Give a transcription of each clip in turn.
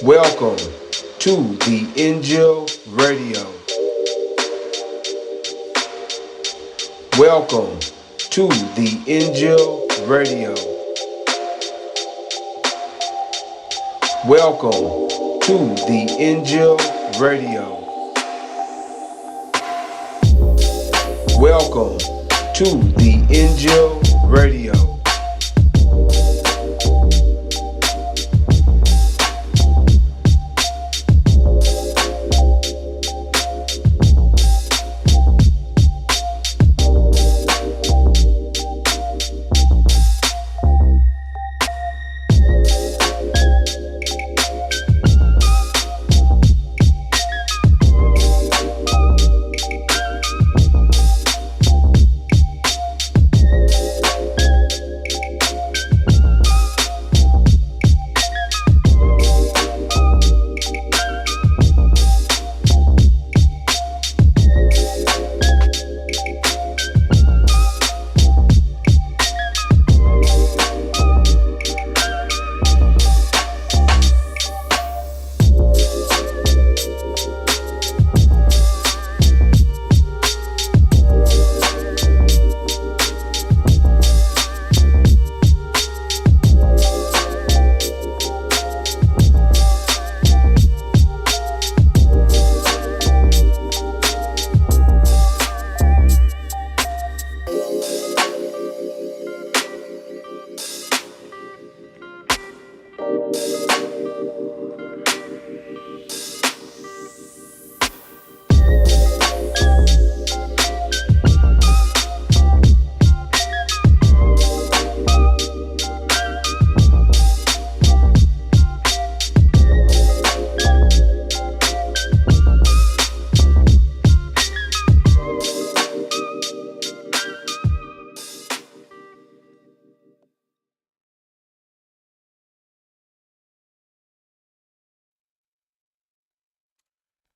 Welcome to the Injil Radio. Welcome to the Injil Radio. Welcome to the Injil Radio. Welcome to the Injil Radio.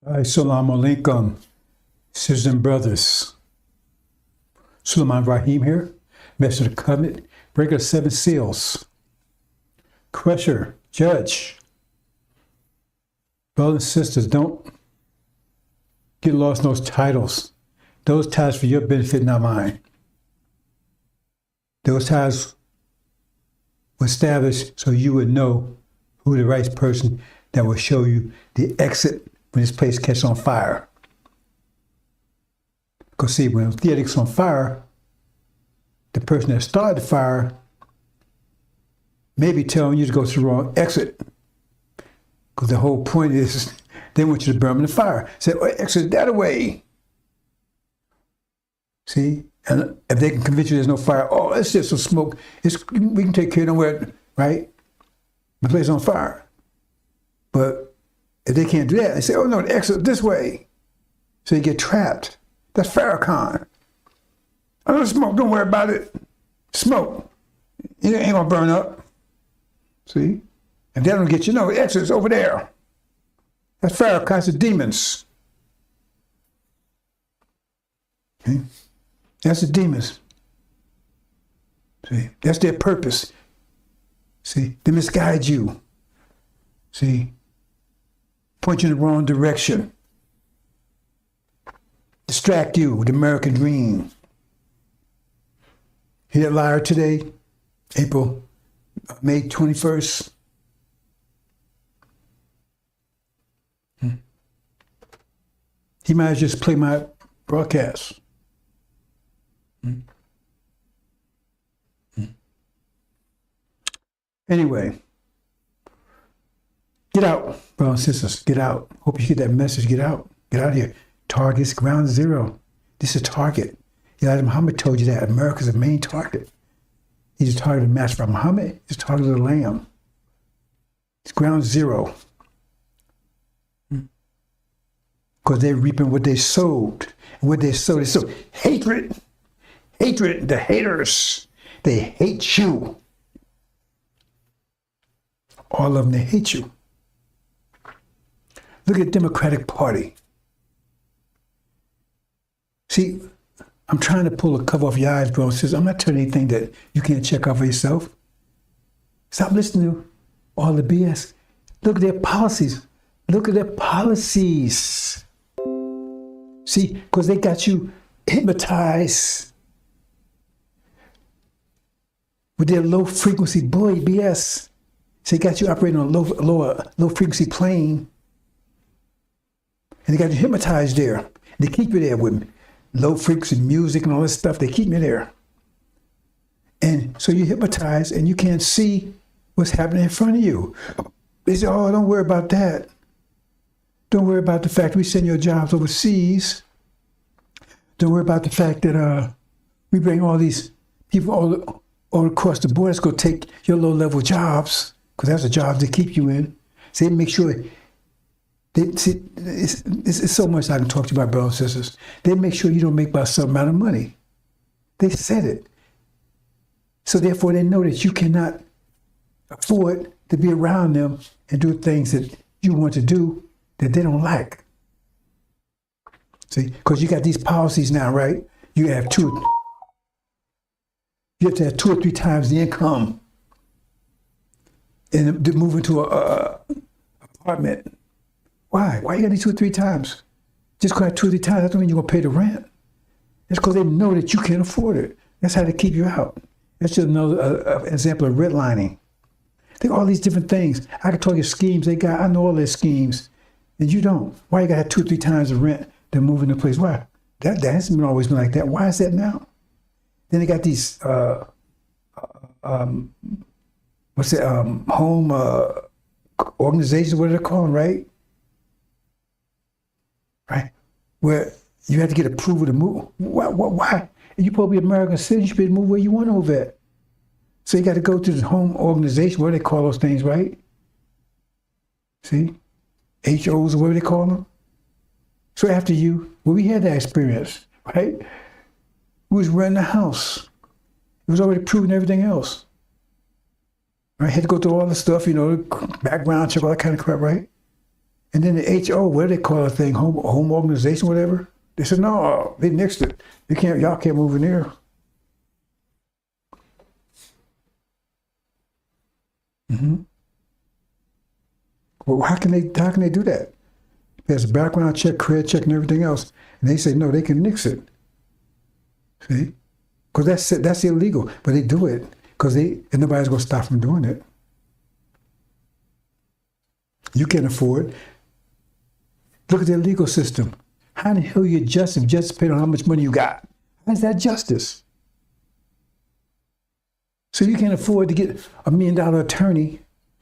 Assalamu alaikum, sisters and brothers. Sulaiman Rahim here, Master of the Covenant, breaker of 7 seals, crusher, judge. Brothers and sisters, don't get lost in those titles. Those titles for your benefit, not mine. Those titles were established so you would know who the right person that will show you the exit when this place catches on fire. Because see, when a theater gets on fire, the person that started the fire may be telling you to go to the wrong exit. Because the whole point is they want you to burn in the fire. Say, oh, exit that way. See? And if they can convince you there's no fire, oh, it's just some smoke. We can take care of nowhere, right? The place is on fire. But if they can't do that, they say, oh no, the exit this way. So you get trapped. That's Farrakhan. I know smoke, don't worry about it. Smoke. It ain't gonna burn up. See? And that don't get you, no, the exit's over there. That's Farrakhan's the demons. Okay? That's the demons. See? That's their purpose. See? They misguide you. See? Point you in the wrong direction. Distract you with the American dream. Hear that liar today? May 21st. He might have just played my broadcast. Anyway. Get out, brothers and sisters, get out. Hope you get that message, get out. Get out of here. Target's ground zero. This is a target. Elijah Muhammad told you that America's the main target. He's a target of Master Muhammad. He's a target of the Lamb. It's ground zero. Because they're reaping what they sowed. And what they sowed, hatred. Hatred, the haters. They hate you. All of them, they hate you. Look at the Democratic Party. See, I'm trying to pull a cover off your eyes, bro. I'm not telling you anything that you can't check out for yourself. Stop listening to all the BS. Look at their policies. Look at their policies. See, because they got you hypnotized with their low frequency BS. So they got you operating on a low frequency plane. And they got you hypnotized there. They keep you there with low frequency music and all this stuff. They keep you there. And so you're hypnotized and you can't see what's happening in front of you. They say, oh, don't worry about that. Don't worry about the fact we send your jobs overseas. Don't worry about the fact that we bring all these people all across the board. Let's go take your low-level jobs, because that's the jobs they keep you in. So they make sure, it's so much I can talk to you about, brothers and sisters. They make sure you don't make about some amount of money. They said it. So therefore they know that you cannot afford to be around them and do things that you want to do that they don't like. See, because you got these policies now, right? You have to have 2 or 3 times the income and to move into a apartment. Why? Why you got these 2 or 3 times? Just because 2 or 3 times, that doesn't mean you're gonna pay the rent. It's because they know that you can't afford it. That's how they keep you out. That's just another example of redlining. Think all these different things. I can tell you schemes they got. I know all their schemes, and you don't. Why you got to have 2 or 3 times the rent than moving to a place? Why? That hasn't always been like that. Why is that now? Then they got these home organizations. What do they call them? Right? Where you have to get approval to move. Why? You're supposed to be American citizen. You should be able to move where you want to move at. So you got to go to the home organization, what do they call those things, right? See? HOs, or whatever they call them. So after you, well, we had that experience, right? We was renting a house. It was already proven everything else. Right? Had to go through all the stuff, background check, all that kind of crap, right? And then the HO, what do they call the thing? Home organization, whatever? They said, no, they nixed it. Y'all can't move in there. Mm-hmm. Well, how can they do that? There's a background check, credit check, and everything else, and they say no, they can nix it. See, because that's illegal, but they do it because and nobody's going to stop them doing it. You can't afford. Look at their legal system. How the hell you adjust if justice paid on how much money you got? How's that justice? So you can't afford to get $1 million attorney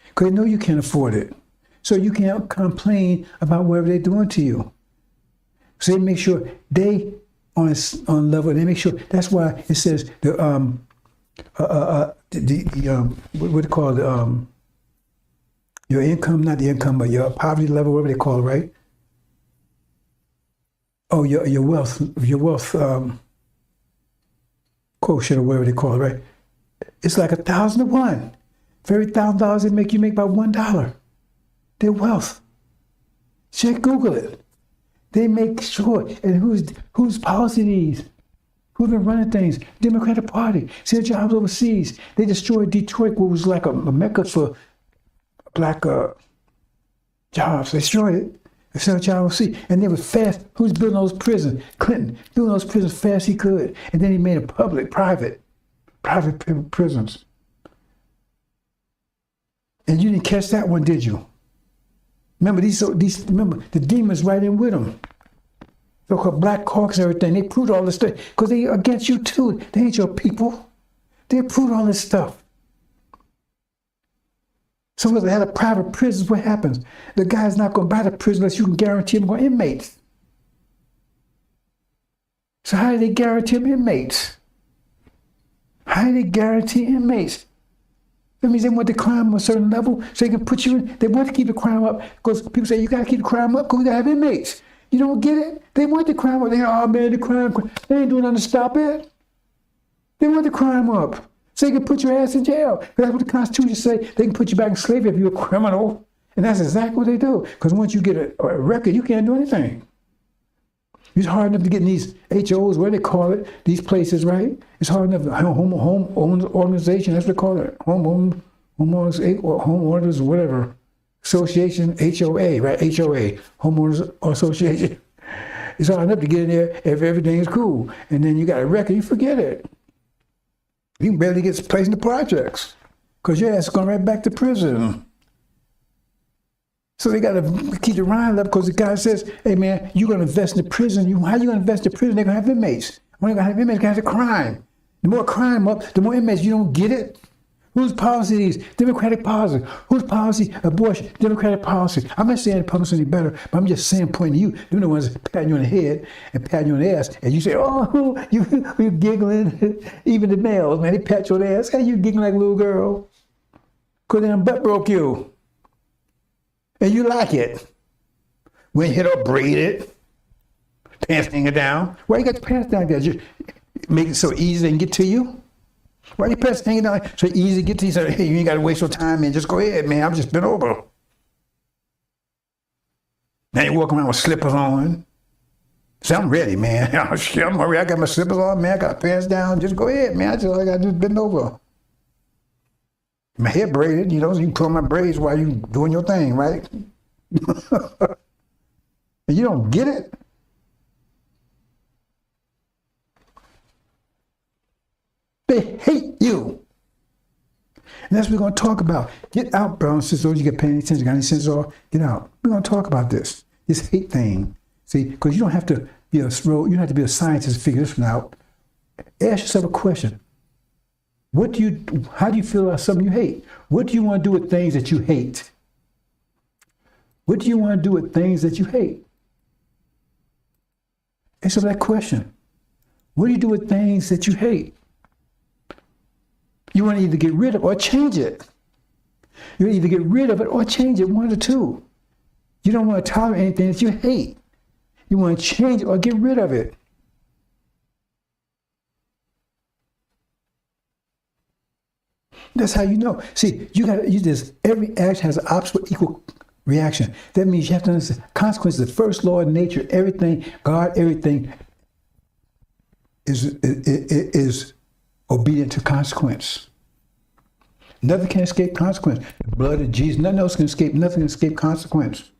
because they know you can't afford it. So you can't complain about whatever they're doing to you. So they make sure they on level. They make sure. That's why it says what do you call it? Your income, not the income, but your poverty level, whatever they call it, right? Oh, your wealth quotient or whatever they call it, right? It's like 1,000 to 1. For every $1,000 they make, you make about $1. Their wealth. Check Google it. They make sure. And whose policy these? Who've been running things? Democratic Party. Send jobs overseas. They destroyed Detroit, what was like a mecca for black jobs. They destroyed it. They sent jobs overseas. And they were fast. Who's building those prisons? Clinton. Building those prisons fast as he could. And then he made it private prisons. And you didn't catch that one, did you? Remember remember the demons right in with them. So-called Black Hawks and everything. They proved all this stuff because they against you too. They ain't your people. They proved all this stuff. So if they had a private prison, what happens? The guy's not going to buy the prison unless you can guarantee him inmates. So how do they guarantee him inmates? How do they guarantee inmates? That means they want the crime a certain level so they can put you in. They want to keep the crime up because people say you got to keep the crime up because we got to have inmates. You don't get it? They want the crime up. They go, oh man, the crime. They ain't doing nothing to stop it. They want the crime up so they can put your ass in jail. That's what the Constitution says. They can put you back in slavery if you're a criminal. And that's exactly what they do. Because once you get a record, you can't do anything. It's hard enough to get in these HOs, what do they call it, these places, right? It's hard enough, home organization, that's what they call it, home owners, or whatever. association, HOA, right? HOA, homeowners association. It's hard enough to get in there if everything is cool. And then you got a record, you forget it. You can barely get placed in the projects because your ass is going right back to prison. So they got to keep the rind up because the guy says, hey man, you're going to invest in the prison. How are you going to invest in the prison? They're going to have inmates. When they're going to have inmates, they're going to have crime. The more crime up, the more inmates. You don't get it? Whose policy is Democratic policy? Whose policy? Abortion, Democratic policy. I'm not saying the public's any better, but I'm just saying, pointing to you. They're the ones patting you on the head and patting you on the ass. And you say, oh, you're giggling. Even the males, man, they pat you on the ass. Hey, you giggling like a little girl. Because they done butt broke you. And you like it. When you hit or braided, pants hanging down. Why you got the pants down there? Just make it so easy they can get to you? Why your pants hanging down so easy to get to you? So, hey, you ain't got to waste your time, man. Just go ahead, man. I'm just been over. Now you walking around with slippers on. So I'm ready, man. I'm ready. I got my slippers on, man. I got pants down. Just go ahead, man. I got just been over. My hair braided, you know, so you can pull my braids while you doing your thing, right? And you don't get it? They hate you. And that's what we're going to talk about. Get out, brothers and sisters. You get paying attention, got any sense off? Get out. We're going to talk about this hate thing. See, because you don't have to be you don't have to be a scientist to figure this one out. Ask yourself a question. How do you feel about something you hate? What do you want to do with things that you hate? What do you want to do with things that you hate? Answer that question. What do you do with things that you hate? You want to either get rid of or change it. You either get rid of it or change it, one of the two. You don't want to tolerate anything that you hate. You want to change it or get rid of it. That's how you know. See, you got to use this. Every action has an opposite equal reaction. That means you have to understand consequences. The first law of nature, everything, God, everything is obedient to consequence. Nothing can escape consequence. The blood of Jesus, nothing else can escape. Nothing can escape consequence.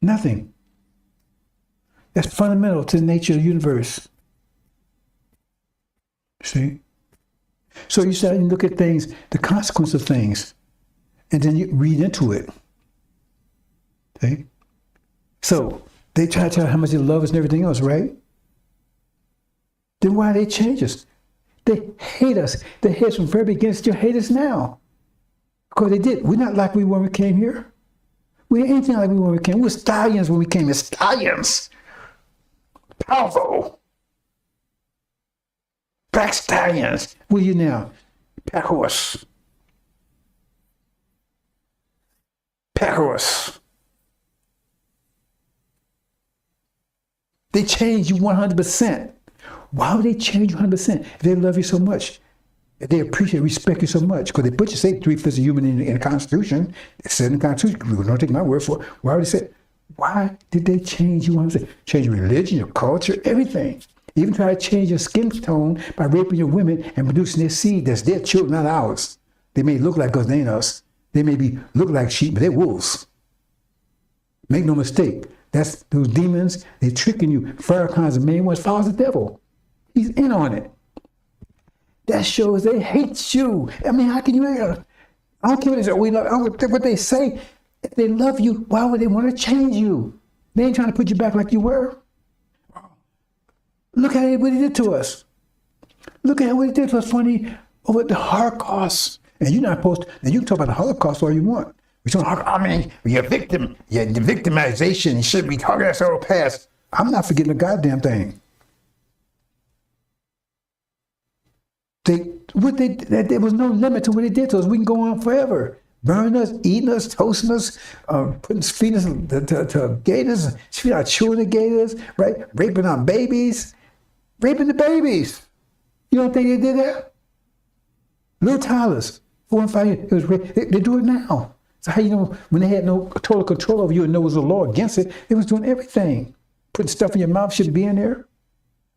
Nothing. That's fundamental to the nature of the universe. See? So you start to look at things, the consequence of things, and then you read into it. See? So they try to tell how much they love us and everything else, right? Then why they change us? They hate us. They hate us from the very beginning. Still hate us now. Because they did. We're not like we were when we came here. We ain't anything like we were when we came. We were stallions when we came here. Stallions. Powerful. Black stallions. What are you now? Pack horse. Pack horse. They change you 100%. Why would they change you 100% if they love you so much? If they appreciate, respect you so much? Because they put you, say, 3/5 of human in the Constitution. It said in the Constitution, don't take my word for it. Why would they say, why did they change you 100%? Change your religion, your culture, everything. Even try to change your skin tone by raping your women and producing their seed. That's their children, not ours. They may look like us, they ain't us. They may look like sheep, but they're wolves. Make no mistake. That's those demons, they're tricking you. Farrakhan's the main one, follows the devil. He's in on it. That shows they hate you. I mean, how can you? I don't care what they say. We love. I don't care what they say. If they love you, why would they want to change you? They ain't trying to put you back like you were. Look at what he did to us. Look at what he did to us funny over the Holocaust. And you're not supposed to. And you can talk about the Holocaust all you want. I mean, you're a victim. You're the victimization. You shouldn't be talking about our past. I'm not forgetting a goddamn thing. There was no limit to what they did to us. We can go on forever. Burning us, eating us, toasting us, feeding us to gators, feeding our children to gators, right? Raping our babies. Raping the babies. You don't think they did that? Little toddlers, 4 and 5 years, it was rape. They do it now. So how you know when they had no total control over you and there was a law against it, they was doing everything. Putting stuff in your mouth shouldn't be in there.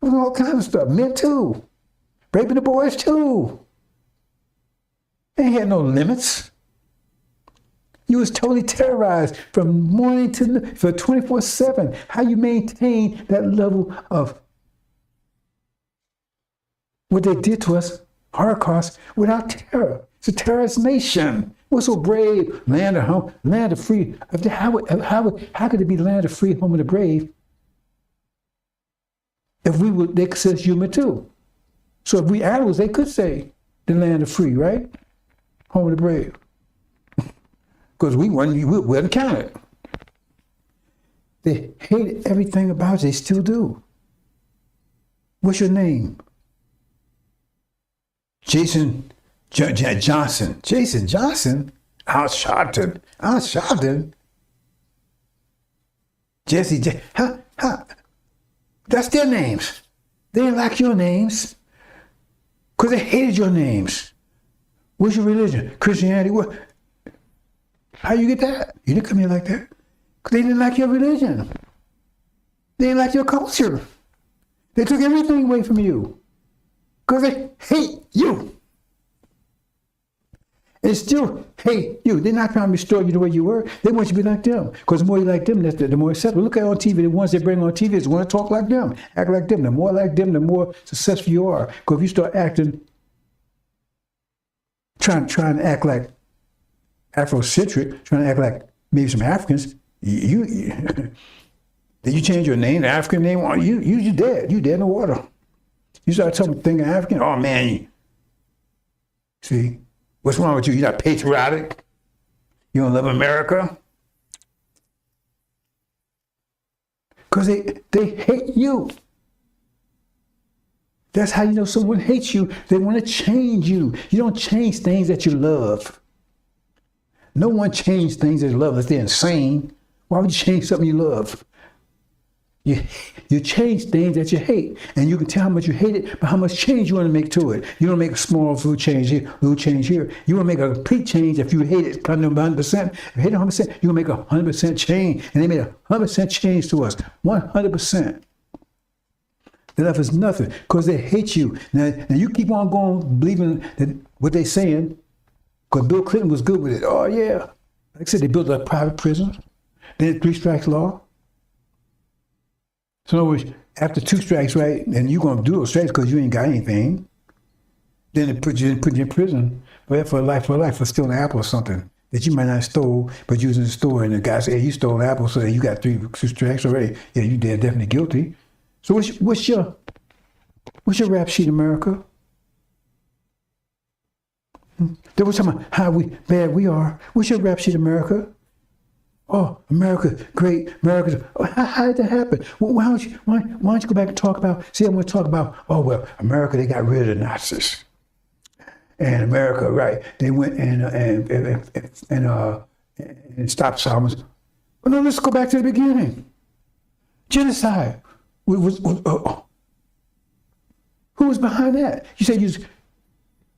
There was all kinds of stuff. Men too. Raping the boys too. They had no limits. You was totally terrorized from morning to noon for 24/7. How you maintain that level of what they did to us, Holocaust, without terror? It's a terrorist nation. We're so brave, land of home, land of free. How could it be land of free, home of the brave? If we would, they could say human too. So if we animals, they could say the land of free, right? Home of the brave. Because we wasn't counted. They hated everything about it. They still do. What's your name? Jason Johnson. Jason Johnson? Al Sharpton. Jesse. That's their names. They didn't like your names because they hated your names. What's your religion? Christianity? What? How you get that? You didn't come here like that. Because they didn't like your religion. They didn't like your culture. They took everything away from you. Because they hate you. They still hate you. They're not trying to restore you the way you were. They want you to be like them. Because the more you like them, the more acceptable. Look at on TV, the ones they bring on TV is want to talk like them, act like them. The more like them, the more successful you are. Because if you start acting, trying to act like Afrocentric, trying to act like maybe some Africans, did you change your name, the African name? You dead. You dead in the water. You start thinking African, oh man. See, what's wrong with you? You're not patriotic. You don't love America. Because they hate you. That's how you know someone hates you. They want to change you. You don't change things that you love. No one changes things that you love unless they're insane. Why would you change something you love? You change things that you hate, and you can tell how much you hate it by how much change you want to make to it. You don't make a small little change here, You want to make a complete change. If you hate it 100%, if you hate it 100%, you want to make 100% change. And they made 100% change to us, 100%. They left us nothing because they hate you. Now you keep on going believing that what they're saying, because Bill Clinton was good with it. Oh yeah, like I said, they built a private prison. They had 3 strikes law. So in other words, after 2 strikes, right, and you're going to do those strikes because you ain't got anything, then they put you in prison for life, for stealing an apple or something that you might not have stole, but you was in the store and the guy said, hey, you stole an apple, so you got 3 strikes already. Yeah, you did, definitely guilty. So what's your rap sheet, America? They were talking about how bad we are. What's your rap sheet, America? Oh, America, great, America. Oh, how did that happen? Well, why don't you go back and talk about, I want to talk about, oh, well, America, they got rid of the Nazis. And America, right, they went and stopped Solomons. Well, no, let's go back to the beginning. Genocide. Who was behind that? You said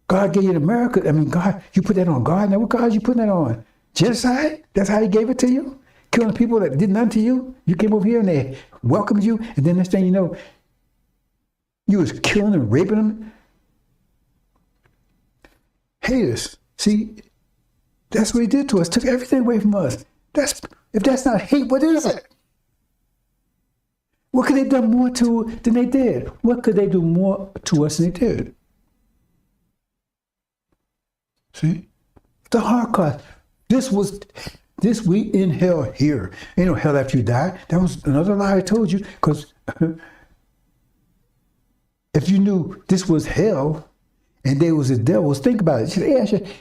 God gave you America. I mean, God, you put that on God. Now, what God you putting that on? Genocide? That's how he gave it to you? Killing people that did nothing to you? You came over here and they welcomed you, and then next thing you know, you was killing and raping them? Haters. See, that's what he did to us. Took everything away from us. If that's not hate, what is it? What could they have done more than they did? What could they do more to us than they did? See? The Holocaust. This we in hell here. Ain't no hell after you die. That was another lie I told you, because if you knew this was hell and they was the devils, think about it.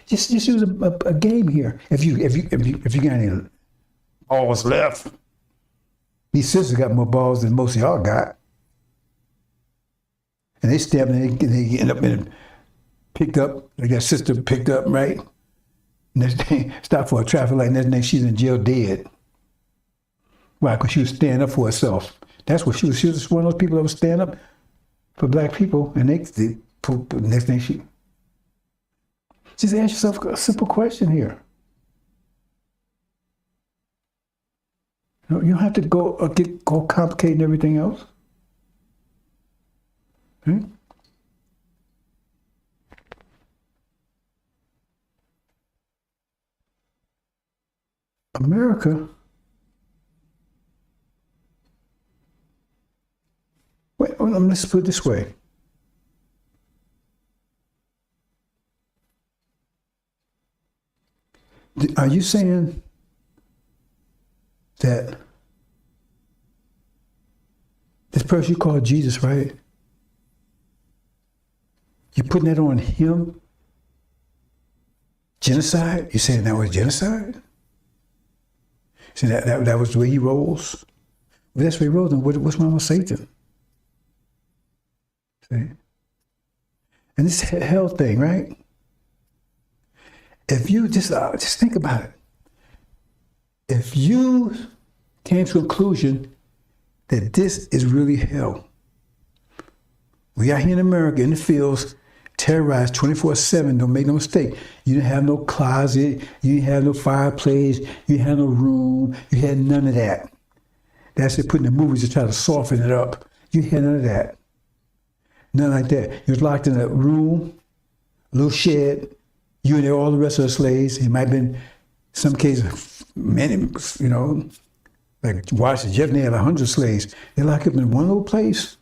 Just use a game here. If you got any balls left. These sisters got more balls than most of y'all got. And they stabbed and they end up picked up, like that sister picked up, right? Next thing, stopped for a traffic light, next thing she's in jail dead. Why? Because she was standing up for herself. That's what she was. She was one of those people that was standing up for black people, and next thing just ask yourself a simple question here. You don't have to go complicating everything else. Hmm? America, wait, let's put it this way. Are you saying that this person you call Jesus, right? You're putting that on him? Genocide? You saying that was genocide? See, that was the way he rolls? Well, that's the way he rolls. And what's wrong with Satan? See? And this hell thing, right? If you just think about it. If you came to a conclusion that this is really hell, we are here in America in the fields, terrorized 24/7, don't make no mistake. You didn't have no closet, you didn't have no fireplace, you didn't have no room, you had none of that. That's it, putting the movies to try to soften it up. You had none of that. None like that. You was locked in a room, a little shed, you and all the rest of the slaves. It might have been, some cases, many, you know, like Washington, Jefferson had 100 slaves. They lock up in one little place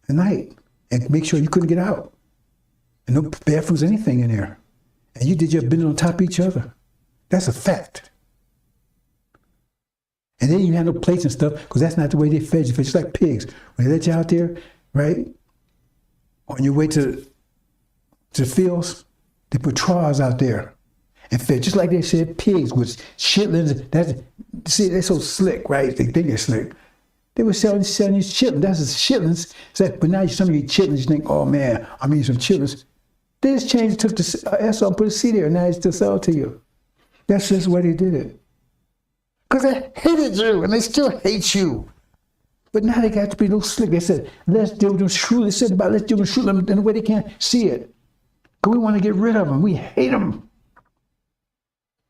at night and make sure you couldn't get out. And no bathrooms, anything in there. And you did your business on top of each other. That's a fact. And then you had no plates and stuff, because that's not the way they fed you. Just like pigs. When they let you out there, right, on your way to the fields, they put troughs out there and fed, just like they said, pigs with chitlins. See, they're so slick, right? They think they're slick. They were selling these chitlins. That's chitlins. But now some of you eat chitlins, you think, oh man, I'm eating some chitlins. They just changed, took the S on, put a C there, and now it's still sell to you. That's just why they did it. Because they hated you, and they still hate you. But now they got to be a little slick. They said, let's deal with them shrewd. They said about let's deal with them shrewd in the way they can't see it. Because we want to get rid of them. We hate them.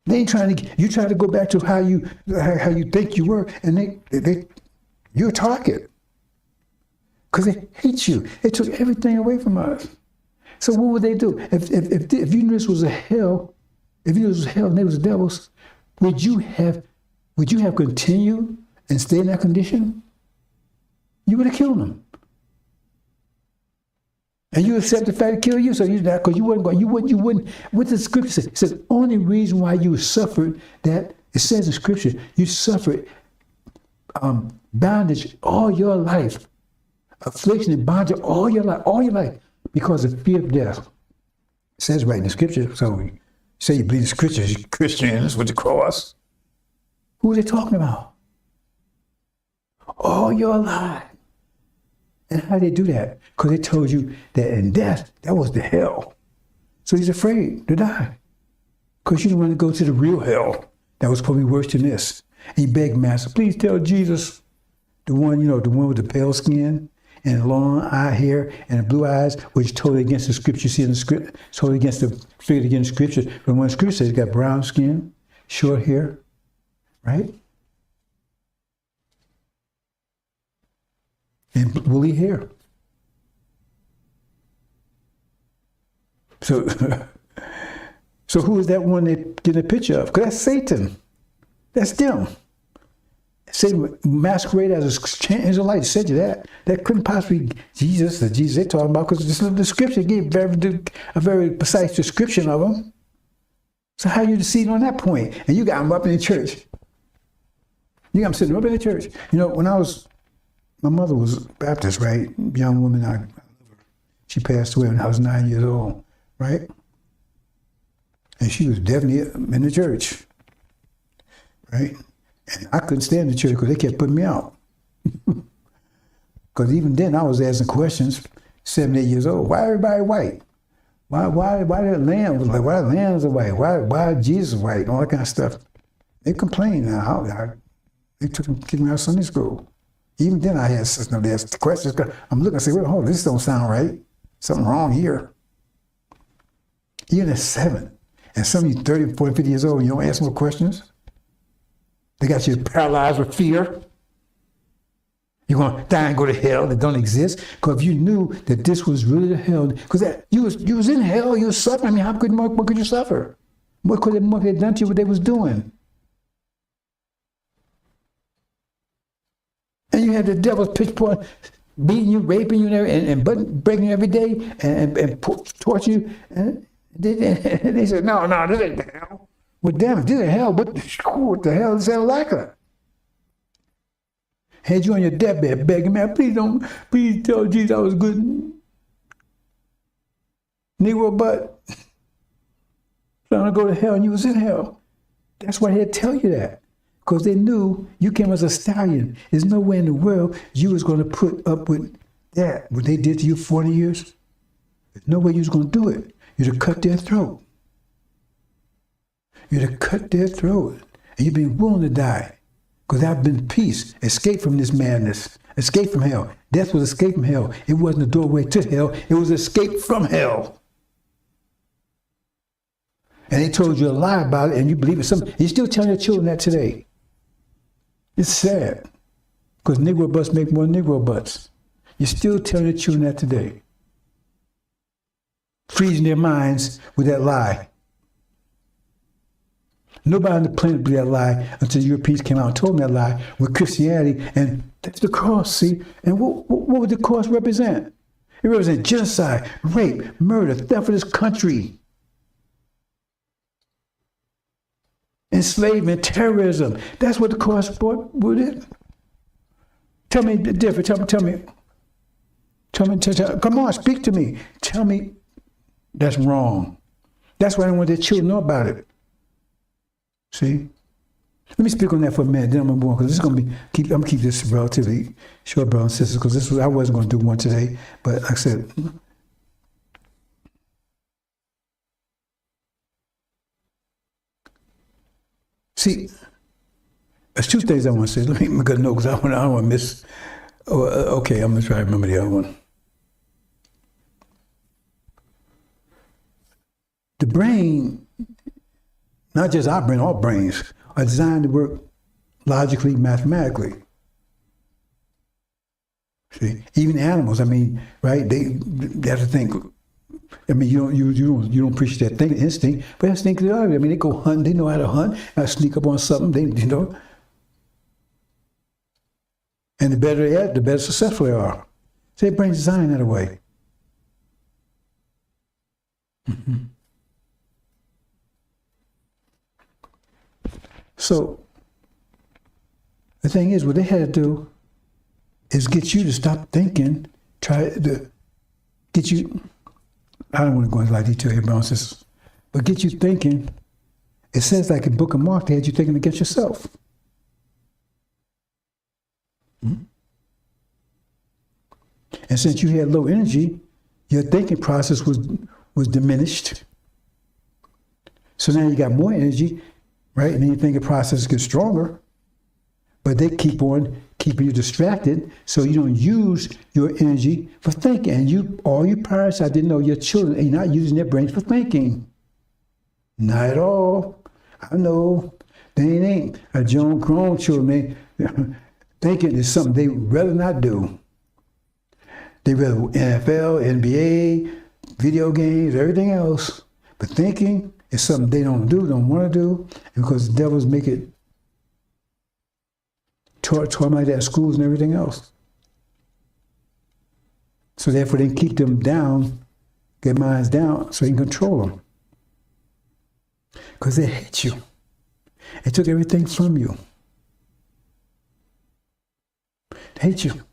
They ain't trying to, you try to go back to how you think you were, and you're a target. Because they hate you. They took everything away from us. So what would they do? If you knew this was a hell, if you knew this was hell and they was devils, would you have continued and stayed in that condition? You would have killed them. And you accept the fact to kill you, so you're not, because you wouldn't, what the scripture says, it says, only reason why you suffered that, it says in scripture, you suffered bondage all your life, affliction and bondage all your life, because of fear of death. It says right in the scripture, so you say you believe the scriptures, you're Christians with the cross. Who are they talking about? All your life. And how they do that? Because they told you that in death, that was the hell. So he's afraid to die. Because you didn't want to go to the real hell. That was probably worse than this. And he begged Master, please tell Jesus, the one with the pale skin and long eye hair and the blue eyes, which is totally against the scripture. You see in the script, totally against the figure against scripture. But when the scripture says he's got brown skin, short hair, right? And woolly hair. So who is that one they get a picture of? Because that's Satan. That's them. Satan masquerade as an Israelite said you that. That couldn't possibly be Jesus, the Jesus they're talking about, because the scripture gave a very precise description of him. So how you deceived on that point? And you got him up in the church. You got him sitting up in the church. You know, when my mother was Baptist, right? Young woman, she passed away when I was 9 years old, right? And she was definitely in the church, right? And I couldn't stand the church because they kept putting me out. Because even then I was asking questions, 7, 8 years old. Why everybody white? Why the lamb was like? Why the lambs are white? Why Jesus white? And all that kind of stuff. They complained. They kicked me out of Sunday school. Even then I had they asked questions. I'm looking, I say, well, hold on, this don't sound right. Something wrong here. Even at 7, and some of you 30, 40, 50 years old, you don't ask more questions. They got you paralyzed with fear. You're going to die and go to hell that don't exist. Because if you knew that this was really the hell, because you was in hell, you was suffering. I mean, what could you suffer? What could they have done to you what they was doing? you had the devil's pitchfork beating you, raping you, and breaking you every day, and torturing you. And they said, no, this ain't hell. Well, damn it, this is hell. What the hell is hell like that? Had you on your deathbed begging, man, please tell Jesus I was good. Negro butt. Trying to go to hell and you was in hell. That's why they'd tell you that. Because they knew you came as a stallion. There's no way in the world you was going to put up with that, what they did to you 40 years. There's no way you was going to do it. You'd have cut their throat. You'd have cut their throat. And you've been willing to die. Because that would have been peace. Escape from this madness. Escape from hell. Death was escape from hell. It wasn't a doorway to hell. It was escape from hell. And they told you a lie about it and you believe it. You're still telling your children that today. It's sad. Because Negro butts make more Negro butts. You're still telling your children that today. Freezing their minds with that lie. Nobody on the planet believed that lie until the Europeans came out and told them that lie with Christianity. And that's the cross, see? And what would the cross represent? It represents genocide, rape, murder, theft of this country. Enslavement, terrorism. That's what the cross brought with it. Tell me the difference. Tell me. Come on, speak to me. Tell me that's wrong. That's why I don't want their children to know about it. See? Let me speak on that for a minute, then I'm going to move on, because this is going to be, I'm going to keep this relatively short, brothers and sisters, because I wasn't going to do one today, but like I said, see, there's two things I want to say. Let me make a note, because I don't want to miss. Okay, I'm going to try to remember the other one. The brain, not just our brain, all brains, are designed to work logically, mathematically. See, even animals, I mean, right? They have to think. I mean, you don't appreciate that instinct, but instinct is other. I mean, they go hunt. They know how to hunt. Sneak up on something. And the better they are, the better successful they are. So their brain's designed that way. Mm-hmm. So the thing is, what they had to do is get you to stop thinking, try to get you, I don't want to go into a lot of detail here, brothers, but get you thinking. It says like in Book of Mark, they had you thinking against yourself. Mm-hmm. And since you had low energy, your thinking process was diminished. So now you got more energy, right? And then your thinking process gets stronger, but they keep on keeping you distracted so you don't use your energy for thinking. And all you parents, I didn't know your children are not using their brains for thinking. Not at all. I know. They ain't. Grown children, thinking is something they rather not do. They rather NFL, NBA, video games, everything else. But thinking is something they don't want to do, and because the devils make it taught like that at schools and everything else. So therefore they keep them down, their minds down, so they can control them. Because they hate you. They took everything from you. They hate you.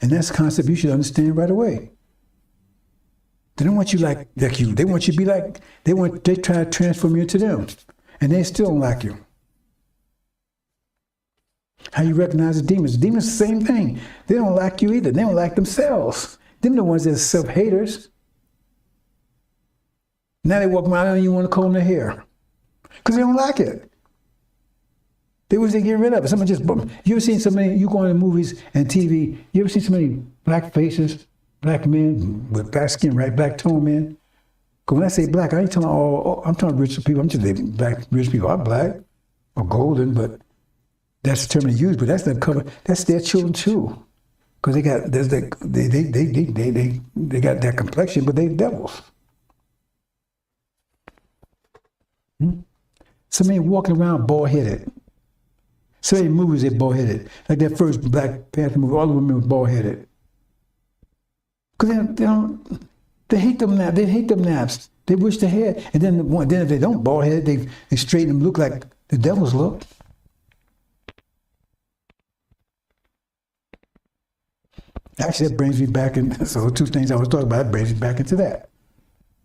And that's a concept you should understand right away. They don't want you like you. They want you to be like, they try to transform you into them. And they still don't like you. How you recognize the demons? The demons, the same thing. They don't like you either. They don't like themselves. Them the ones that are self-haters. Now they walk around and you want to comb their hair. Because they don't like it. They wish they get rid of it. Someone just, you ever seen so many, you go into movies and TV, you ever seen so many black faces, black men with black skin, right? Black tone men. Because when I say black, I ain't talking I'm talking rich people. I'm just saying black, rich people are black or golden, but that's the term they use, but that's not covered. That's their children too. Because they got that complexion, but they devils. Somebody walking around bald-headed. So many movies, they're bald-headed. Like that first Black Panther movie, all the women were bald-headed. Because they hate them naps. They hate them naps. They wish they had. And then if they don't bald-headed, they straighten them, look like the devils look. Actually, that brings me back in. So two things I was talking about, that brings me back into that.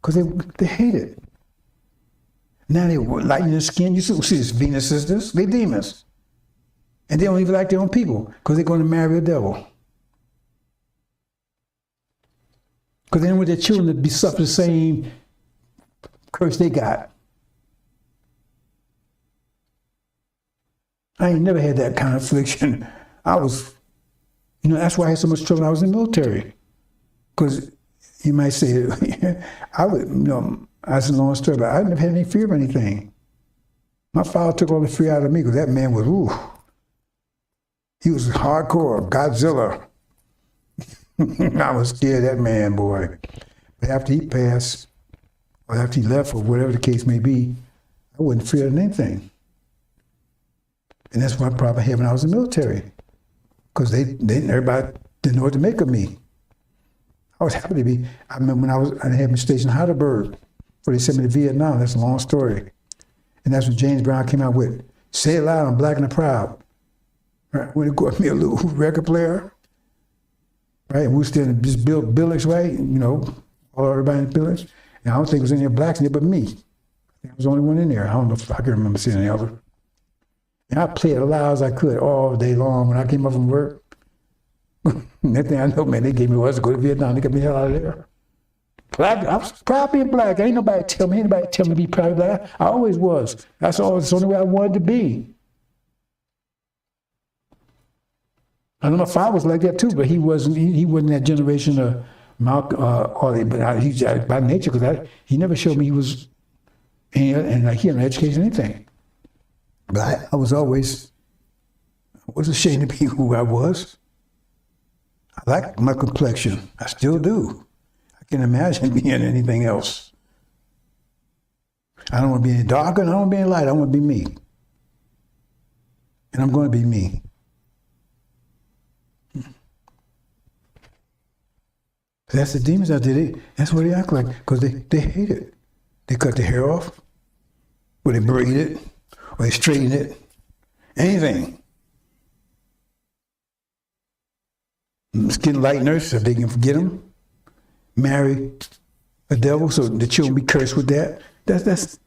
Because they hate it. Now they lighten their skin. You see this Venus sisters? They demons. And they don't even like their own people because they're going to marry a devil. Because they don't want their children to suffer the same curse they got. I ain't never had that kind of affliction. I was, that's why I had so much trouble when I was in the military. Because you might say, I would, that's a long story, but I never had any fear of anything. My father took all the fear out of me because that man was, he was hardcore, Godzilla. I was scared of that man, boy. But after he passed, or after he left, or whatever the case may be, I wasn't feared of anything. And that's what I probably had when I was in the military. Because everybody didn't know what to make of me. I was happy to be. I remember when I had been stationed in Heidelberg before they sent me to Vietnam. That's a long story. And that's when James Brown came out with, "Say It Loud, I'm Black and Proud." Right? When he got me a little record player. Right? And we were still in this Billings, right? All everybody in Billings. And I don't think there was any blacks in there but me. I think I was the only one in there. I don't know if I can remember seeing any other. And I played as loud as I could all day long when I came up from work. That thing I know, man, they gave me was to go to Vietnam. They got me the hell out of there. Black, I was proud of being black. Ain't nobody tell me to be proud of black. I always was. That's the only way I wanted to be. I know my father was like that too, but he wasn't that generation of Malcolm, but he's by nature, because he never showed me he was, and like he had no education or anything. But I was ashamed to be who I was. I like my complexion. I still do. I can't imagine being anything else. I don't want to be any darker and I don't want to be any lighter. I want to be me. And I'm going to be me. That's the demons out there. That's what they act like, because they hate it. They cut their hair off, or they braid it, or they straighten it, anything. Skin lighteners, if they can get them. Marry a devil, so the children be cursed with that. That's.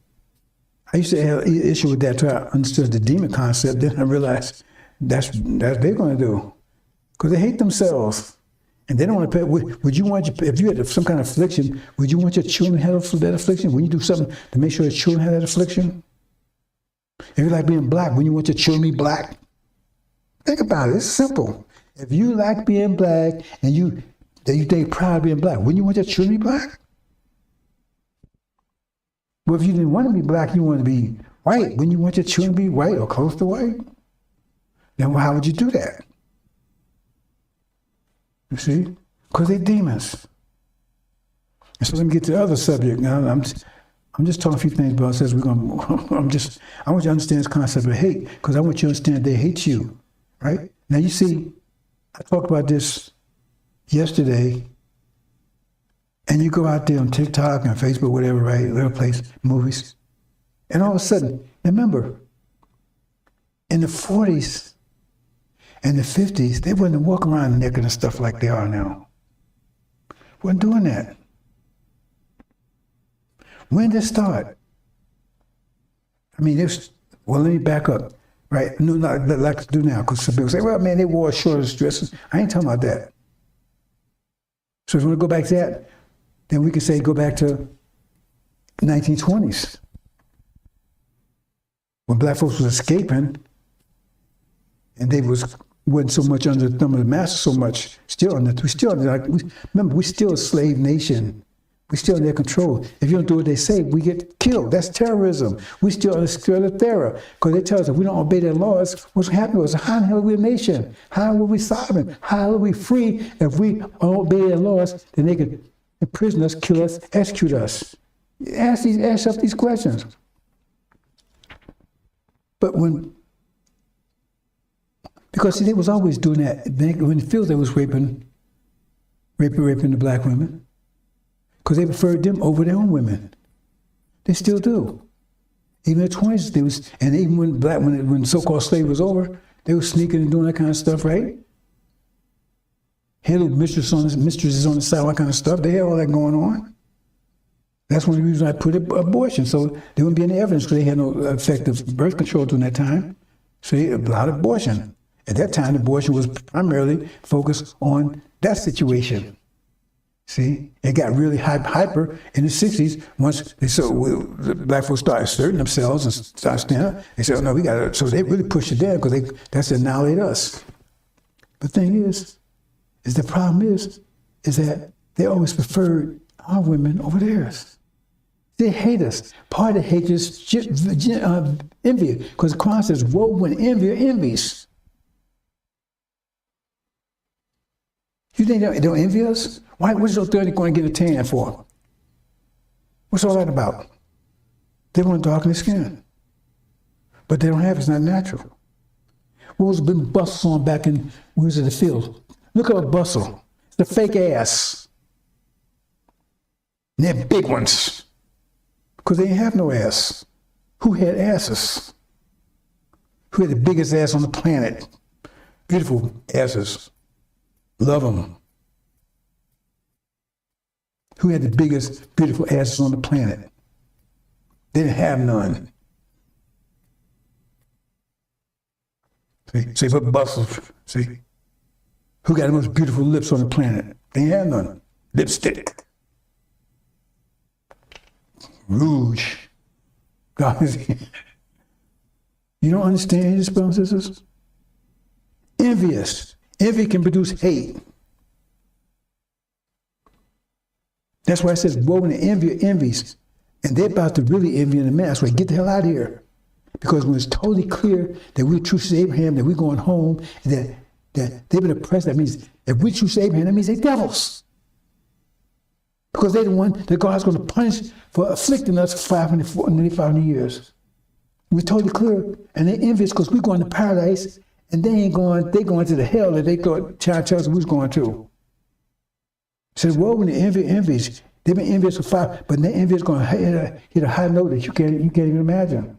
I used to have an issue with that till I understood the demon concept. Then I realized that's what they're going to do, because they hate themselves. And they don't want to pay. Would you want, if you had some kind of affliction, would you want your children to have that affliction? Would you do something to make sure your children have that affliction? If you like being black, wouldn't you want your children to be black? Think about it. It's simple. If you like being black and you think proud of being black, wouldn't you want your children to be black? Well, if you didn't want to be black, you want to be white, wouldn't you want your children to be white or close to white? Then how would you do that? You see? Because they're demons. And so let me get to the other subject. Now, I'm just talking a few things about says I want you to understand this concept of hate, because I want you to understand they hate you. Right? Now you see, I talked about this yesterday, and you go out there on TikTok and Facebook, whatever, right? Little place, movies. And all of a sudden, remember, in the 40s, in the 50s, they wouldn't walk around naked and stuff like they are now. Wasn't doing that. When did it start? I mean, let me back up, right? No, not like to do now, because some people say, well, man, they wore shorter dresses. I ain't talking about that. So if you want to go back to that, then we can say go back to 1920s. When black folks was escaping, and they wasn't so much under the thumb of the master so much. We're still a slave nation. We're still in their control. If you don't do what they say, we get killed. That's terrorism. We still under terror. Because they tell us if we don't obey their laws, what's happening is, how in the hell are we a nation? How are we sovereign? How are we free? If we don't obey their laws, then they can imprison us, kill us, execute us. Ask yourself these questions. But when Because see, they was always doing that. When the fields, they was raping the black women. Because they preferred them over their own women. They still do. Even in the 20s, they was, and even when so-called slavery was over, they were sneaking and doing that kind of stuff, right? Had mistresses on the side, all that kind of stuff. They had all that going on. That's one of the reasons I put abortion, so there wouldn't be any evidence because they had no effective birth control during that time. So they allowed abortion. At that time, abortion was primarily focused on that situation. See, it got really hyper in the 60s once the black folks started asserting themselves and started standing up. They said, oh, no, we got to, so they really pushed it down because that's to annihilate us. The thing is the problem is that they always preferred our women over theirs. They hate us. Part of hate is envy, because the Quran says, woe when envy envies. You think they don't envy us? Why? What's those 30 going to get a tan for? What's all that about? They want to darken their skin. But they don't have it. It's not natural. What was the bustle on back when we was in the field? Look at a bustle. It's the fake ass. And they're big ones. Because they didn't have no ass. Who had asses? Who had the biggest ass on the planet? Beautiful asses. Love them. Who had the biggest, beautiful asses on the planet? They didn't have none. See, but bustles, see? Who got the most beautiful lips on the planet? They didn't have none. Lipstick. Rouge. You don't understand this, brothers and sisters? Envious. Envy can produce hate. That's why it says, woe when the envy envies. And they're about to really envy in the man. That's why, get the hell out of here. Because when it's totally clear that we're true to Abraham, that we're going home, that they've been oppressed, that means if we're true to Abraham, that means they're devils. Because they're the one that God's going to punish for afflicting us for 500 years. We're totally clear. And they're envious because we're going to paradise. And they're going to the hell that they thought China tells us we was going to. It says, well, when the envy envies, they've been envious for 5, but their envy is going to hit a high note that you can't even imagine.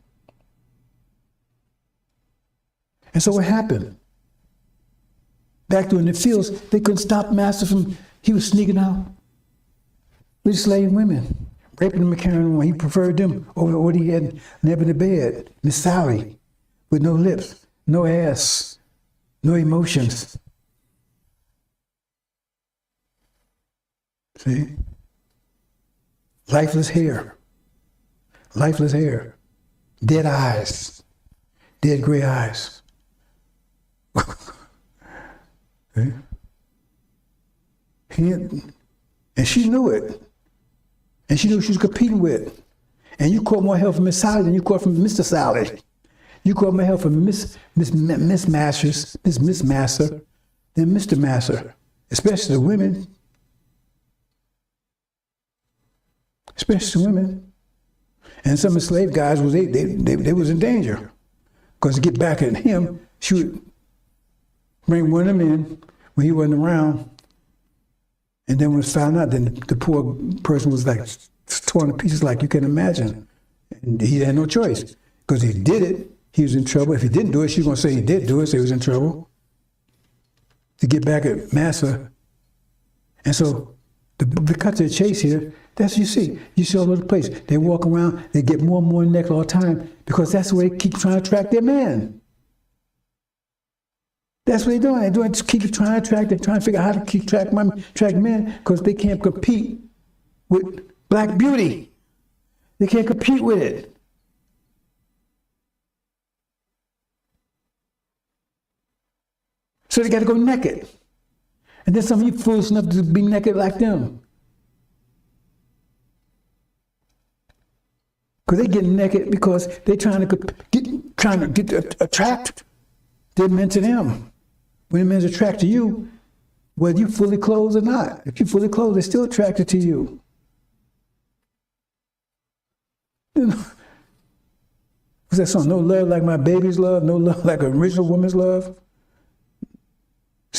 And so what happened? Back during the fields, they couldn't stop Master from, he was sneaking out with slave women, raping them and carrying them. He preferred them over what he had never in the bed. Miss Sally, with no lips. No ass, no emotions. See? Lifeless hair. Lifeless hair. Dead eyes. Dead gray eyes. See? And she knew it. And she knew she was competing with. And you caught more hell from Miss Sally than you caught from Mr. Sally. You call my help from Miss Masters, Miss Master, than Mr. Master, especially the women. Especially the women. And some of the slave guys, they was in danger. Because to get back at him, she would bring one of them in when he wasn't around. And then when it was found out, then the poor person was like torn to pieces like you can imagine. And he had no choice. Because he did it, he was in trouble. If he didn't do it, she was going to say he did do it, so he was in trouble. To get back at Massa. And so, the cut to the chase here, that's what you see. You see all over the place. They walk around, they get more and more naked all the time, because that's the way they keep trying to attract their man. That's what they're doing. They're doing, keep trying to attract, they're trying to figure out how to keep attract men, because they can't compete with black beauty. They can't compete with it. So they got to go naked. And then some of you fools enough to be naked like them. Because they get naked because they're trying to attract their men to them. When the men's attracted to you, whether you're fully clothed or not, if you're fully clothed, they're still attracted to you. Was that song? No love like my baby's love, no love like an original woman's love.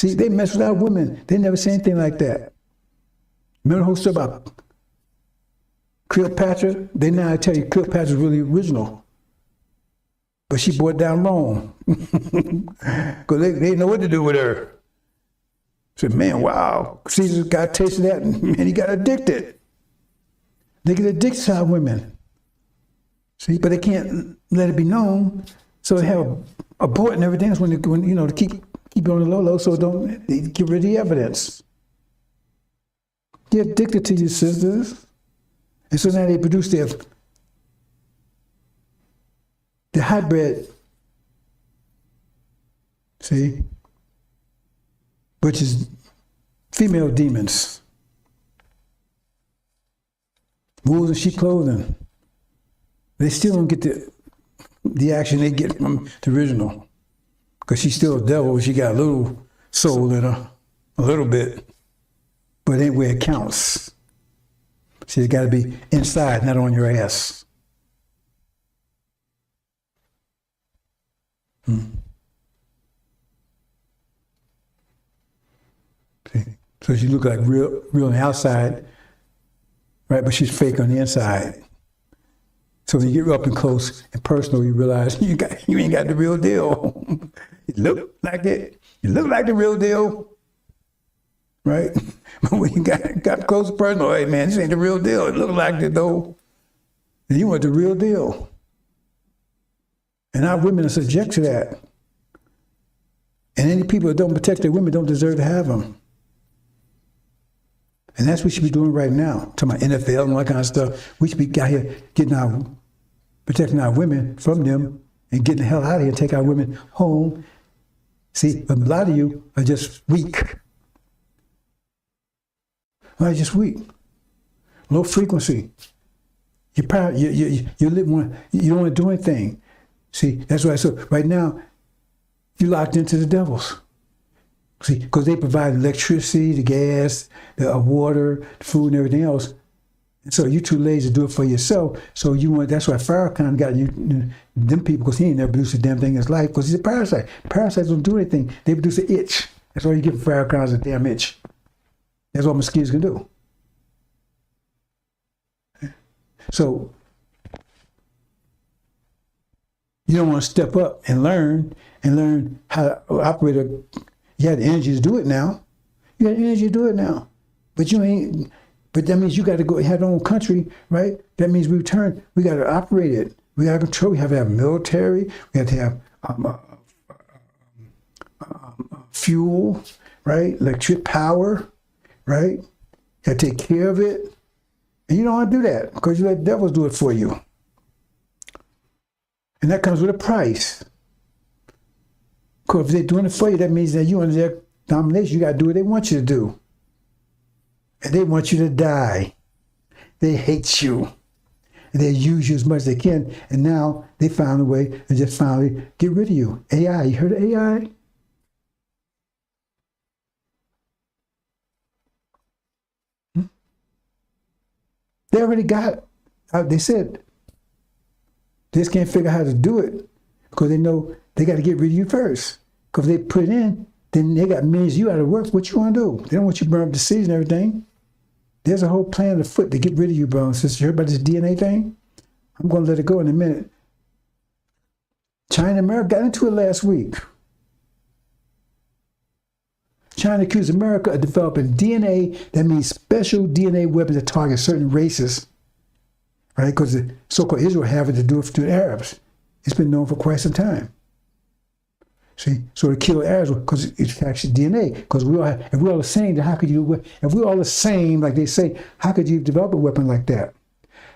See, they mess with our women. They never say anything like that. Remember the whole story about Cleopatra? They now tell you Cleopatra's really original. But she brought down Rome. Because they didn't know what to do with her. Said, man, wow, Caesar got a taste of that, and he got addicted. They get addicted to our women. See, but they can't let it be known, so they have abort and everything else when you know, to keep it on the low, so they get rid of the evidence. They're addicted to you, sisters. And so now they produce their hybrid, see, which is female demons. Wolves in sheep clothing. They still don't get the action they get from the original. Because she's still a devil, she got a little soul in her, a little bit, but it ain't where it counts. See, it got to be inside, not on your ass. See? So she look like real on the outside, right? But she's fake on the inside. So when you get up and close and personal, you realize you ain't got the real deal. You look like it. You look like the real deal, right? But when you got close and personal, hey man, this ain't the real deal. It look like it though. And you want the real deal. And our women are subject to that. And any people that don't protect their women don't deserve to have them. And that's what we should be doing right now. Talking about NFL and all that kind of stuff. We should be out here protecting our women from them and getting the hell out of here and take our women home. See, a lot of you are just weak. Why just weak? Low frequency. You're proud. You live one. You don't want to do anything. See, that's why. So right now, you're locked into the devils. See, because they provide electricity, the gas, the water, the food, and everything else. And so you're too lazy to do it for yourself. So you want. That's why Farrakhan got them people, because he ain't never produced a damn thing in his life, because he's a parasite. Parasites don't do anything. They produce an itch. That's all you give Farrakhan is a damn itch. That's all mosquitoes can do. So you don't want to step up and learn how to operate you have the energy to do it now. You got the energy to do it now. But you ain't, but that means you got to go have your own country, right? That means we got to operate it. We got to control, we have to have military, we have to have fuel, right? Electric power, right? You got to take care of it. And you don't want to do that because you let devils do it for you. And that comes with a price. Because if they're doing it for you, that means that you're under their domination. You got to do what they want you to do. And they want you to die. They hate you. And they use you as much as they can. And now they found a way to just finally get rid of you. AI, you heard of AI? They already got, they said, they just can't figure out how to do it because they know they got to get rid of you first. Because if they put it in, then they got millions of you out of work. What you want to do? They don't want you to burn up the seeds and everything. There's a whole plan afoot to get rid of you, brother and sister. You heard about this DNA thing? I'm going to let it go in a minute. China and America got into it last week. China accused America of developing DNA, that means special DNA weapons that target certain races, right? Because the so-called Israel have it to do it to the Arabs. It's been known for quite some time. See, so to kill Arabs because it's actually DNA. Because if we're all the same, then how could you? If we're all the same, like they say, how could you develop a weapon like that?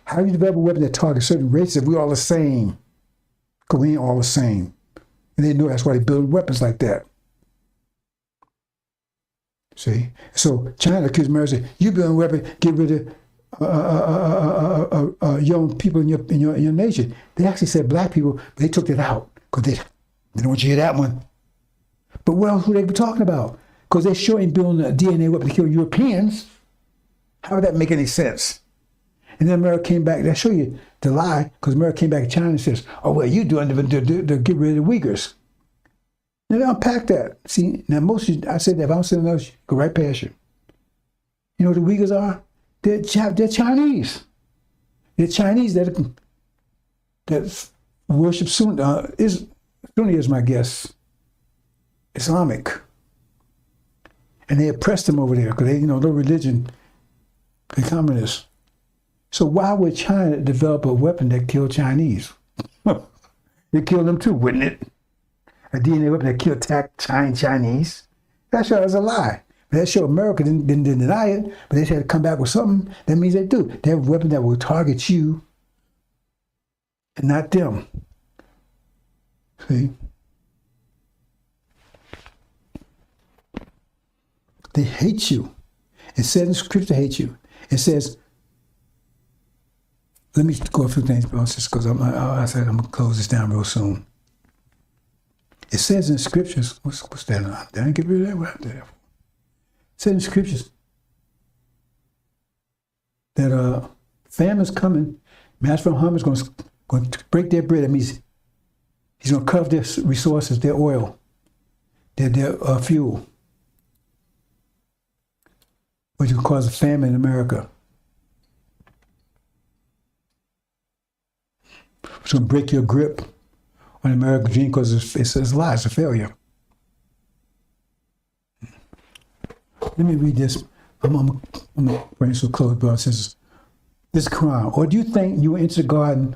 How do you develop a weapon that targets certain races if we're all the same? Because we ain't all the same, and they know that's why they build weapons like that. See, so China accused America, say, you build a weapon, get rid of young people in your nation. They actually said black people, but they took it out because they don't want you to hear that one. But what else were they talking about? Because they sure ain't building a DNA weapon to kill Europeans. How would that make any sense? And then America came back. They show you the lie because America came back to China and says, "Oh well, you doing to get rid of the Uyghurs." Now they unpack that. See, now most of you, I said that if I don't say nothing else, go right past you. You know what the Uyghurs are? They're Chinese. They're Chinese that worship Sunni is my guess, Islamic. And they oppressed them over there because they, no religion, they're communists. So why would China develop a weapon that killed Chinese? They killed them too, wouldn't it? A DNA weapon that killed Chinese? That show is a lie. That show America didn't deny it, but they had to come back with something. That means they do. They have a weapon that will target you and not them. See? They hate you. It says in Scripture they hate you. It says, let me go a few things, because I said I'm going to close this down real soon. It says in Scriptures, what's that? Did I get rid of that? What happened to that? It says in Scriptures that famine's coming. Master Muhammad is going to break their bread. That means he's going to cut off their resources, their oil, their fuel, which will cause a famine in America. It's going to break your grip on the American dream because it's a lie, it's a failure. Let me read this. I'm going to bring this to a close, brothers and sisters. This is Quran. Or do you think you enter the garden?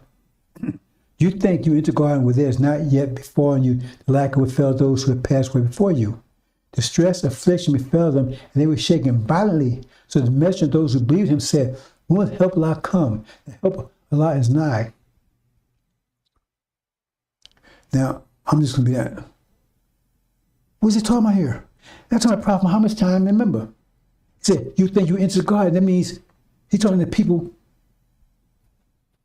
You think you enter the garden where there is not yet befallen you the lack of befell those who have passed away before you? Distress, affliction befell them, and they were shaken violently. So the messenger of those who believed him said, "When will help Allah come? The help of Allah is nigh." Now, I'm just going to be that. What's he talking about here? That's talking about Prophet Muhammad's time, remember. He said, you think you enter the garden. That means he's talking to people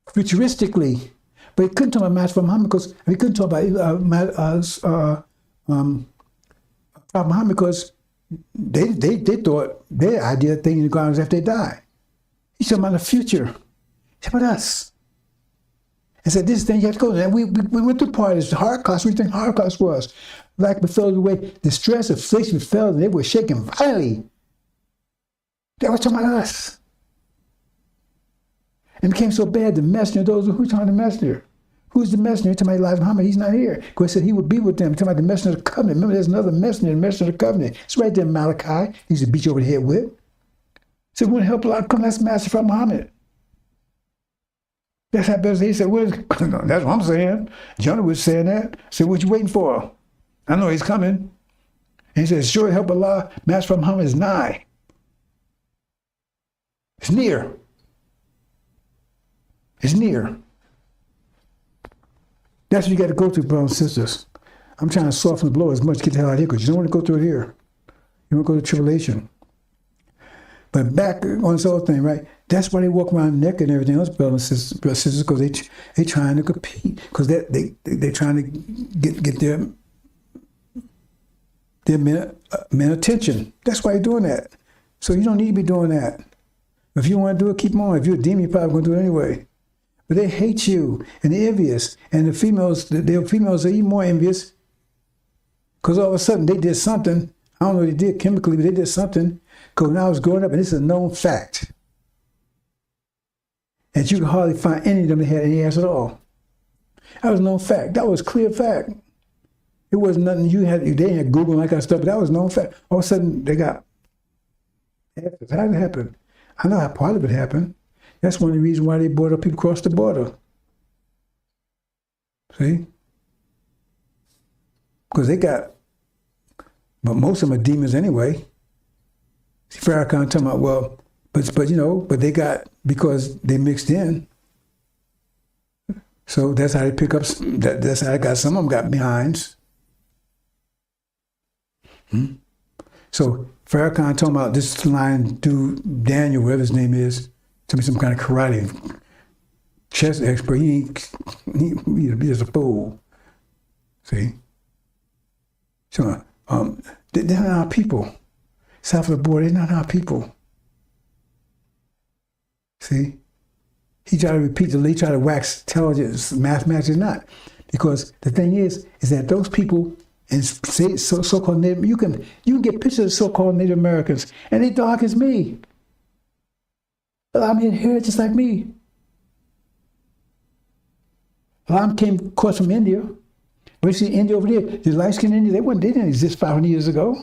futuristically. But he couldn't talk about Master Muhammad because he couldn't talk about Prophet Muhammad because they thought their idea of thinking in the garden was after they die. He's talking about the future. He's talking about us. And said, this thing you have to go. And we went through part of this Holocaust. We think Holocaust was. Like befell the way, distress, affliction befell them. They were shaken violently. They were talking about us. And it became so bad, the messenger, who's talking about the messenger? Who's the messenger? He's talking about Elijah Muhammad. He's not here. Because he said he would be with them. He's talking about the messenger of the covenant. Remember, there's another messenger, the messenger of the covenant. It's right there in Malachi. He's to beat you over the head with. So when help Allah come, that's Master from Muhammad. That's how best he said, well, that's what I'm saying. Jonah was saying that. I said, what you waiting for? I know he's coming. And he says, sure help Allah, Master from Muhammad is nigh. It's near. It's near. That's what you got to go through, brothers and sisters. I'm trying to soften the blow as much to get the hell out of here because you don't want to go through it here. You want to go to tribulation. But back on this whole thing, right? That's why they walk around naked and everything else, brothers and sisters, because they trying to compete, because they're trying to get their men attention. That's why you're doing that. So you don't need to be doing that. If you want to do it, keep on. If you're a demon, you're probably going to do it anyway. But they hate you and they're envious. And the females are even more envious because all of a sudden they did something. I don't know what they did chemically, but they did something. Because when I was growing up, and this is a known fact, and you could hardly find any of them that had any ass at all. That was a known fact. That was a clear fact. It wasn't nothing they didn't have Google and that kind of stuff, but that was a known fact. All of a sudden, they got asses. How did it happen? I know how part of it happened. That's one of the reasons why they brought up people across the border. See? Because they got, but most of them are demons anyway. See, Farrakhan talking about, well, but they got, because they mixed in. So that's how they pick up, that's how I got, some of them got behinds. So Farrakhan talking about this lion dude, Daniel, whatever his name is, to be some kind of karate chess expert. He's just a fool. See? So, they're not our people. South of the border, they're not our people. See? He tried to repeat he tried to wax intelligence, mathematics is not. Because the thing is that those people and say so-called Native, you can get pictures of so-called Native Americans, and they dark as me. I'm here just like me. I came, of course, from India. We see India over there. The light-skinned Indians, they didn't exist 500 years ago.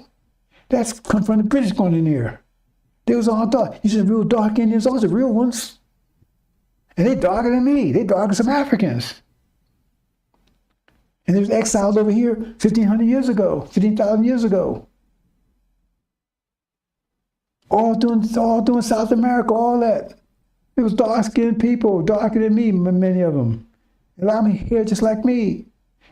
That's come from the British going in there. They was all dark. You see the real dark Indians, those are real ones. And they darker than me. They darker than some Africans. And they was exiled over here 1,500 years ago, 15,000 years ago. All doing South America, all that. It was dark-skinned people, darker than me, many of them. And I'm here just like me.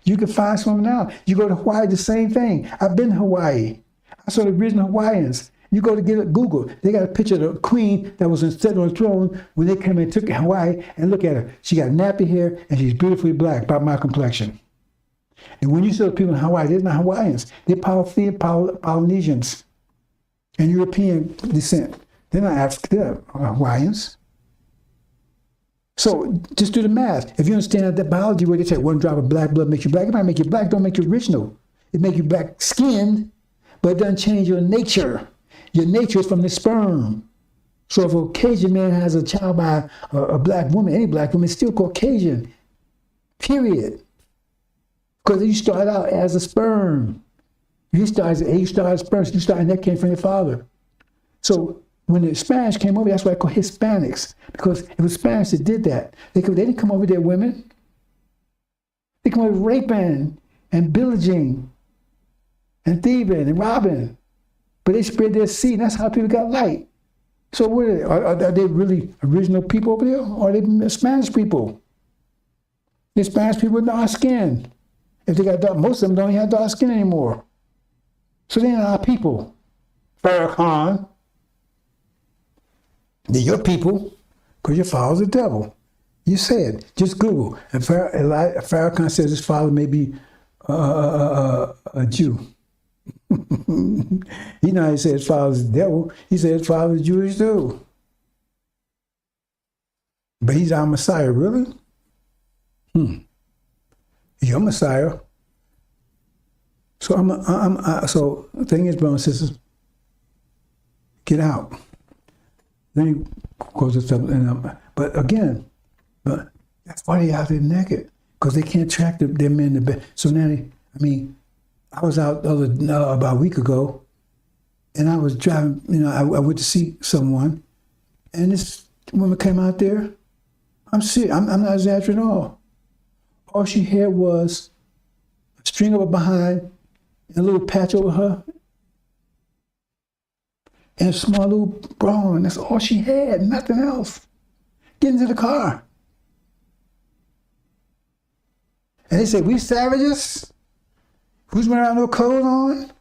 You can find some now. You go to Hawaii, the same thing. I've been to Hawaii. I saw the original Hawaiians. You go to get it, Google. They got a picture of the queen that was sitting on the throne when they came and took Hawaii, and look at her. She got nappy hair, and she's beautifully black, about my complexion. And when you see the people in Hawaii, they're not Hawaiians. They're Polynesians and European descent. They're not African, they're Hawaiians. So just do the math. If you understand that biology where they say 1 drop of black blood makes you black, it might make you black, don't make you original. It makes you black skinned, but it doesn't change your nature. Your nature is from the sperm. So if a Caucasian man has a child by a black woman, any black woman, it's still Caucasian, period. Because you start out as a sperm. You start as sperm, so you start, and that came from your father. So when the Spanish came over, that's why I call Hispanics, because it was Spanish that did that. They didn't come over there women. They come over raping and pillaging and thieving and robbing. But they spread their seed, and that's how people got light. So what are they really original people over there, or are they Spanish people? The Spanish people with dark skin. If they got dark, most of them don't even have dark skin anymore. So they're not our people. Farrakhan. They're your people, because your father's the devil. You said, just Google. And Farrakhan says his father may be a Jew. He know he said his father's the devil. He said his father's Jewish too. But he's our Messiah, really? Your Messiah. So so the thing is, brothers and sisters, get out. Then he goes to stuff, but again, that's why they out there naked, because they can't track their men to bed. So now I was out about a week ago, and I was driving. I went to see someone, and this woman came out there. I'm serious. I'm not exaggerating at all. All she had was a string over behind, and a little patch over her, and a small little bra, and that's all she had, nothing else. Get into the car. And they said, we savages? Who's wearing no clothes on?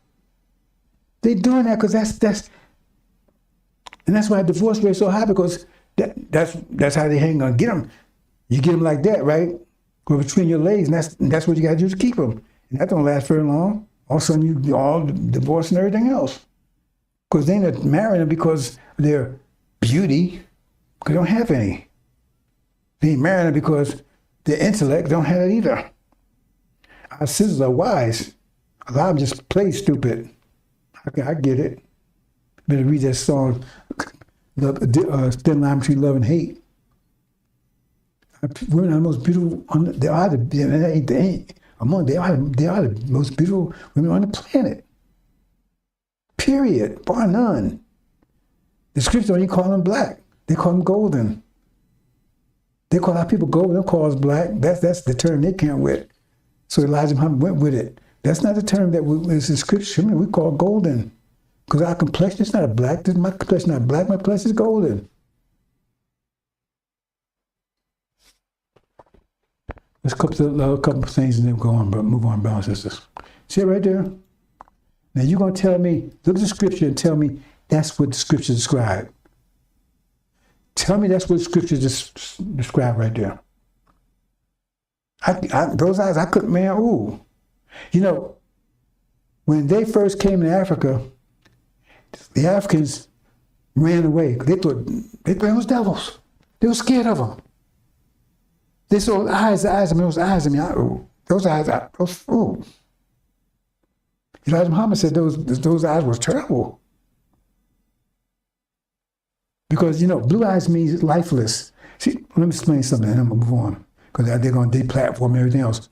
They doing that because that's why divorce rate is so high, because that's how they hang on. Get them. You get them like that, right? Go between your legs, and that's what you got to do to keep them. And that don't last very long. All of a sudden, you all divorce and everything else. Because they're not marrying them because of their beauty, because they don't have any. They ain't marrying them because their intellect don't have it either. Our sisters are wise. A lot of them just play stupid. I get it. Better read that song, Thin Line Between Love and Hate. Women are the most beautiful, they are the most beautiful women on the planet. Period, bar none. The scriptures don't even call them black. They call them golden. They call our people golden, they don't call us black. That's the term they came with. So Elijah Muhammad went with it. That's not the term that is in scripture. We call golden. Because our complexion is not a black. My complexion is not black, my complexion is golden. Let's a couple of things and then go on, but move on, brothers and sisters. See it right there? Now you're going to tell me, look at the scripture and tell me that's what the scripture described. Tell me that's what the scripture described right there. Those eyes, I couldn't, man, ooh. When they first came to Africa, the Africans ran away. They thought they was devils. They were scared of them. They saw those eyes, ooh. Elijah Muhammad said those eyes was terrible. Because, blue eyes means lifeless. See, let me explain something and I'm going to move on. Because they're going to deplatform and everything else.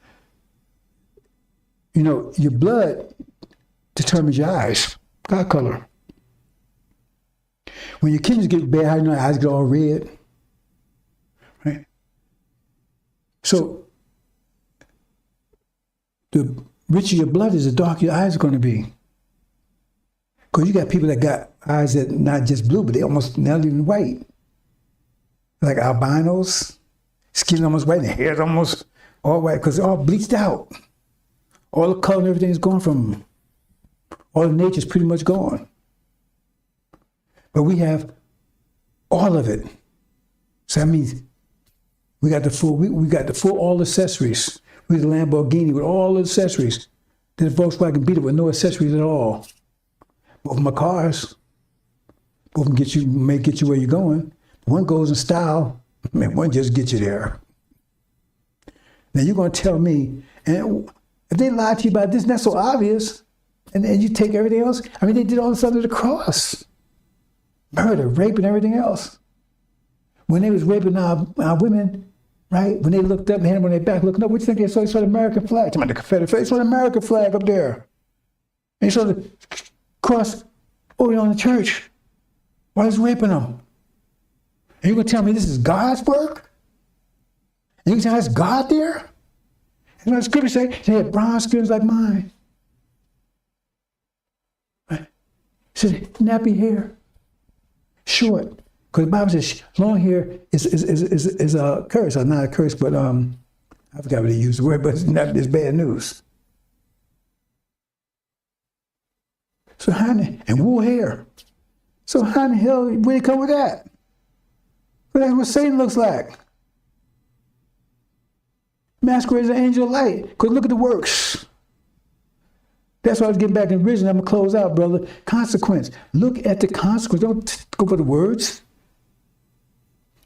Your blood determines your eyes, eye color. When your kidneys get bad, how your eyes get all red? Right? So, the richer your blood is, the darker your eyes are going to be. Because you got people that got eyes that not just blue, but they almost not even white. Like albinos, skin almost white, and hair's almost all white, because they're all bleached out. All the color and everything is gone from them. All the nature's pretty much gone. But we have all of it. So that means we got the full all accessories. We the Lamborghini with all the accessories. Then the Volkswagen Beetle with no accessories at all. Both of my cars. Both of them may get you where you're going. One goes in style, one just gets you there. Now you're going to tell me, and if they lie to you about this, that's so obvious, and you take everything else. I mean, they did all this under the cross. Murder, rape, and everything else. When they was raping our women, right? When they looked up and had them on their back looking up, what do you think they saw? They saw the American flag. The Confederate flag. They saw the American flag up there. And they saw the cross over on the church. Why is raping them? And you're going to tell me this is God's work? And you can tell that's God there? And what the scripture say? They had bronze skins like mine. Right? It said nappy hair. Short. Because the Bible says long hair is a curse. Or not a curse, but I forgot what they used the word, but it's bad news. So and wool hair. So how in the hell, where they come with that? But that's what Satan looks like. Masquerades an angel of light. Because look at the works. That's why I was getting back in vision. I'm going to close out, brother. Consequence. Look at the consequence. Don't go for the words.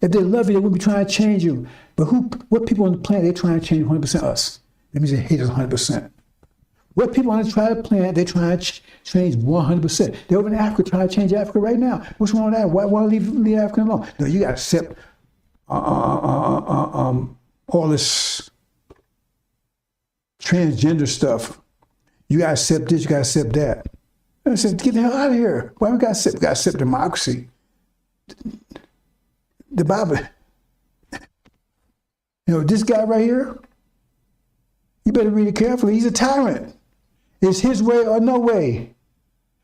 If they love you, they wouldn't be trying to change you. But what people on the planet, they're trying to change 100% us. That means they hate us 100%. What people on the planet, they're trying to change 100%. They're over in Africa trying to change Africa right now. What's wrong with that? Why leave Africa alone? No, you got to accept all this transgender stuff. You got to accept this, you got to accept that. And I said, get the hell out of here. Why we got to accept? We got to accept democracy. The Bible, this guy right here, you better read it carefully. He's a tyrant. It's his way or no way.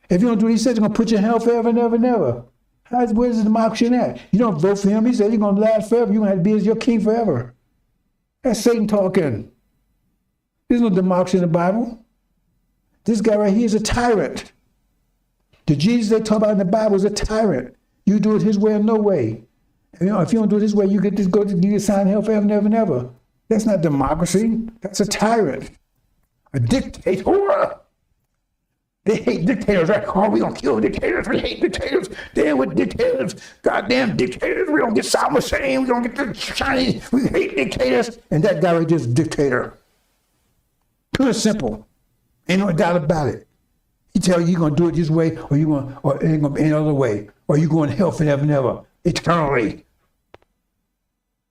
If you don't do what he says, he's going to put you in hell forever and ever and ever. Where's the democracy in that? You don't vote for him. He said you're going to last forever. You're going to have to be as your king forever. That's Satan talking. There's no democracy in the Bible. This guy right here is a tyrant. The Jesus they talk about in the Bible is a tyrant. You do it his way or no way. If you don't do it his way, you get assigned hell forever and ever and ever. That's not democracy. That's a tyrant. A dictator. They hate dictators, right? Oh, we don't kill dictators. We hate dictators. They're with dictators. Goddamn dictators. We don't get Saddam Hussein. We don't get the Chinese. We hate dictators. And that guy right there is a dictator. Pure and simple. Ain't no doubt about it. He tell you you're going to do it this way, or it ain't going to be any other way. Or you're going to hell forever and ever. Eternally.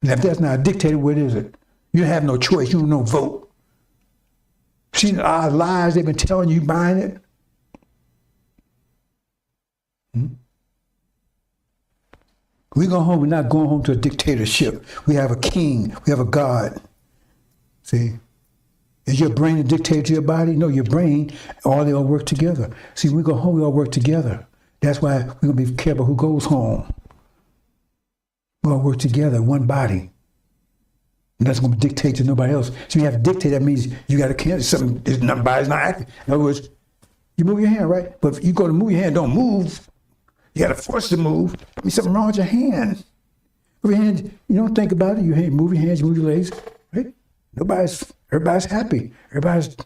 And if that's not a dictator, what is it? You have no choice. You don't no vote. See the lies they've been telling you, buying it? We go home, we're not going home to a dictatorship. We have a king, we have a God. See? Is your brain a dictator to your body? No, your brain, all they all work together. See, when we go home, we all work together. That's why we're going to be careful who goes home. We all work together, one body. And that's going to dictate to nobody else. So you have to dictate, that means you got to cancel something, nobody's not acting. In other words, you move your hand, right? But if you go to move your hand, don't move. You got to force to move. There's something wrong with your hand. Move your hand, you don't think about it. You move your hands, you move your legs, right? Everybody's happy. Everybody's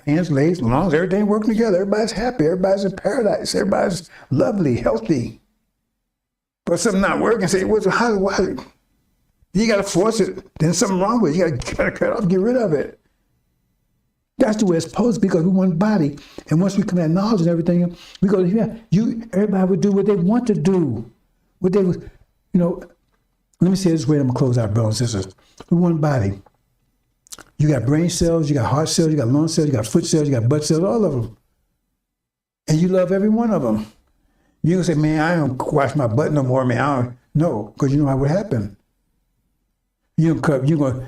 hands, legs, lungs, everything working together. Everybody's happy. Everybody's in paradise. Everybody's lovely, healthy. But something not working, say, why? You got to force it. Then something wrong with it. You got to cut it off, get rid of it. That's the way it's supposed to be because we one body. And once we come to that knowledge and everything, we go, yeah, everybody would do what they want to do. What they would, let me say it this way, I'm going to close out, brothers and sisters. We one body. You got brain cells, you got heart cells, you got lung cells, you got foot cells, you got butt cells, all of them. And you love every one of them. You don't say, man, I don't wash my butt no more, man. I don't. No, because you know how it would happen. You're going to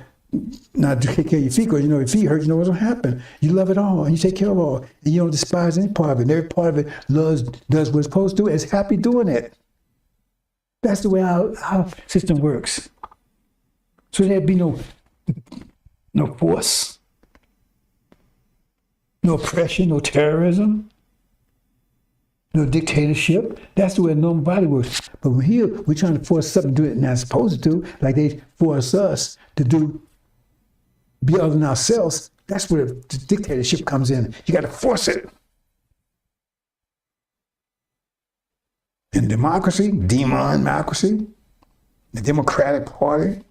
not take care of your feet because you know your feet hurt, you know what's going to happen. You love it all and you take care of it all. And you don't despise any part of it. And every part of it does what it's supposed to do and is happy doing it. That's the way our system works. So there'd be no force, no oppression, no terrorism, no dictatorship. That's the way a normal body works. But when here, we're trying to force something to do it not supposed to, like they force us to be other than ourselves. That's where the dictatorship comes in. You got to force it. In democracy, the Democratic Party.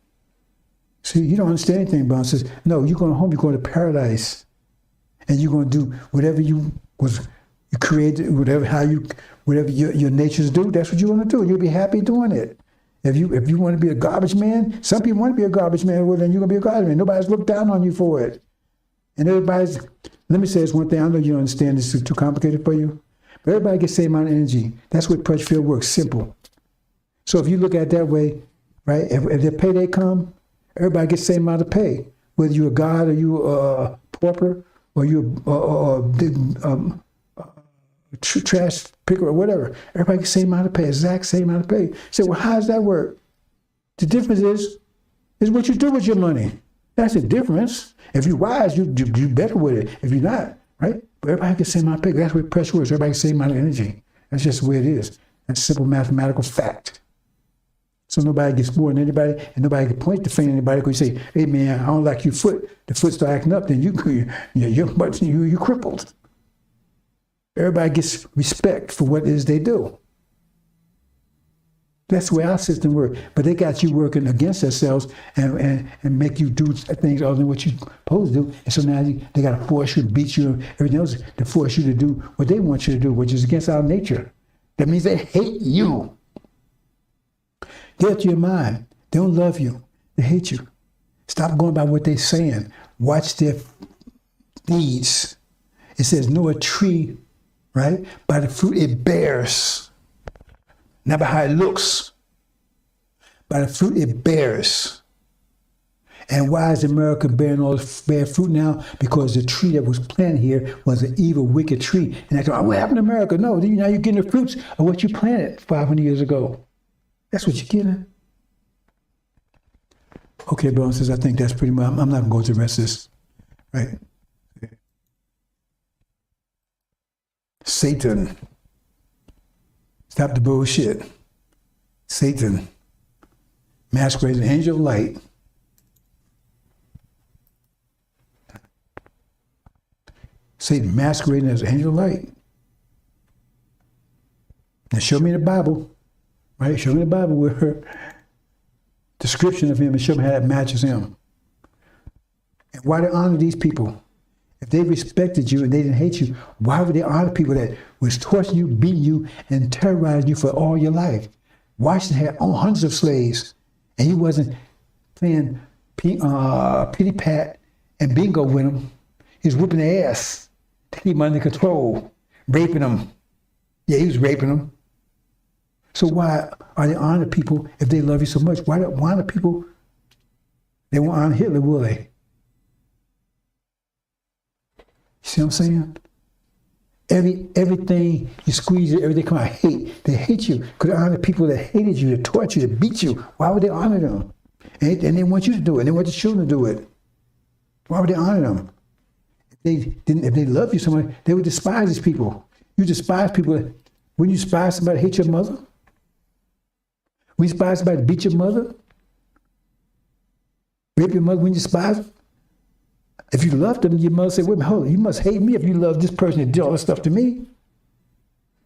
See, you don't understand anything about it. Says, no, you're going home, you're going to paradise. And you're going to do whatever you created, whatever your natures do, that's what you want to do. You'll be happy doing it. If you want to be a garbage man, some people want to be a garbage man, well, then you're going to be a garbage man. Nobody's looked down on you for it. And let me say this one thing. I know you don't understand this is too complicated for you. But everybody gets the same amount of energy. That's what pressure field works, simple. So if you look at it that way, right, if their payday come, everybody gets the same amount of pay. Whether you're a god or you a pauper or you're trash picker or whatever, everybody gets the same amount of pay, exact same amount of pay. So, well, how does that work? The difference is what you do with your money. That's the difference. If you're wise, you do better with it. If you're not, right? But everybody gets the same amount of pay. That's where pressure works. Everybody gets the same amount of energy. That's just the way it is. That's simple mathematical fact. So nobody gets more than anybody, and nobody can point the finger at anybody because you say, hey man, I don't like your foot. The foot start acting up, then you're crippled. Everybody gets respect for what it is they do. That's the way our system works. But they got you working against themselves and make you do things other than what you're supposed to do. And so now they got to force you, beat you, and everything else to force you to do what they want you to do, which is against our nature. That means they hate you. Get out your mind. They don't love you. They hate you. Stop going by what they're saying. Watch their deeds. It says, know a tree, right? By the fruit it bears. Not by how it looks. By the fruit it bears. And why is America bearing all this bad fruit now? Because the tree that was planted here was an evil, wicked tree. And I thought, what happened to America? No, now you're getting the fruits of what you planted 500 years ago. That's what you're getting. Okay, brothers and sisters, I think that's pretty much, I'm not going to go to the rest of this. Right? Satan. Stop the bullshit. Satan. Masquerades an angel of light. Satan masquerading as an angel of light. Now show me the Bible. Right? Show me the Bible with her description of him and show me how that matches him. And why they honor these people? If they respected you and they didn't hate you, why would they honor people that was torturing you, beating you, and terrorizing you for all your life? Washington had hundreds of slaves, and he wasn't playing pity pat and bingo with them. He was whooping their ass to keep them under control, raping them. Yeah, he was raping them. So why are they honoring people if they love you so much? Why honor people? They won't honor Hitler, will they? You see what I'm saying? Everything you squeeze it, everything come out hate. They hate you. Could honor people that hated you, that tortured you, that beat you. Why would they honor them? And they want you to do it. And they want the children to do it. Why would they honor them? If they love you so much, they would despise these people. You despise people. Wouldn't you despise somebody to hate your mother? When you despise somebody to beat your mother? Rape your mother when you despise her? If you loved them, your mother said, wait a minute, hold on, you must hate me if you love this person that did all this stuff to me.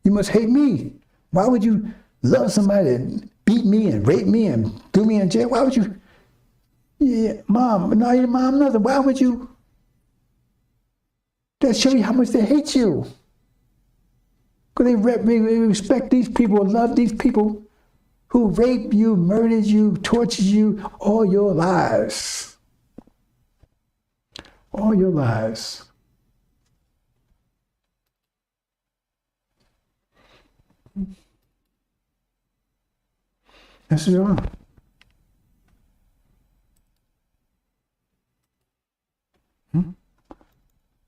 You must hate me. Why would you love somebody that beat me and rape me and threw me in jail? Why would you? Yeah, mom, no, your mom, nothing. Why would you? That shows you how much they hate you. Because they respect these people, love these people who raped you, murdered you, tortured you all your lives. All your lives. That's what you are.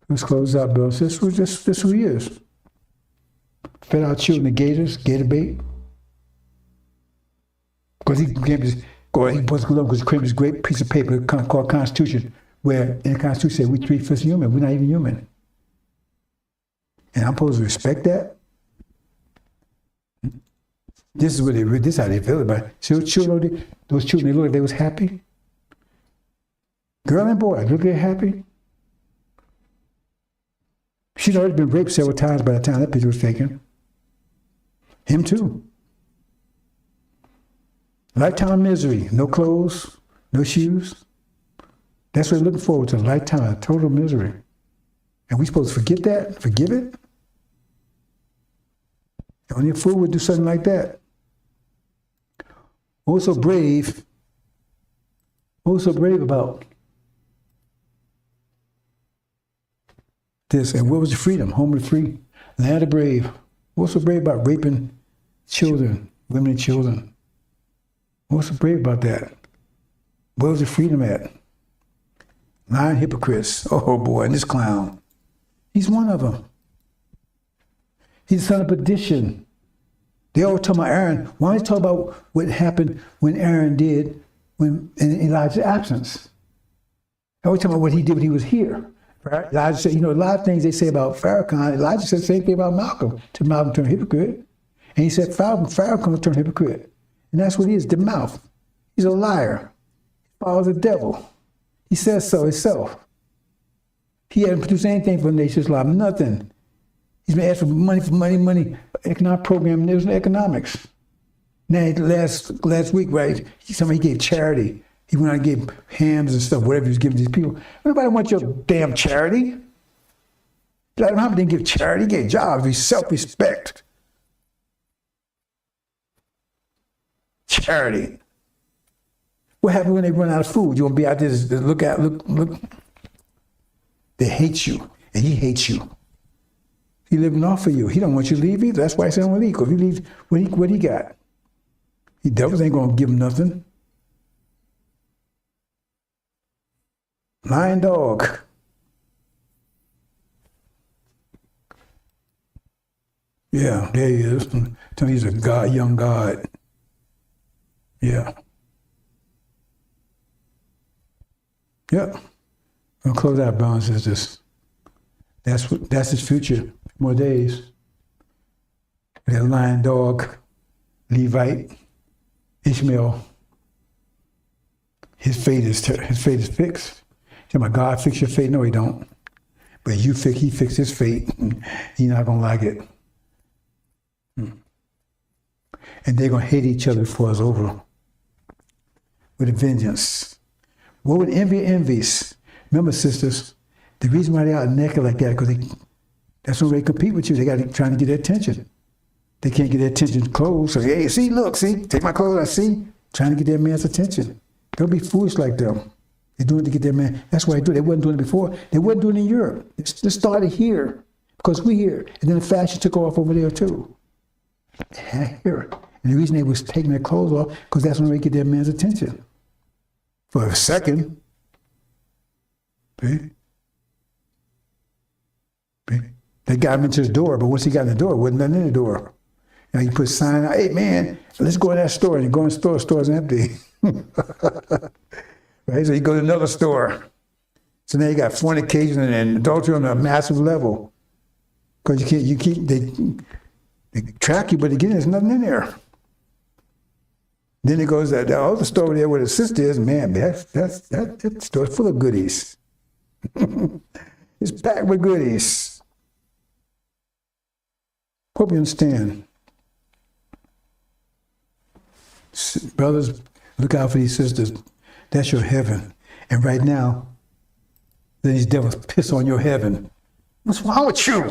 Let's close out, Bill. This is who he is. Fed our children the gators, gator bait. Because he came his, because he created this great piece of paper called Constitution, where in the Constitution said we 3/5 human, we're not even human. And I'm supposed to respect that? This is what this is how they feel about it. See those children, they look like they was happy? Girl and boy, look like they're happy. She'd already been raped several times by the time that picture was taken. Him too. Lifetime misery, no clothes, no shoes. That's what they're looking forward to, lifetime, total misery. And we supposed to forget that, forgive it? Only a fool would do something like that. Also brave about this. And what was the freedom? Home of the free, land of the brave. What's so brave about raping children, women and children? What's so brave about that? Where was the freedom at? Lying hypocrites. Oh boy, and this clown. He's one of them. He's the son of perdition. They always talk about Aaron. Why don't you talk about what happened when Aaron did in Elijah's absence? They always talk about what he did when he was here. Right? Elijah said, a lot of things they say about Farrakhan. Elijah said the same thing about Malcolm. Till Malcolm turned hypocrite. And he said Farrakhan turned hypocrite. And that's what he is, the mouth. He's a liar. He follows the devil. He says so himself. He hasn't produced anything for the nation's life, nothing. He's been asked for money, economic program, there was no economics. Now, last week, right, somebody gave charity. He went out and gave hams and stuff, whatever he was giving these people. Nobody wants your damn charity. Black Muhammad didn't give charity, he gave jobs, he self-respect. Charity. What happens when they run out of food? You want to be out there to look. They hate you, and he hates you. He living off of you. He don't want you to leave either. That's why he said, I don't want to leave. Because if you leave, what he got? The devils ain't going to give him nothing. Lying dog. Yeah, there he is. Tell me he's a God, young God. Yeah. Yep. I'm gonna close out. Brown says this. That's his future. More days. That lion dog, Levite, Ishmael. His fate is fixed. Say, my God, fix your fate. No, he don't. But he fixed his fate. He's not gonna like it. And they're gonna hate each other before it's over. With a vengeance. What would envies? Remember, sisters, the reason why they are naked like that, because that's when they compete with you. They got trying to get their attention. They can't get their attention clothes. So, hey, take my clothes, I see. Trying to get their man's attention. Don't be foolish like them. They're doing it to get their man. That's why they do it. They wasn't doing it before. They wasn't doing it in Europe. It started here, because we're here. And then the fashion took off over there too. Here. And the reason they was taking their clothes off, because that's when they get their man's attention. For a second. See? They got him into the door, but once he got in the door, there wasn't nothing in the door. Now you put a sign out, hey man, let's go to that store. And you go in the store's empty. Right? So you go to another store. So now you got fornication and adultery on a massive level. Because they track you, but again, there's nothing in there. Then it goes to the other store over there where the sister is, man, that store's full of goodies. It's packed with goodies. Hope you understand. Brothers, look out for these sisters. That's your heaven. And right now, these devils piss on your heaven. What's wrong with you?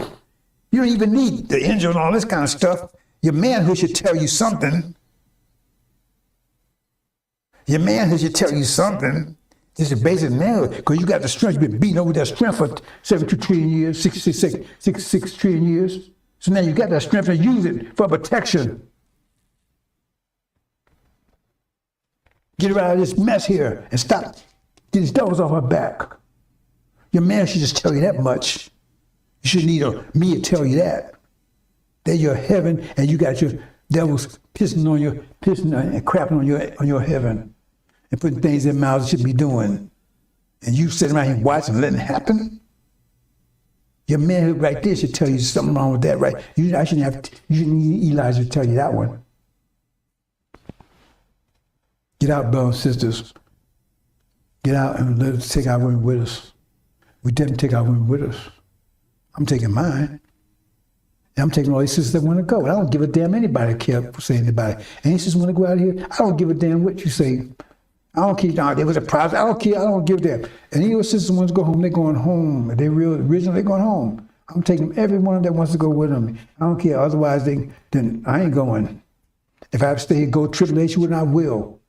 You don't even need the angel and all this kind of stuff. Your manhood should tell you something. Your manhood should tell you something. This is basic manhood, because you got the strength. You've been beating over that strength for 72 trillion years, 66 trillion years. So now you got that strength and use it for protection. Get her out of this mess here and stop. Get these devils off her back. Your man should just tell you that much. You shouldn't need me to tell you that. They're your heaven, and you got your devils pissing and crapping on your heaven and putting things in mouths they shouldn't be doing. And you sitting around here watching and letting it happen? Your manhood right there should tell you something wrong with that, right? You shouldn't need Elijah to tell you that one. Get out, brothers and sisters. Get out and let us take our women with us. We didn't take our women with us. I'm taking mine. And I'm taking all these sisters that want to go. I don't give a damn anybody care say anybody. Any sisters want to go out of here? I don't give a damn what you say. I don't care. There was a problem. I don't care. I don't give a damn. And any of your sisters want to go home, they're going home. If they're real original, they're going home. I'm taking everyone that wants to go with them. I don't care. Otherwise, then I ain't going. If I have to stay here and go tribulation with them, I will.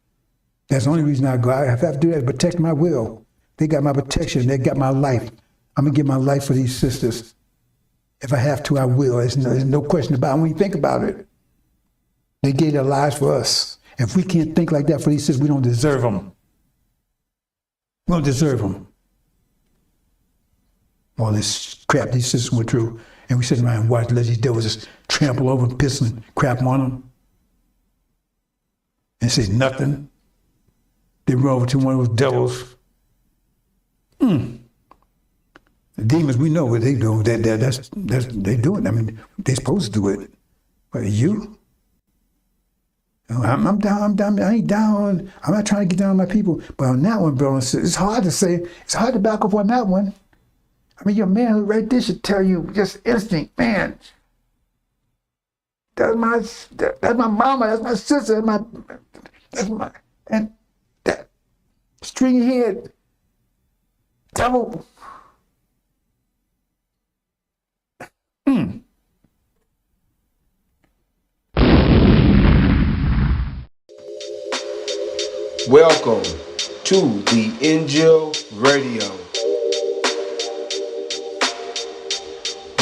That's the only reason I go. I have to do that to protect my will. They got my protection. They got my life. I'm going to give my life for these sisters. If I have to, I will. There's no question about it when you think about it. They gave their lives for us. If we can't think like that for these sisters, we don't deserve them. We don't deserve them. All this crap these sisters went through, and we sit around and watch, let these devils just trample over, piss and crap on them, and say nothing. They run over to one of those devils. The demons, we know what they do. They do it. I mean, they're supposed to do it. But you? I'm down. I ain't down. I'm not trying to get down on my people. But on that one, bro, it's hard to say. It's hard to back up on that one. I mean, your manhood right there should tell you just instinct, man. That's my mama. That's my sister. And that stringy head devil. Welcome to the Injil Radio.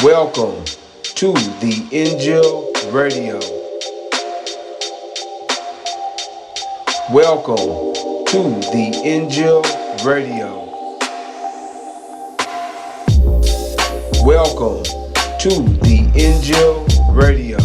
Welcome to the Injil Radio. Welcome to the Injil Radio. Welcome to the Injil Radio.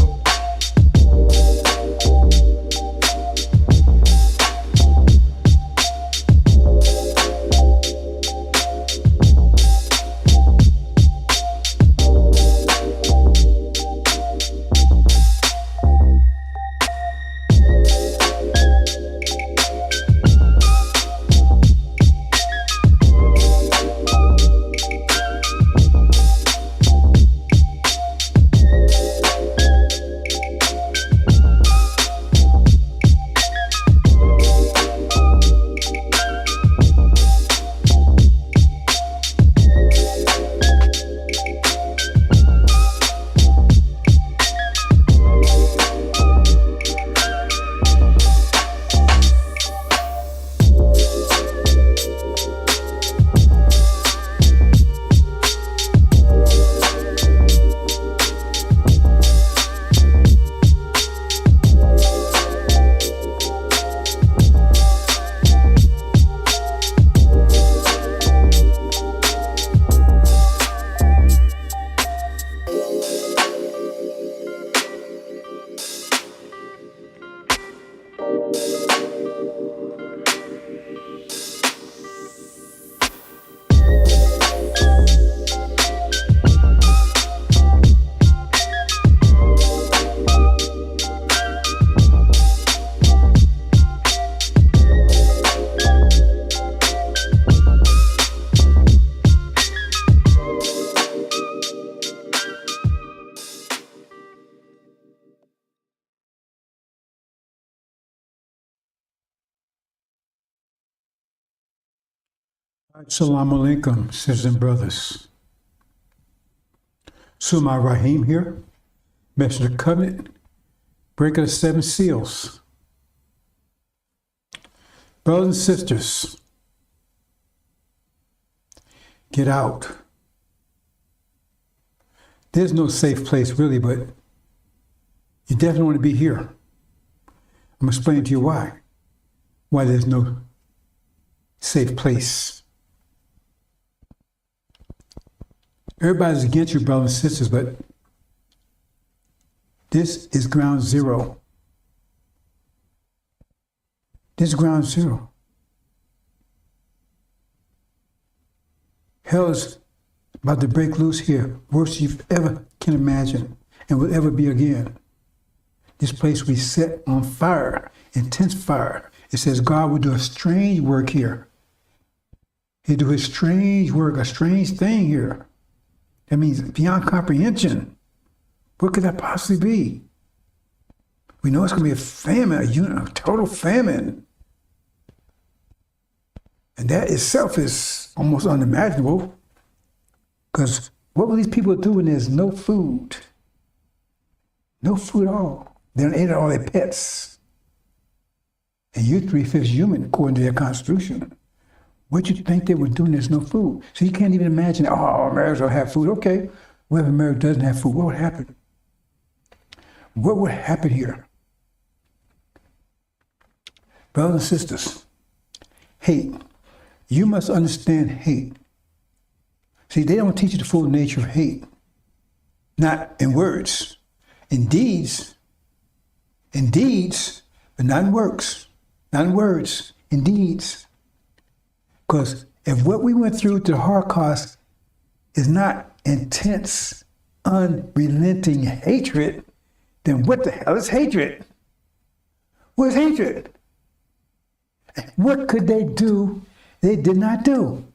Assalamu alaikum, sisters and brothers. So my Rahim here, mention the covenant, breaking the 7 seals. Brothers and sisters, get out. There's no safe place really, but you definitely want to be here. I'm going to explain to you why there's no safe place. Everybody's against you, brothers and sisters, but this is ground zero. This is ground zero. Hell is about to break loose here, worse than you ever can imagine, and will ever be again. This place will be set on fire, intense fire. It says God will do a strange work here. He'll do his strange work, a strange thing here. That means beyond comprehension. What could that possibly be? We know it's going to be a famine, a total famine. And that itself is almost unimaginable. Because what will these people do when there's no food? No food at all. They don't eat all their pets. And you're 3/5 human, according to their constitution. What do you think they would do when there's no food? So you can't even imagine, oh, Americans don't have food. Okay, what if America doesn't have food? What would happen? What would happen here? Brothers and sisters, hate. You must understand hate. See, they don't teach you the full nature of hate. Not in words. In deeds. In deeds, but not in works. Not in words. In deeds. Because if what we went through to the Holocaust is not intense, unrelenting hatred, then what the hell is hatred? What is hatred? What could they do they did not do?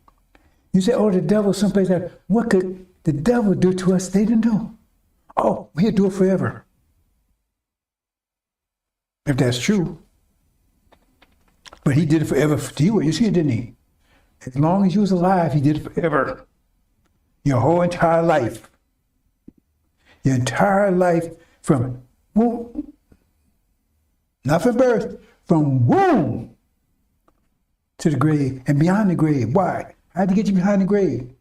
You say, oh, the devil someplace else. What could the devil do to us they didn't do? Oh, he'll do it forever. If that's true. But he did it forever to you. You see it, didn't he? As long as you was alive, he did it forever. Your whole entire life. Your entire life from womb, not from birth, from womb to the grave and beyond the grave. Why? I had to get you behind the grave.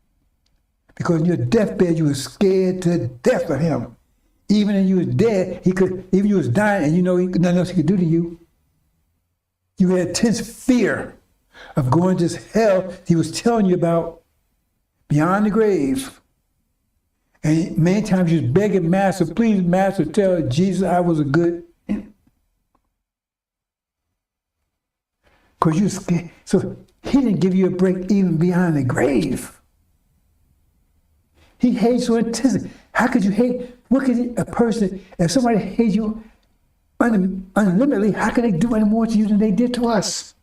Because in your deathbed, you were scared to death of him. Even if you was dead, even you was dying and you know nothing else he could do to you. You had intense fear of going to this hell he was telling you about beyond the grave. And many times you was begging Master, please, Master, tell Jesus I was a good. Because you were scared. So he didn't give you a break even beyond the grave. He hates so intensely. How could you hate? What could a person, if somebody hates you unlimitedly, how can they do any more to you than they did to us?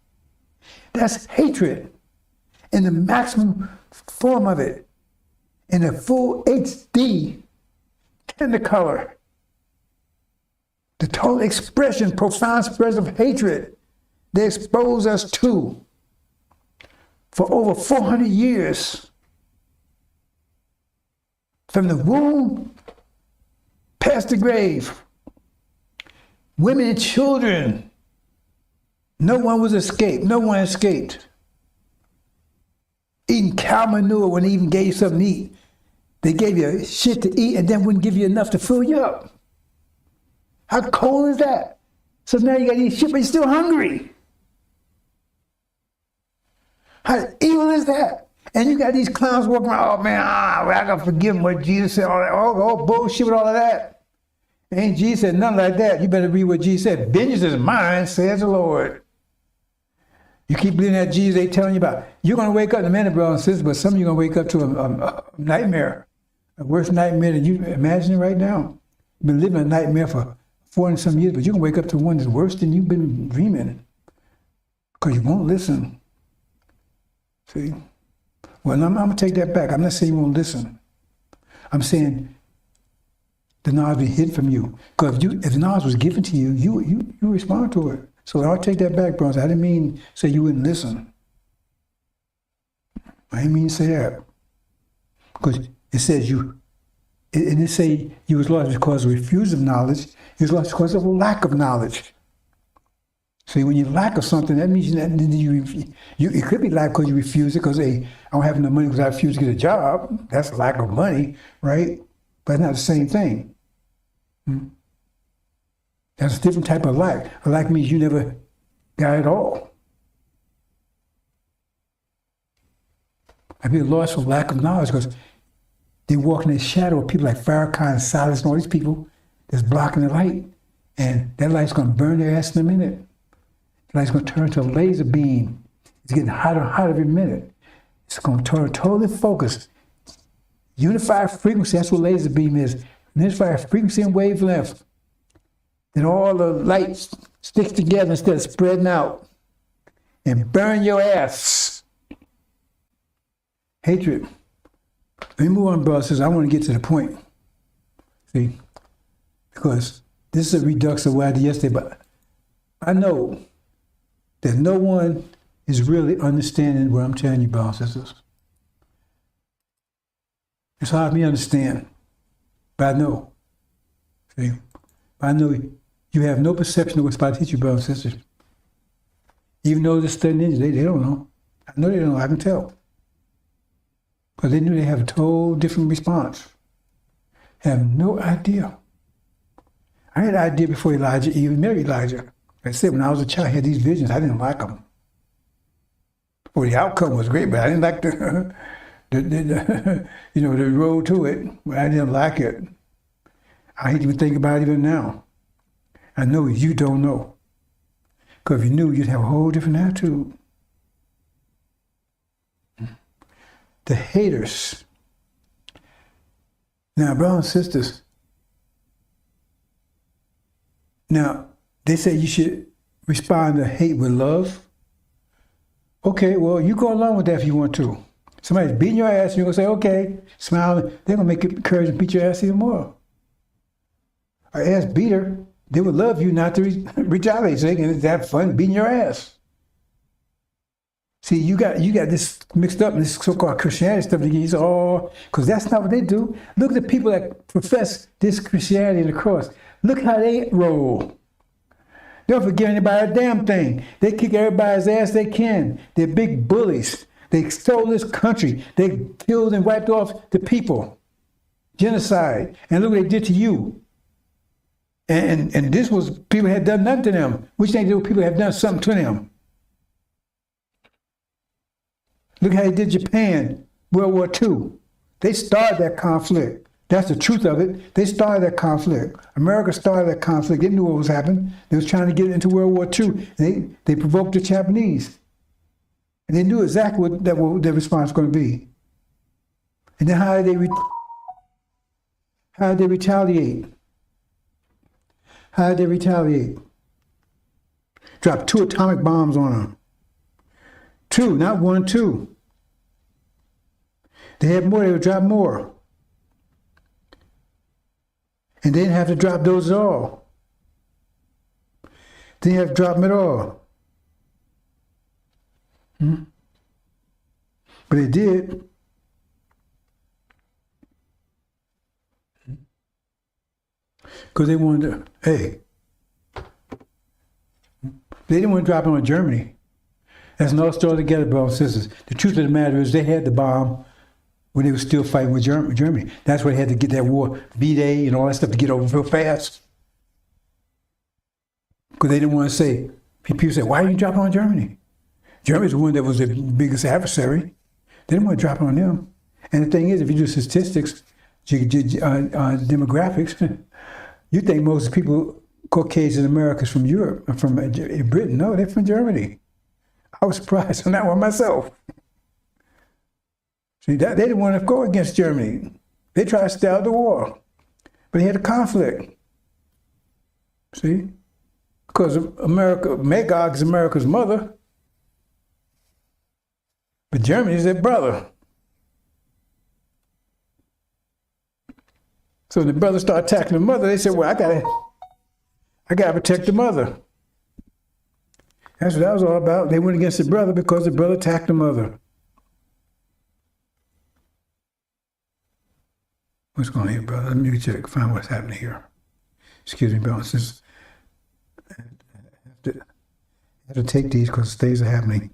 That's hatred in the maximum form of it, in the full HD, Technicolor. The total expression, profound expression of hatred they expose us to for over 400 years. From the womb past the grave. Women and children. No one was escaped. No one escaped. Eating cow manure when they even gave you something to eat. They gave you shit to eat and then wouldn't give you enough to fill you up. How cold is that? So now you got to eat shit, but you're still hungry. How evil is that? And you got these clowns walking around, oh man, I gotta forgive them what Jesus said, all that, oh bullshit with all of that. Ain't Jesus said nothing like that. You better read what Jesus said. Vengeance is mine, says the Lord. You keep believing that Jesus ain't telling you about. You're gonna wake up in a minute, brothers and sisters, but some of you are gonna wake up to a nightmare. A worse nightmare than you imagine right now. You've been living a nightmare for 40 some years, but you're gonna wake up to one that's worse than you've been dreaming. Because you won't listen. See? Well, I'm going to take that back. I'm not saying you won't listen. I'm saying the knowledge will be hidden from you. Because if the knowledge was given to you, you respond to it. So I'll take that back, brothers. I didn't mean to say you wouldn't listen. I didn't mean to say that. Because it says you and they say you was lost because of refusal of knowledge. You was lost because of a lack of knowledge. See, when you lack of something, that means it could be lack because you refuse it because, hey, I don't have enough money because I refuse to get a job. That's a lack of money, right? But it's not the same thing. That's a different type of lack. A lack means you never got it all. I've been lost for lack of knowledge because they walk in the shadow of people like Farrakhan and Silas and all these people that's blocking the light. And that light's going to burn their ass in a minute. The light's going to turn to a laser beam. It's getting hotter and hotter every minute. It's going to turn totally focused. Unified frequency, that's what laser beam is. Unified frequency and wavelength. Then all the light sticks together instead of spreading out. And burn your ass. Hatred. Let me move on, brothers. I want to get to the point. See? Because this is a redux of what I did yesterday, but I know that no one is really understanding what I'm telling you, brothers and sisters. It's hard for me to understand, but I know. See? I know you have no perception of what's about to teach you, brothers and sisters. Even though they're studying ninjas, they don't know. I know they don't know, I can tell. But they knew they have a total different response. Have no idea. I had an idea before Elijah even married Elijah. I said when I was a child, I had these visions. I didn't like them. Well, the outcome was great, but I didn't like the road to it. I didn't like it. I hate to even think about it even now. I know you don't know. Because if you knew, you'd have a whole different attitude. The haters. Now, brothers and sisters, now, they say you should respond to hate with love. Okay, well, you go along with that if you want to. Somebody's beating your ass, and you're going to say, okay, smile. They're going to make it courage and beat your ass even more. Our ass beater, they would love you not to retaliate. So they can have fun beating your ass. See, you got this mixed up in this so-called Christianity stuff. You say, oh, because that's not what they do. Look at the people that profess this Christianity and the cross. Look how they roll. They don't forgive anybody a damn thing. They kick everybody's ass they can. They're big bullies. They stole this country. They killed and wiped off the people. Genocide. And look what they did to you. And this was people had done nothing to them. Which they do, people have done something to them. Look how they did Japan, World War II. They started that conflict. That's the truth of it. They started that conflict. America started that conflict. They knew what was happening. They was trying to get into World War II. They provoked the Japanese. And they knew exactly what their response was going to be. And then how did they retaliate? How did they retaliate? Dropped 2 atomic bombs on them. 2, not 1, 2. They had more, they would drop more. And they didn't have to drop those at all. They didn't have to drop them at all. But they did. Because they wanted to, hey. They didn't want to drop it on Germany. That's another story together, brothers and sisters. The truth of the matter is they had the bomb when they were still fighting with Germany. That's why they had to get that war, V-Day and all that stuff to get over real fast. Because they didn't want to say, people say, why didn't you drop it on Germany? Germany's the one that was the biggest adversary. They didn't want to drop it on them. And the thing is, if you do statistics, demographics, you think most people, Caucasian Americans from Europe, from Britain. No, they're from Germany. I was surprised on that one myself. See, they didn't want to go against Germany. They tried to start the war, but they had a conflict. See? Because America, Magog is America's mother, but Germany is their brother. So when the brother started attacking the mother, they said, well, I gotta protect the mother. That's what that was all about. They went against the brother because the brother attacked the mother. What's going on here, brother? Let me check, find what's happening here. Excuse me, brothers. I have to take these because things are happening.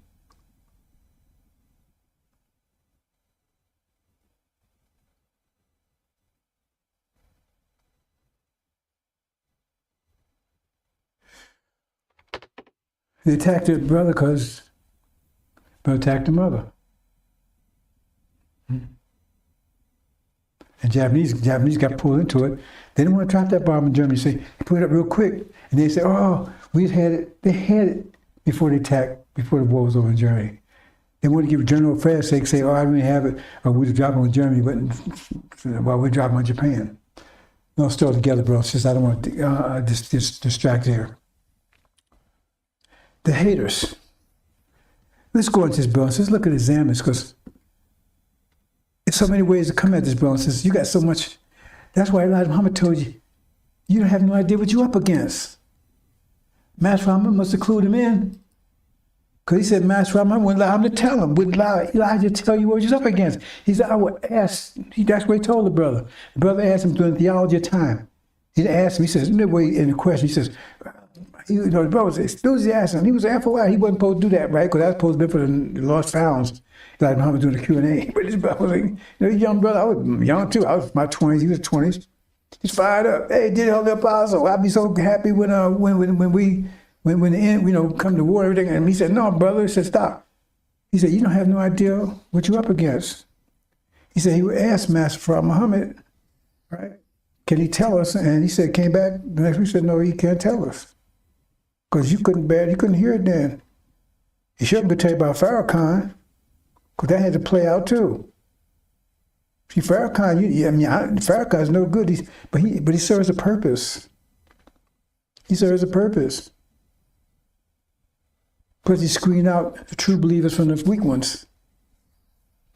They attacked their brother because brother attacked the mother. And Japanese got pulled into it. They didn't want to drop that bomb in Germany. So they put it up real quick. And they said, oh, we had it. They had it before the war was over in Germany. They wanted to give general affairs sake, say, oh, I didn't have it, or we were dropping on Germany, but while we're dropping on Japan. No, still together, bro. Since I don't want to distract here. The haters. Let's go into this, bro. Let's look at examples, because there's so many ways to come at this, bro. Since you got so much. That's why Elijah Muhammad told you, you don't have no idea what you're up against. Master Muhammad must have clued him in. Because he said, Master Muhammad wouldn't allow him to tell him, wouldn't allow Elijah to tell you what you're up against. He said, I would ask. That's what he told the brother. The brother asked him during the theology of time. He asked him, he says, in the question, he says, the brother was enthusiastic. He was there for a while. He wasn't supposed to do that, right? Because that's supposed to be for the lost founds. Like Muhammad doing the Q&A. But this brother was like, young brother, I was young too. I was in my 20s. He was 20s. He's fired up. Hey, did all the apostle. I'd be so happy when the end, come to war, everything. And he said, no, brother. He said, stop. He said, you don't have no idea what you're up against. He said, he would ask Master Muhammad, right? Can he tell us? And he said, came back. The next week, he said, no, he can't tell us. Because you couldn't hear it then. He shouldn't be tell you about Farrakhan, because that had to play out too. See, Farrakhan, Farrakhan is no good, but he serves a purpose. He serves a purpose. Because he screened out the true believers from the weak ones.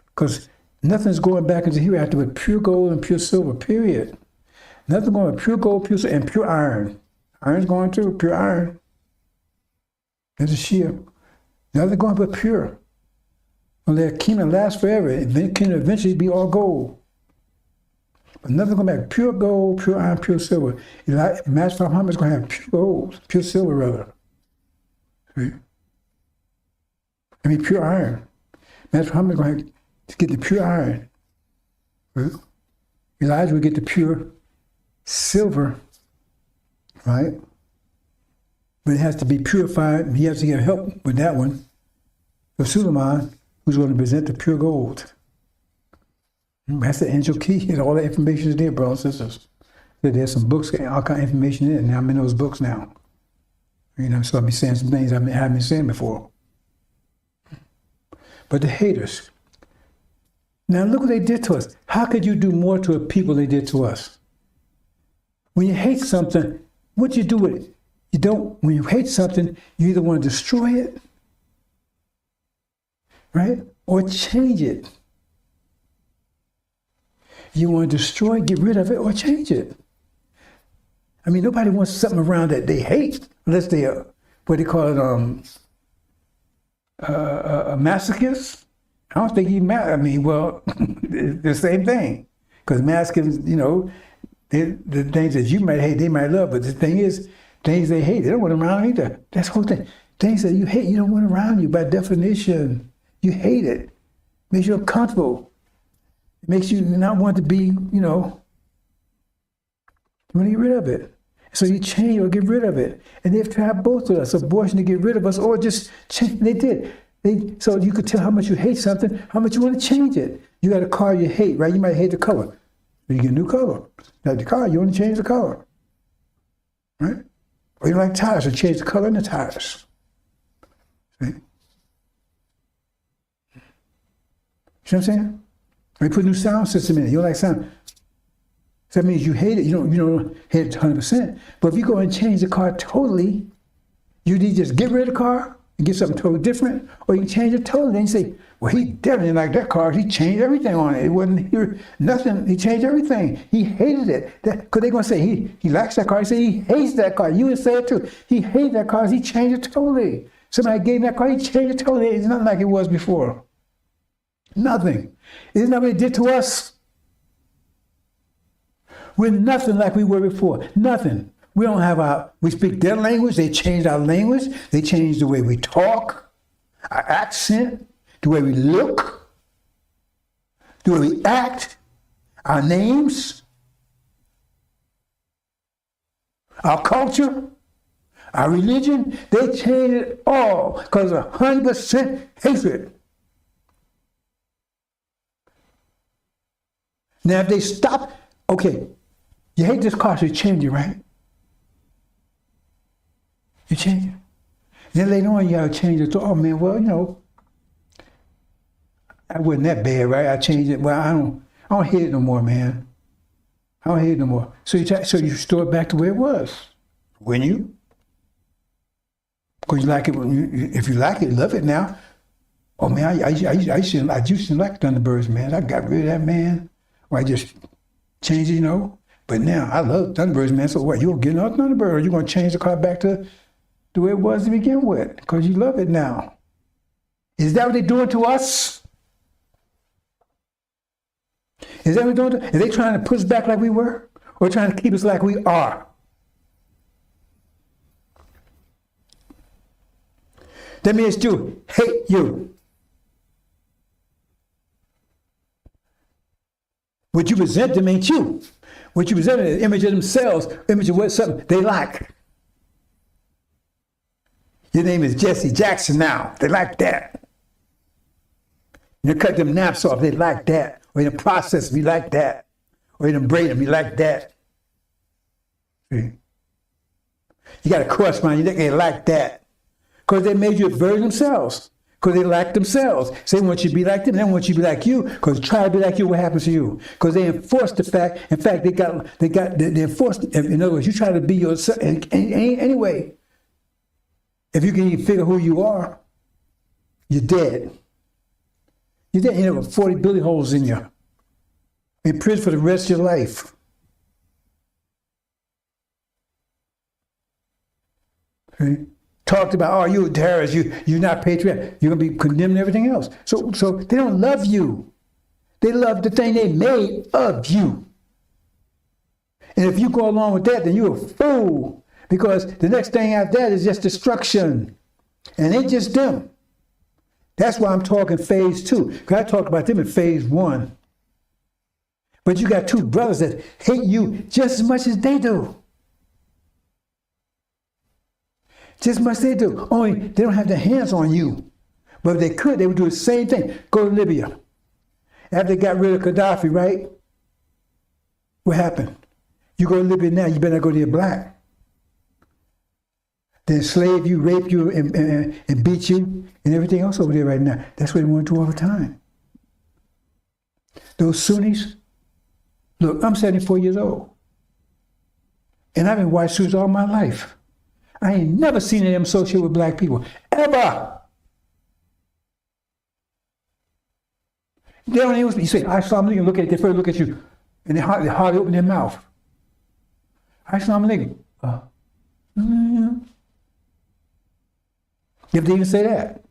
Because nothing's going back into hereafter but pure gold and pure silver, period. Nothing going but pure gold, pure silver, and pure iron. Iron's going too, pure iron. There's a Shia. Nothing going but pure. Well, their kingdom lasts forever. The kingdom eventually be all gold. But nothing going back. Pure gold, pure iron, pure silver. Master Muhammad is going to have pure gold, pure silver rather. See? Pure iron. Master Muhammad is going to get the pure iron. Right? Elijah will get the pure silver, right? But it has to be purified. He has to get help with that one. So Suleiman, who's going to present the pure gold. That's the angel key, and all the information is there, brothers and sisters. There's some books, all kind of information in it, and I'm in those books now. So I'll be saying some things I haven't been saying before. But the haters. Now look what they did to us. How could you do more to a people than they did to us? When you hate something, what you do with it? You don't, when you hate something, you either want to destroy it, right? Or change it. You want to destroy, get rid of it, or change it. Nobody wants something around that they hate, unless they are, what they call it, a masochist. I don't think he's mad. The same thing. Because masochists, the things that you might hate, they might love, but the thing is, things they hate, they don't want around either. That's the whole thing. Things that you hate, you don't want around you by definition. You hate it. It makes you uncomfortable. It makes you not want to be, you want to get rid of it. So you change or get rid of it. And they've tried both of us, abortion to get rid of us or just change. They did. So you could tell how much you hate something, how much you want to change it. You got a car you hate, right? You might hate the color. You get a new color. Like the car, you want to change the color. Right? Or you like tires, so change the color in the tires. See? See what I'm saying? Or you put a new sound system in it. You don't like sound. So that means you hate it. You don't hate it 100%. But if you go and change the car totally, you need to just get rid of the car and get something totally different, or you can change it totally. Then you say, well, he definitely liked that car. He changed everything on it. It wasn't here, nothing. He changed everything. He hated it. Because they're going to say he likes that car. He say he hates that car. You would say it too. He hated that car. He changed it totally. Somebody gave him that car. He changed it totally. It's nothing like it was before. Nothing. Isn't that what he did to us? We're nothing like we were before. Nothing. We don't have we speak their language. They changed our language. They changed the way we talk, our accent, the way we look, the way we act, our names, our culture, our religion. They changed it all because of 100% hatred. Now, if they stop, okay, you hate this car, so you change it, right? You change it. Then later on, you gotta change it. Oh man, well, you know, I wasn't that bad, right? I changed it. Well, I don't hate it no more, man. I don't hate it no more. So you restore it back to where it was, wouldn't you? Because you like it. If you like it, love it now. Oh man, I used to like Thunderbirds, man. I got rid of that, man. Or I just changed it, you know. But now I love Thunderbirds, man. So what? You gonna get another Thunderbird, or you gonna change the car back to the way it was to begin with? Because you love it now. Is that what they're doing to us? Is that what they're doing? Are they trying to put us back like we were, or trying to keep us like we are? That means to hate you. What you present them ain't you. What you present is an image of themselves, image of what something they like. Your name is Jesse Jackson now. They like that. You cut them naps off, they like that. Or in the process, we like that. Or in the braid them, you like that. See? You got a cross line, you think they like that. Because they made you a version of themselves. Because they like themselves. So they want you to be like them, they want you to be like you. Because try to be like you, what happens to you? Because they enforce the fact, in fact, they enforce, in other words, you try to be yourself, anyway. If you can even figure who you are, you're dead. You're dead. You have 40 billy holes in you. In prison for the rest of your life. Okay? Talked about, oh, you're a terrorist, you're not patriotic, you're going to be condemned and everything else. So they don't love you. They love the thing they made of you. And if you go along with that, then you're a fool. Because the next thing after that is just destruction. And it ain't just them. That's why I'm talking phase 2. Because I talked about them in phase 1. But you got two brothers that hate you just as much as they do. Just as much as they do. Only they don't have their hands on you. But if they could, they would do the same thing. Go to Libya. After they got rid of Gaddafi, right? What happened? You go to Libya now, you better not go to your black. They enslave you, rape you, and beat you, and everything else over there right now. That's what they want to do all the time. Those Sunnis, look, I'm 74 years old. And I've been white suits all my life. I ain't never seen them associate with black people, ever. They don't even, you say, Assalamu alaikum, look at it, they first look at you, and they hardly open their mouth. Assalamu alaikum. If they even say that.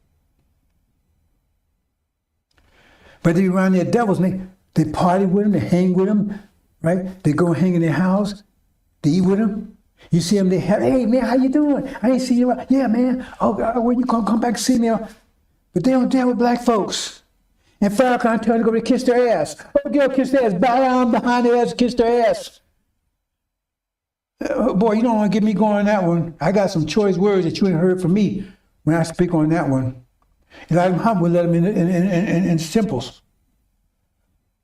But they around their devils, and they party with them, they hang with them, right? They go and hang in their house, they eat with them. You see them, they have, hey man, how you doing? I ain't seen you. Yeah, man. Oh, God, when you come back and see me? But they don't deal with black folks. And Farrakhan tell them to go to kiss their ass. Oh, girl, kiss their ass. Bow down behind their ass, kiss their ass. Boy, you don't want to get me going on that one. I got some choice words that you ain't heard from me when I speak on that one. Elijah Muhammad would let them in simples.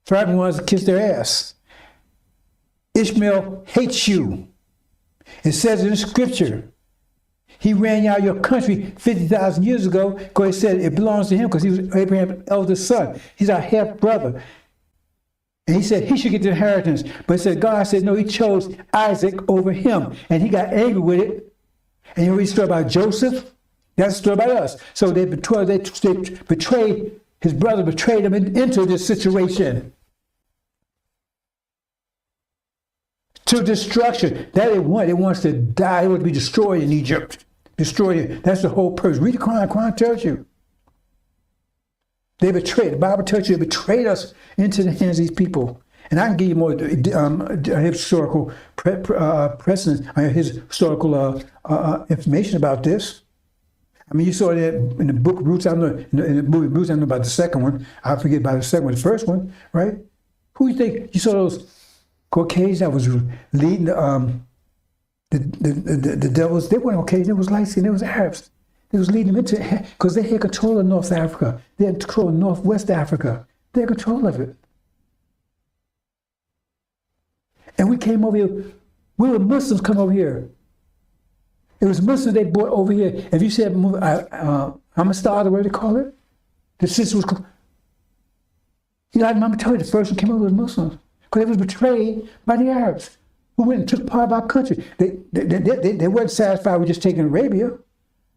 Farrakhan wants to kiss their ass. Ishmael hates you. It says in the scripture, he ran you out of your country 50,000 years ago because he said it belongs to him because he was Abraham's eldest son. He's our half brother. And he said he should get the inheritance. But he said, God said, no, he chose Isaac over him. And he got angry with it. And you read the story about Joseph? That's the story about us. So they betrayed, his brother betrayed him into this situation. To destruction. That they want. It wants to die. It wants to be destroyed in Egypt. Destroy it. That's the whole purpose. Read the Quran. The Quran tells you. They betrayed. The Bible tells you they betrayed us into the hands of these people. And I can give you more historical precedents, his historical information about this. I mean, you saw that in the book Roots. I don't know, in the movie Roots. I don't know about the second one. I forget about the second one. The first one, right? Who do you think you saw those Caucasians that was leading the devils? They weren't Caucasians. They was light skinned. They was Arabs. They was leading them into, because they had control of North Africa. They had control of Northwest Africa. They had control of it. And we came over here. We were Muslims come over here. It was Muslims they brought over here. If you said, I'm a star, the way they call it, the sister was, you know, Mama told you, the first one came over was Muslims. Because they was betrayed by the Arabs who went and took part of our country. They weren't satisfied with just taking Arabia.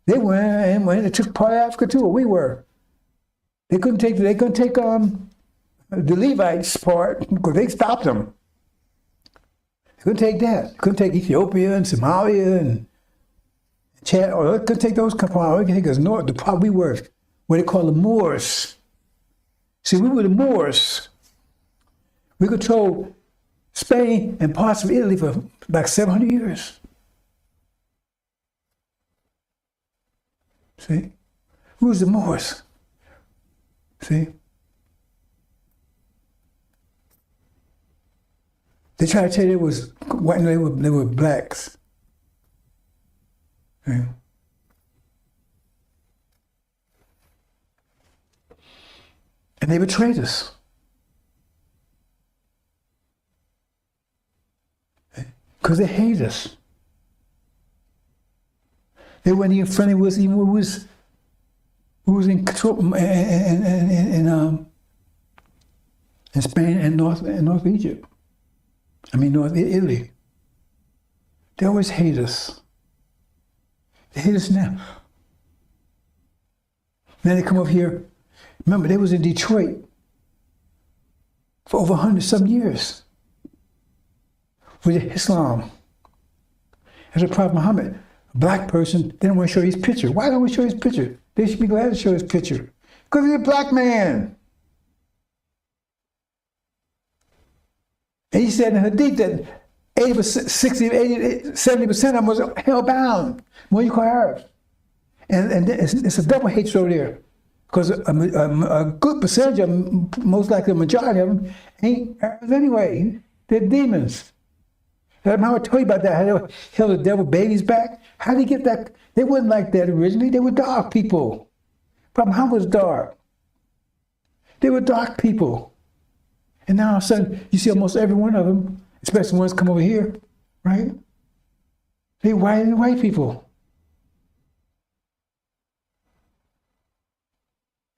They went and they took part of Africa too, where we were. They couldn't take the Levites part because they stopped them. They couldn't take that. They couldn't take Ethiopia and Somalia and Chad, or they couldn't take those components. They could take us north, the part we were, what they call the Moors. See, we were the Moors. We controlled Spain and parts of Italy for about 700 years. See? We was the Moors. See? They tried to tell you it was white, they were blacks. See? And they betrayed us. Because they hate us. They weren't even friendly with us, even when we was in control in Spain and North Egypt. I mean North Italy. They always hate us. They hate us now. Now they come over here. Remember, they was in Detroit for over 100-some years with Islam. As a Prophet Muhammad, a black person, they don't want to show his picture. Why don't we show his picture? They should be glad to show his picture. Because he's a black man. And he said in Hadith that 80%, 60, 80, 70% of them was hell-bound, what you call Arabs. And it's a double hatred over there. Because a good percentage of them, most likely a majority of them, ain't Arabs anyway. They're demons. How I told you about that, how they held the devil babies back. How did they get that? They weren't like that originally. They were dark people. Problem, how was dark? They were dark people. And now all of a sudden, you see almost every one of them, especially ones come over here, right? They white people.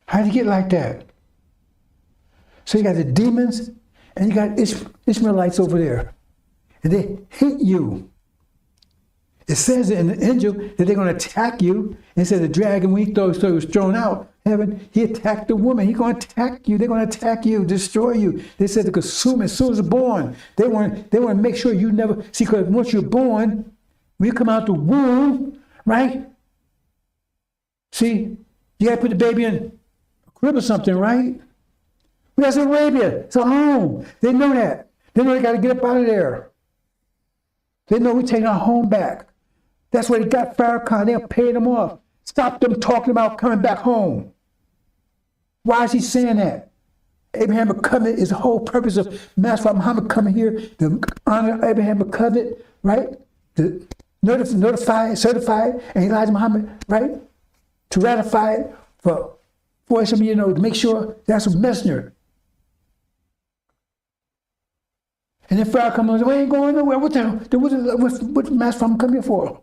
How did you get like that? So you got the demons and you got Ishmaelites over there. And they hate you. It says in the Injil that they're going to attack you. And it says the dragon, when he was thrown out, heaven, he attacked the woman. He's going to attack you. They're going to attack you, destroy you. They said to consume as soon as you're born. They want to make sure you never, see, because once you're born, when you come out the womb, right? See, you got to put the baby in a crib or something, right? Well, that's Arabia. It's a home. They know that. They know they got to get up out of there. They know we're taking our home back. That's why they got Farrakhan. They'll pay them off. Stop them talking about coming back home. Why is he saying that? Abrahamic covenant is the whole purpose of Master Muhammad coming here to honor Abrahamic covenant, right? To notify it, certify it, and Elijah Muhammad, right? To ratify it for some, to make sure that's a messenger. And then Pharaoh comes and says, we ain't going nowhere. What the hell? What's Master Muhammad come here for?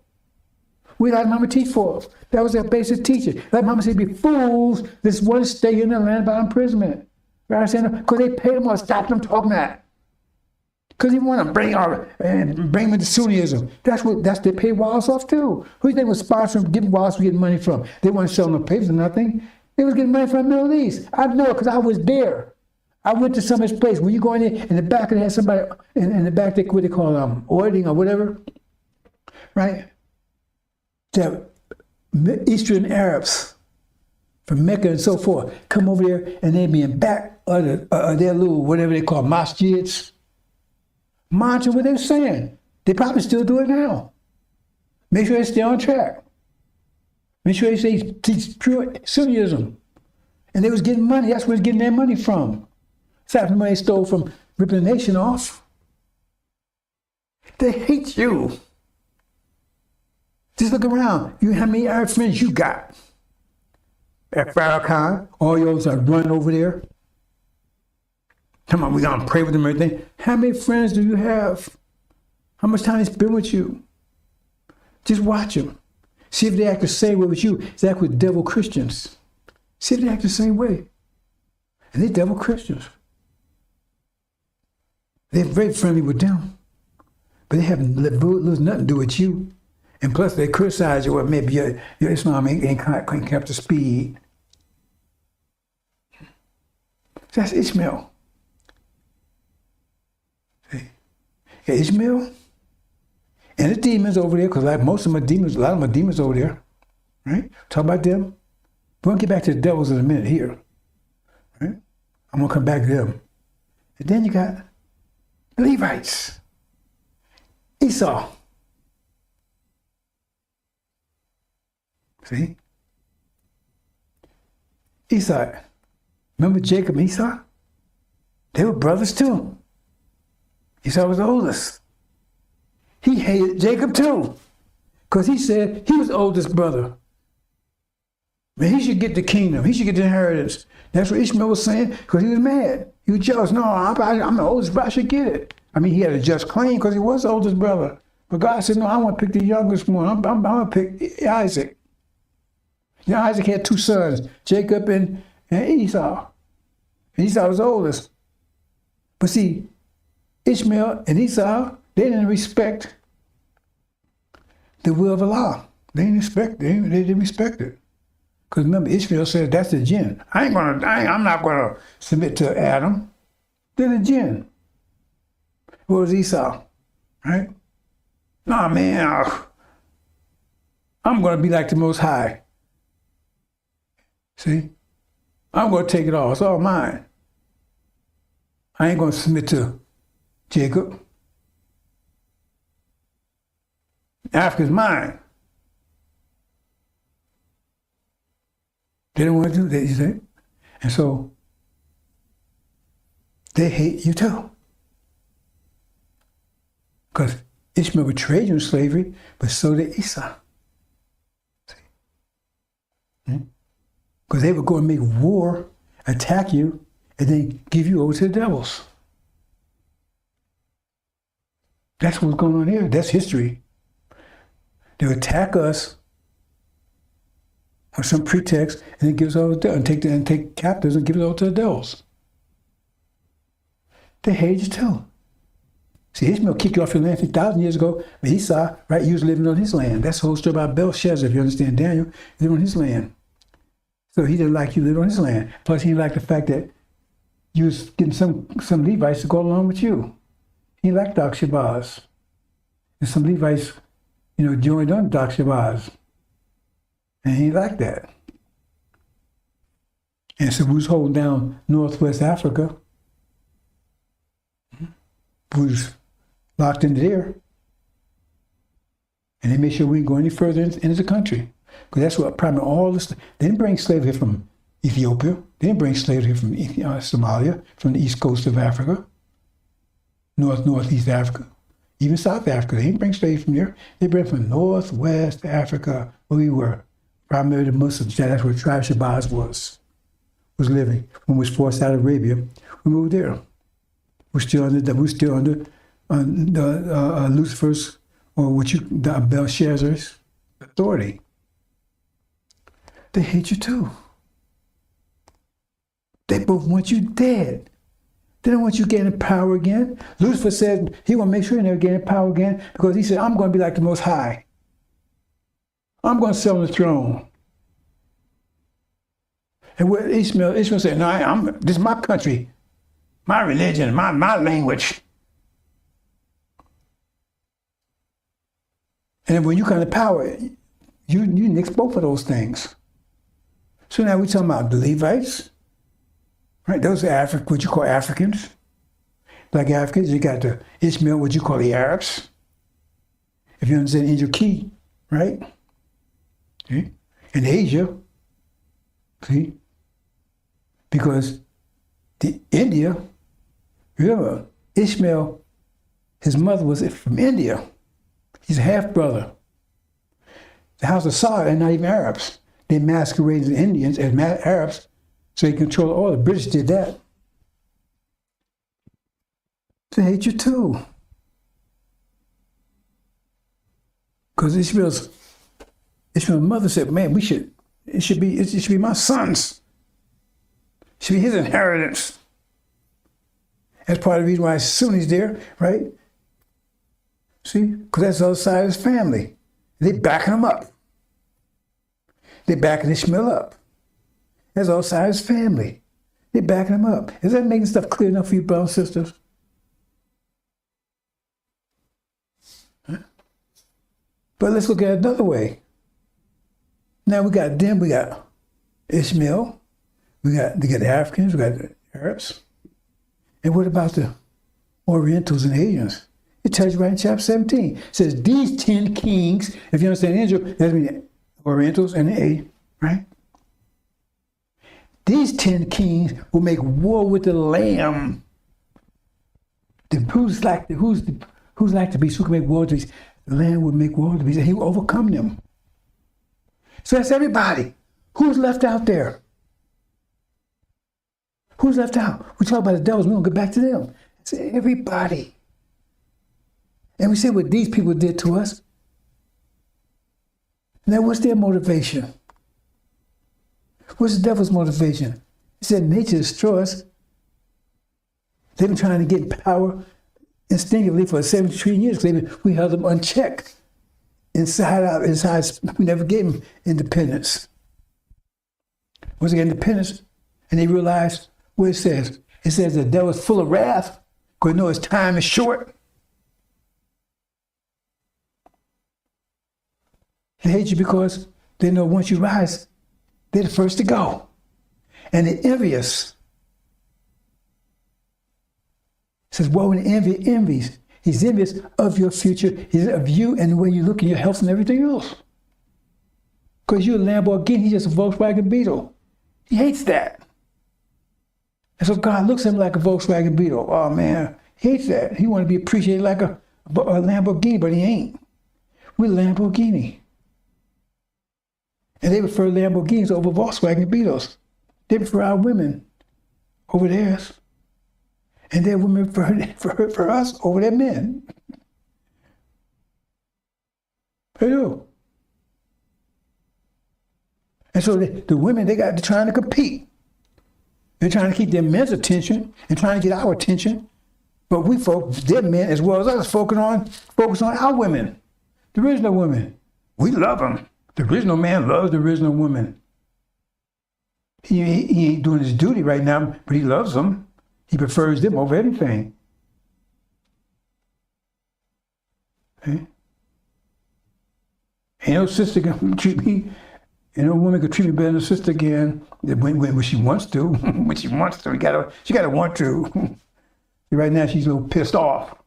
We let Muhammad teach for. That was their basic teaching. Let Muhammad say, be fools, this one stay in the land by imprisonment. Right? Because they paid them or stop them talking that. Because they want to bring them into Sunnism. That's they pay Wallace off too. Who do you think was sponsoring, giving Wallace getting money from? They weren't selling no papers or nothing. They was getting money from the Middle East. I know because I was there. I went to some of his place. When you go in there, in the back, they had somebody in the back, what they call auditing or whatever, right? The Eastern Arabs from Mecca and so forth come over there, and they being back their little, whatever they call masjids, monitor what they're saying. They probably still do it now. Make sure they stay on track. Make sure they teach pure Sunnism. And they was getting money. That's where they're getting their money from. Aside from the money they stole from ripping the nation off. They hate you. Just look around. You how many Arab friends you got? At Farrakhan, all yours are running over there. Come on, we gonna pray with them and everything. How many friends do you have? How much time they spend with you? Just watch them. See if they act the same way with you as they act with devil Christians. See if they act the same way. And they're devil Christians. They're very friendly with them. But they have nothing to do with you. And plus they criticize you, well, maybe your Islam ain't kept to speed. That's Ishmael. See? Yeah, Ishmael and the demons over there, because like most of them are demons, a lot of them are demons over there. Right? Talk about them. We're gonna get back to the devils in a minute here. Right? I'm gonna come back to them. And then you got the Levites. Esau. See? Esau. Remember Jacob and Esau? They were brothers too. Esau was the oldest. He hated Jacob too. Because he said he was the oldest brother. Man, he should get the kingdom. He should get the inheritance. That's what Ishmael was saying because he was mad. He was jealous. No, I'm the oldest brother. I should get it. I mean, he had a just claim because he was the oldest brother. But God said, no, I want to pick the youngest one. I'm going to pick Isaac. You know, Isaac had two sons, Jacob and Esau. And Esau was the oldest. But see, Ishmael and Esau, they didn't respect the will of Allah. They didn't respect it. Because remember, Ishmael said, that's the jinn. I'm not going to submit to Adam. They're the jinn. What was Esau? Right? Nah, man, I'm going to be like the Most High. See? I'm going to take it all. It's all mine. I ain't going to submit to Jacob. Africa's mine. They don't want to do that, you see? And so, they hate you too. Because Ishmael betrayed you in slavery, but so did Esau. Because they would go and make war, attack you, and then give you over to the devils. That's what's going on here. That's history. They would attack us on some pretext and then give us over to and take captives and give it over to the devils. They hate you too. See, Ishmael kicked you off your land 1,000 years ago, but Esau, right, you was living on his land. That's the whole story about Belshazzar, if you understand Daniel, he lived on his land. So he didn't like you living on his land. Plus, he didn't like the fact that you was getting some Levites to go along with you. He liked Doc Shabazz. And some Levites, joined on Doc Shabazz. And he liked that. And so we was holding down Northwest Africa. We was locked into there. And they made sure we didn't go any further into the country. Because that's what primarily all this, they didn't bring slavery here from Ethiopia. They didn't bring slavery here from Somalia, from the east coast of Africa, northeast Africa, even South Africa. They didn't bring slavery from there. They brought it from Northwest Africa, where we were, primarily the Muslims. That's where Tribe Shabazz was living. When we was forced out of Arabia, we moved there. We're still under Lucifer's, or Belshazzar's authority. They hate you too. They both want you dead. They don't want you gaining power again. Lucifer said he want to make sure you never gain power again because he said, I'm going to be like the Most High. I'm going to sit on the throne. And what Ishmael said, no, this is my country, my religion, my language. And when you come to power, you nix both of those things. So now we're talking about the Levites, Right? Those are what you call Africans. Black Africans. You got the Ishmael, what you call the Arabs. If you understand Angel Key, right? See? In Asia, see? Because India, remember, Ishmael, his mother was from India. He's a half-brother. The House of Saud are not even Arabs. They masqueraded as Indians as Arabs, so they control all. The British did that. They hate you too. Because Ishmael's mother said, man, it should be my sons. It should be his inheritance. That's part of the reason why Sunni's there, right? See? Because that's the other side of his family. They backing him up. They backing Ishmael up. That's the other side of his family. They backing him up. Is that making stuff clear enough for you, brothers and sisters? Huh? But let's look at it another way. Now we got them, we got Ishmael, they got the Africans, we got the Arabs. And what about the Orientals and Asians? It tells you right in chapter 17. It says, these 10 kings, if you understand Israel, that means the Orientals and the Asians, right? These 10 kings will make war with the Lamb. Who's like the beast? Who can make war with the beast? The Lamb will make war with the beast, and he will overcome them. So that's everybody. Who's left out there? Who's left out? We talk about the devils, we don't get back to them. It's everybody. And we see what these people did to us. Now, what's their motivation? What's the devil's motivation? He said nature destroys. They've been trying to get power instinctively for 73 years. We held them unchecked. Inside, we never gave them independence. Once they get independence, and they realized what it says. It says the devil is full of wrath, because he knows his time is short. They hate you because they know once you rise, they're the first to go. And they're envious. It says, woe and envies. He's envious of your future. He's of you and the way you look and your health and everything else. Because you're a Lamborghini, he's just a Volkswagen Beetle. He hates that. And so God looks at him like a Volkswagen Beetle. Oh man, he hates that. He wants to be appreciated like a Lamborghini, but he ain't. We're Lamborghini. And they prefer Lamborghinis over Volkswagen Beetles. They prefer our women over theirs. And their women for us over their men. They do. And so the women, they're trying to compete. They're trying to keep their men's attention and trying to get our attention. But we folks, their men as well as us, focus on our women, the original women. We love them. The original man loves the original woman. He ain't doing his duty right now, but he loves them. He prefers them over anything. Okay? Ain't no sister can treat me, ain't no woman can treat me better than a sister again when she wants to. When she wants to, she gotta want to. Right now she's a little pissed off.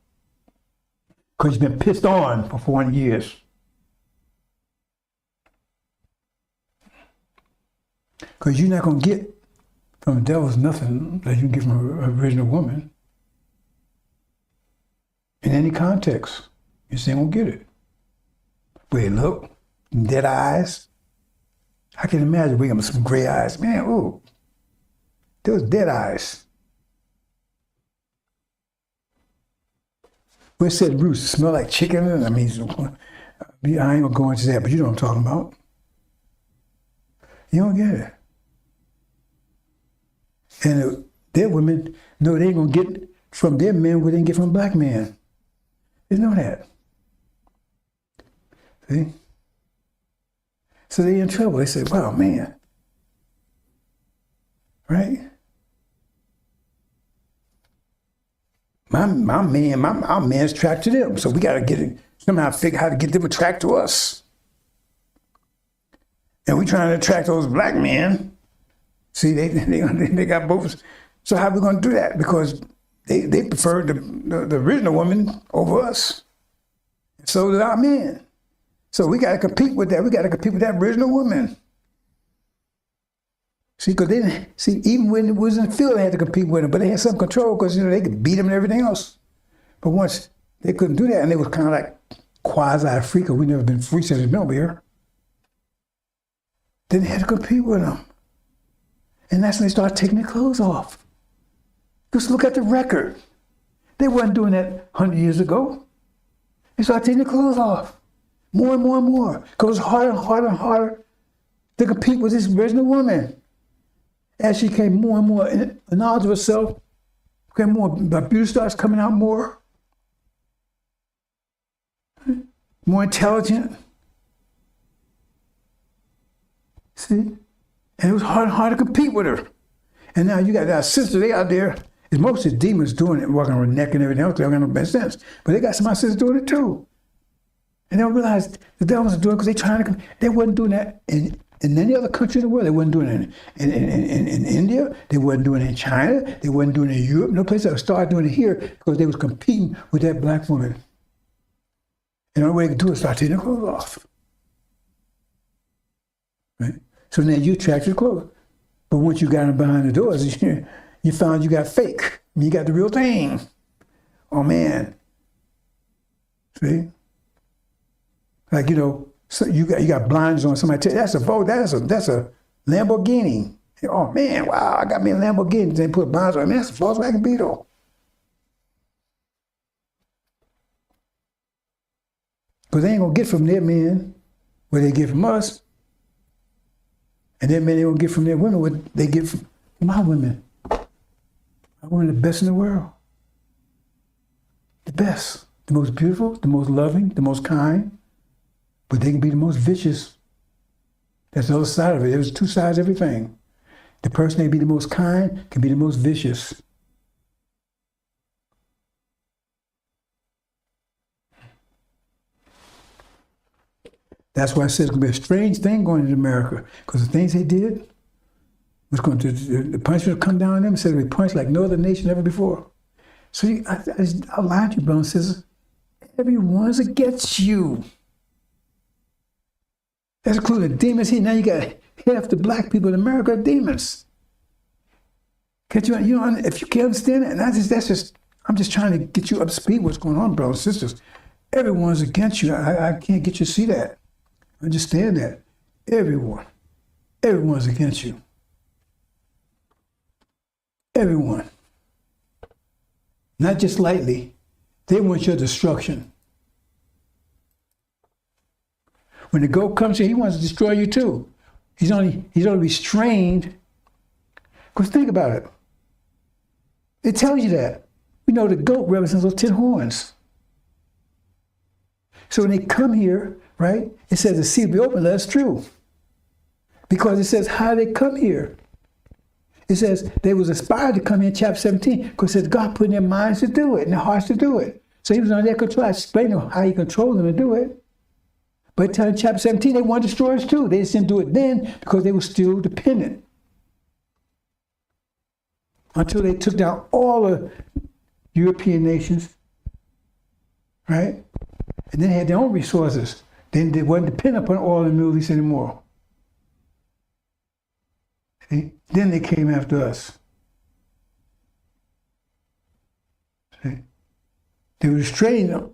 Because she's been pissed on for 400 years. Because you're not going to get from the devil's nothing that you can get from an original woman. In any context, you still won't get it. But they look, dead eyes. I can imagine we got some gray eyes. Man, ooh, those dead eyes. We said roots smell like chicken. I mean, I ain't gonna go into that, but you know what I'm talking about. You don't get it. And their women know they ain't gonna get from their men what they can get from a black man. They know that. See? So they're in trouble. They say, wow, man. Right? Our man's tracked to them. So we gotta somehow figure how to get them attracted to us. And we trying to attract those black men. See, they got both So how are we going to do that? Because they preferred the original woman over us. So did our men. So we got to compete with that. We got to compete with that original woman. See, because even when it was in the field, they had to compete with them, but they had some control because they could beat them and everything else. But once they couldn't do that, and they was kind of like quasi-free, because we never been free since we've been over here. Then they had to compete with them. And that's when they started taking their clothes off. Just look at the record. They weren't doing that 100 years ago. They started taking their clothes off. More and more and more. Because it was harder and harder and harder to compete with this original woman. As she became more and more in knowledge of herself, became more, the beauty starts coming out more intelligent. See? And it was hard and hard to compete with her. And now you got our sisters, they out there. It's mostly demons doing it, walking on her neck and everything else. They don't got no bad sense. But they got some of our sisters doing it too. And they don't realize the devils are doing it because they wasn't doing that in any other country in the world. They wasn't doing it in India. They wasn't doing it in China. They wasn't doing it in Europe. No place that started doing it here because they was competing with that black woman. And the only way they could do it is start taking their clothes off. Right? So then you attract your clothes. But once you got them behind the doors, you found you got fake. You got the real thing. Oh man. See? Like, so you got blinders on. Somebody tell you, that's a Lamborghini. Oh man, wow, I got me a Lamborghini. They put blinders on. Man, that's a Volkswagen Beetle. Because they ain't gonna get from their men what they get from us. And their men ain't gonna get from their women what they get from my women. My women are the best in the world. The best. The most beautiful, the most loving, the most kind. But they can be the most vicious. That's the other side of it. There's two sides of everything. The person that can be the most kind can be the most vicious. That's why I said it's going to be a strange thing going into America, because the things they did was going to, the punishment will come down on them. It said they'll be punished like no other nation ever before. So I lied to you, brothers and sisters. Everyone's against you. That's including demons here. Now you got half the black people in America are demons. If you can't understand it, and I'm just trying to get you up to speed what's going on, brothers and sisters. Everyone's against you. I can't get you to see that. Understand that. Everyone's against you. Everyone. Not just lightly. They want your destruction. When the goat comes here, he wants to destroy you too. He's only restrained. Because think about it. It tells you that. We know the goat represents those 10 horns. So when they come here, right, it says the sea will be open. That's true. Because it says how they come here. It says they was inspired to come here in chapter 17 because it says God put in their minds to do it and their hearts to do it. So he was under their control. I explained how he controlled them to do it. But in chapter 17, they wanted to destroy us too. They just didn't do it then because they were still dependent. Until they took down all the European nations, right? And then they had their own resources. Then they wasn't dependent upon oil and Middle East anymore. See? Then they came after us. See? They were restraining them.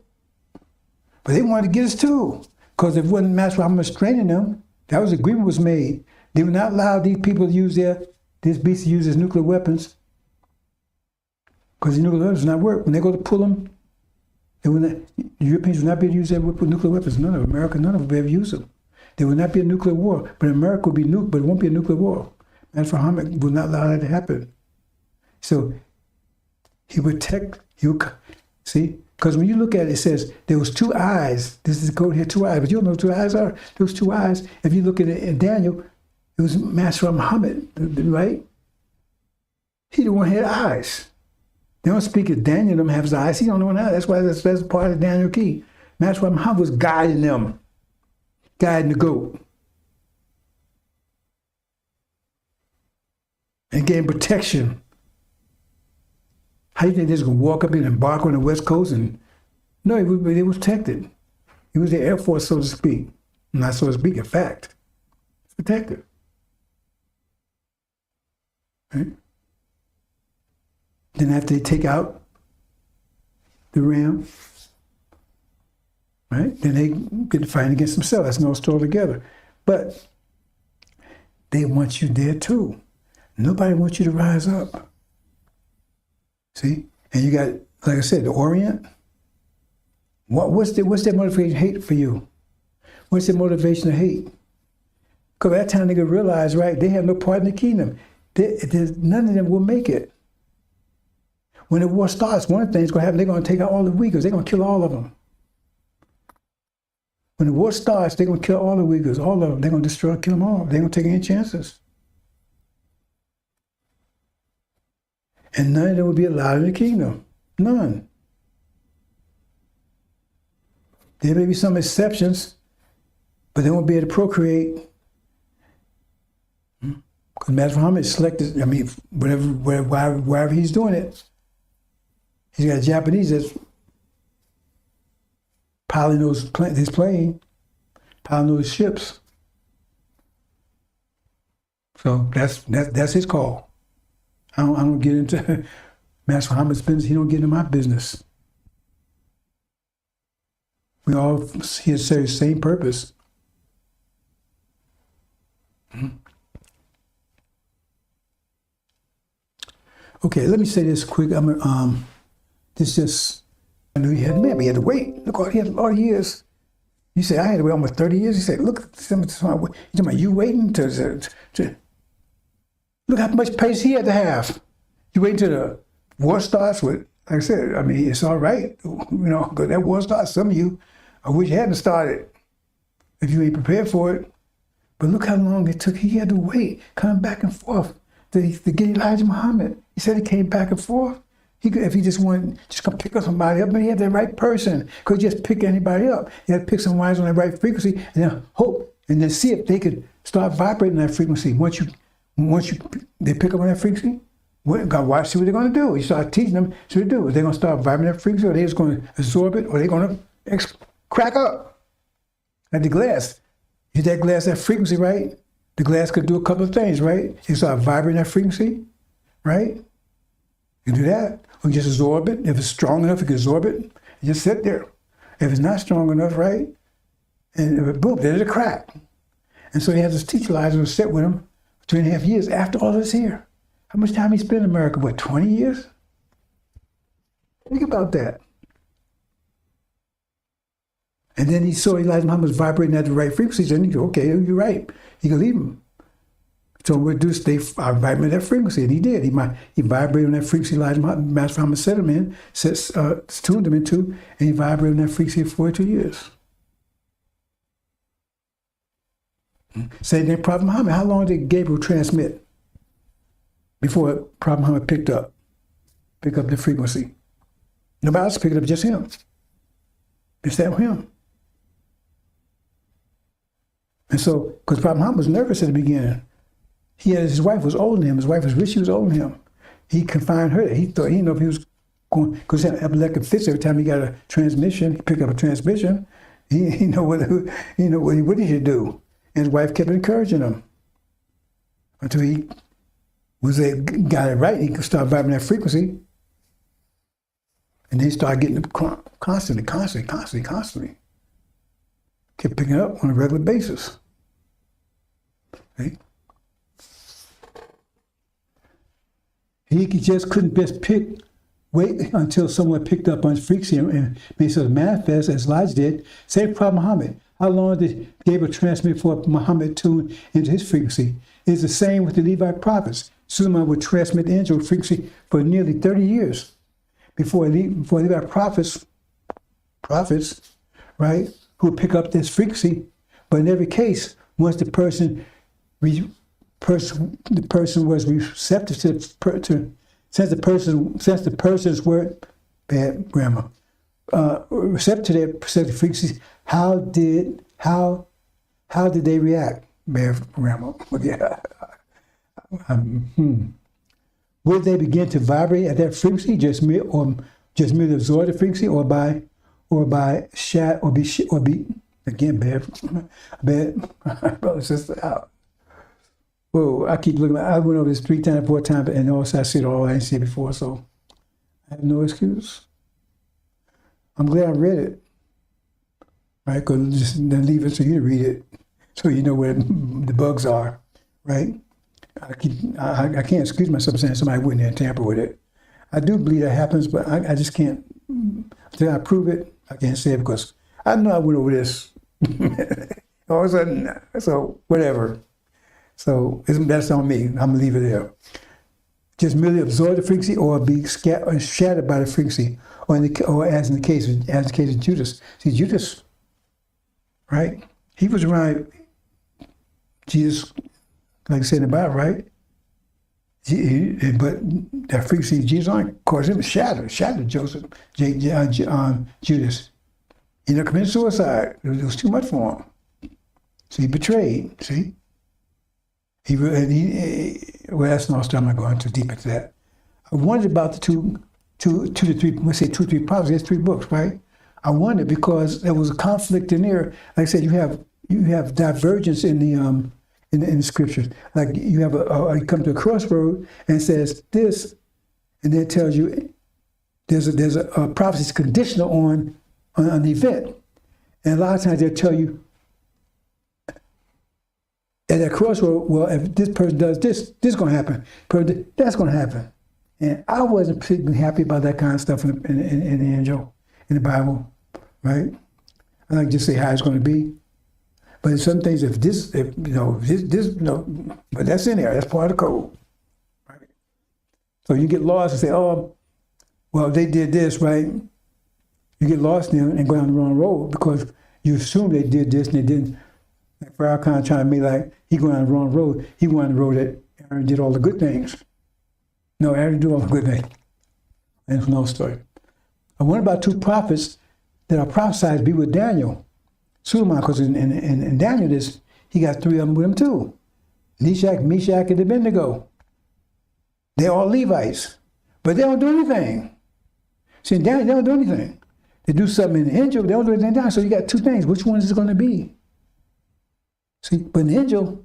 But they wanted to get us too. Because if it wasn't matched with how much training them, that was agreement was made. They would not allow these people to use these beasts to use as nuclear weapons. Because the nuclear weapons would not work. When they go to pull them, the Europeans would not be able to use their nuclear weapons. None of America, none of them would be able to use them. There would not be a nuclear war. But America would be nuked, but it won't be a nuclear war. AFFLICTION would not allow that to happen. So he would see? Because when you look at it, it says there was 2 eyes. This is the code here, 2 eyes. But you don't know what 2 eyes are. Those 2 eyes, if you look at it in Daniel, it was Master Muhammad, right? He the one who had eyes. They don't speak of Daniel, them have his eyes. He don't know now. That's why that's part of Daniel key. Master Muhammad was guiding them, guiding the goat. And gave protection. How do you think they're going to walk up and embark on the West Coast? And no, it was protected. It was the Air Force, so to speak. Not so to speak, in fact. It's protected. Right? Then after they take out the ram, right? Then they get to fighting against themselves. That's no story together. But they want you there too. Nobody wants you to rise up. See? And you got, like I said, the Orient. What's their motivation to hate for you? What's their motivation to hate? Because at that time they could realize, right, they have no part in the kingdom. None of them will make it. When the war starts, one of the things going to happen, they're going to take out all the Uyghurs. They're going to kill all of them. When the war starts, they're going to kill all the Uyghurs, all of them. They're going to destroy, kill them all. They're going to take any chances. And none of them will be allowed in the kingdom. None. There may be some exceptions, but they won't be able to procreate. Because Master Muhammad selected, I mean, wherever he's doing it, he's got Japanese that's piloting his plane, piloting those ships. So that's his call. I don't get into Master Muhammad's business. He don't get into my business. We all here serve the same purpose. Okay, let me say this quick. I knew he had, man, he had to wait. Look, he had a lot of years. You say, I had to wait almost 30 years. He said, look, you talking about you waiting to look how much pace he had to have. You wait until the war starts with, like I said, I mean, it's all right. You know, because that war starts, some of you, I wish you hadn't started if you ain't prepared for it. But look how long it took. He had to wait, coming back and forth to get Elijah Muhammad. He said he came back and forth. He could, if he just wanted, just come pick up somebody up, but he had the right person. Could just pick anybody up. He had to pick somebody on the right frequency and then hope and then see if they could start vibrating that frequency. Once they pick up on that frequency, God watch, see what they're going to do. You start teaching them, see what they do. Are they going to start vibrating that frequency, or are they just going to absorb it, or are they going to crack up? Like the glass. Hit that glass, that frequency, right? The glass could do a couple of things, right? You start vibrating that frequency, right? You do that, or you just absorb it. If it's strong enough, you can absorb it. You just sit there. If it's not strong enough, right? And boom, there's a crack. And so he has this teacher Elijah to sit with him for 2.5 years after all this here. How much time he spent in America? What, 20 years? Think about that. And then he saw Elijah Muhammad was vibrating at the right frequencies, and he said, okay, you're right. He could leave him. So they vibrated that frequency, and he did. He vibrated on that frequency Elijah Muhammad, Master Muhammad set him in, tuned him into, and he vibrated on that frequency for 42 years. Same thing, Prophet Muhammad. How long did Gabriel transmit before Prophet Muhammad pick up the frequency? Nobody else picked it up, just him. It's that him. And so, because Prophet Muhammad was nervous at the beginning. His wife was older than him. His wife was rich, she was older than him. He confined her. He thought, he didn't know if he was going, because he had epileptic fits every time he got a transmission, he picked up a transmission. He know what he should do. And his wife kept encouraging him until he got it right. He could start vibrating that frequency. And then he started getting it constantly. Kept picking it up on a regular basis. Right? He just couldn't wait until someone picked up on his frequency and made it manifest as Elijah did. Same problem Muhammad. How long did Gabriel transmit before Muhammad tuned into his frequency? It's the same with the Levite prophets. Suleiman would transmit the angel frequency for nearly 30 years before Levite prophets, right, who would pick up this frequency. But in every case, once the person was receptive to since the person's word, bad grammar, receptive to their perceptive frequencies, how did they react? Bad grammar. Yeah. would they begin to vibrate at that frequency, just merely absorb the frequency, or by shat, or be again bad brother sister out. Whoa! I keep looking. I went over this 3 times, 4 times, and also I see it all. I didn't see it before, so I have no excuse. I'm glad I read it, right? Because just then leave it so you to read it, so you know where the bugs are, right? I can't excuse myself saying somebody went there and tamper with it. I do believe that happens, but I just can't. Until I prove it, I can't say it because I know I went over this. All of a sudden, so whatever. So that's on me. I'm gonna leave it there. Just merely absorb the frequency, or be shattered by the frequency, or as in the case of Judas. See, Judas, right? He was around Jesus, like I said in the Bible, right? But that frequency of Jesus caused him to shatter Joseph, Judas. He committed suicide. It was too much for him. So he betrayed. See. Well, that's no story. I'm not going too deep into that. I wondered about the two to three, let's say 2 or 3 prophets. There's 3 books, right? I wondered because there was a conflict in there. Like I said, you have divergence in the scriptures. Like you have you come to a crossroad and it says this, and then it tells you there's a prophecy that's conditional on an event, and a lot of times they'll tell you. At that crossroad, well, if this person does this, this is going to happen. That's going to happen. And I wasn't particularly happy about that kind of stuff in the Injil, in the Bible, right? I like to just say how it's going to be. But in some things, but that's in there. That's part of the code, right? So you get lost and say, oh, well, they did this, right? You get lost in them and go down the wrong road because you assume they did this and they didn't. Like Farrakhan trying to make like he going on the wrong road. He went on the road that Aaron did all the good things. No, Aaron did all the good things. And it's another story. I wonder about 2 prophets that are prophesied to be with Daniel. Suleiman, because in Daniel, he got 3 of them with him too. Meshach, and Abednego. They're all Levites, but they don't do anything. See, in Daniel, they don't do anything. They do something in the Injil, they don't do anything down. So you got 2 things. Which one is it going to be? See, but in the Injil,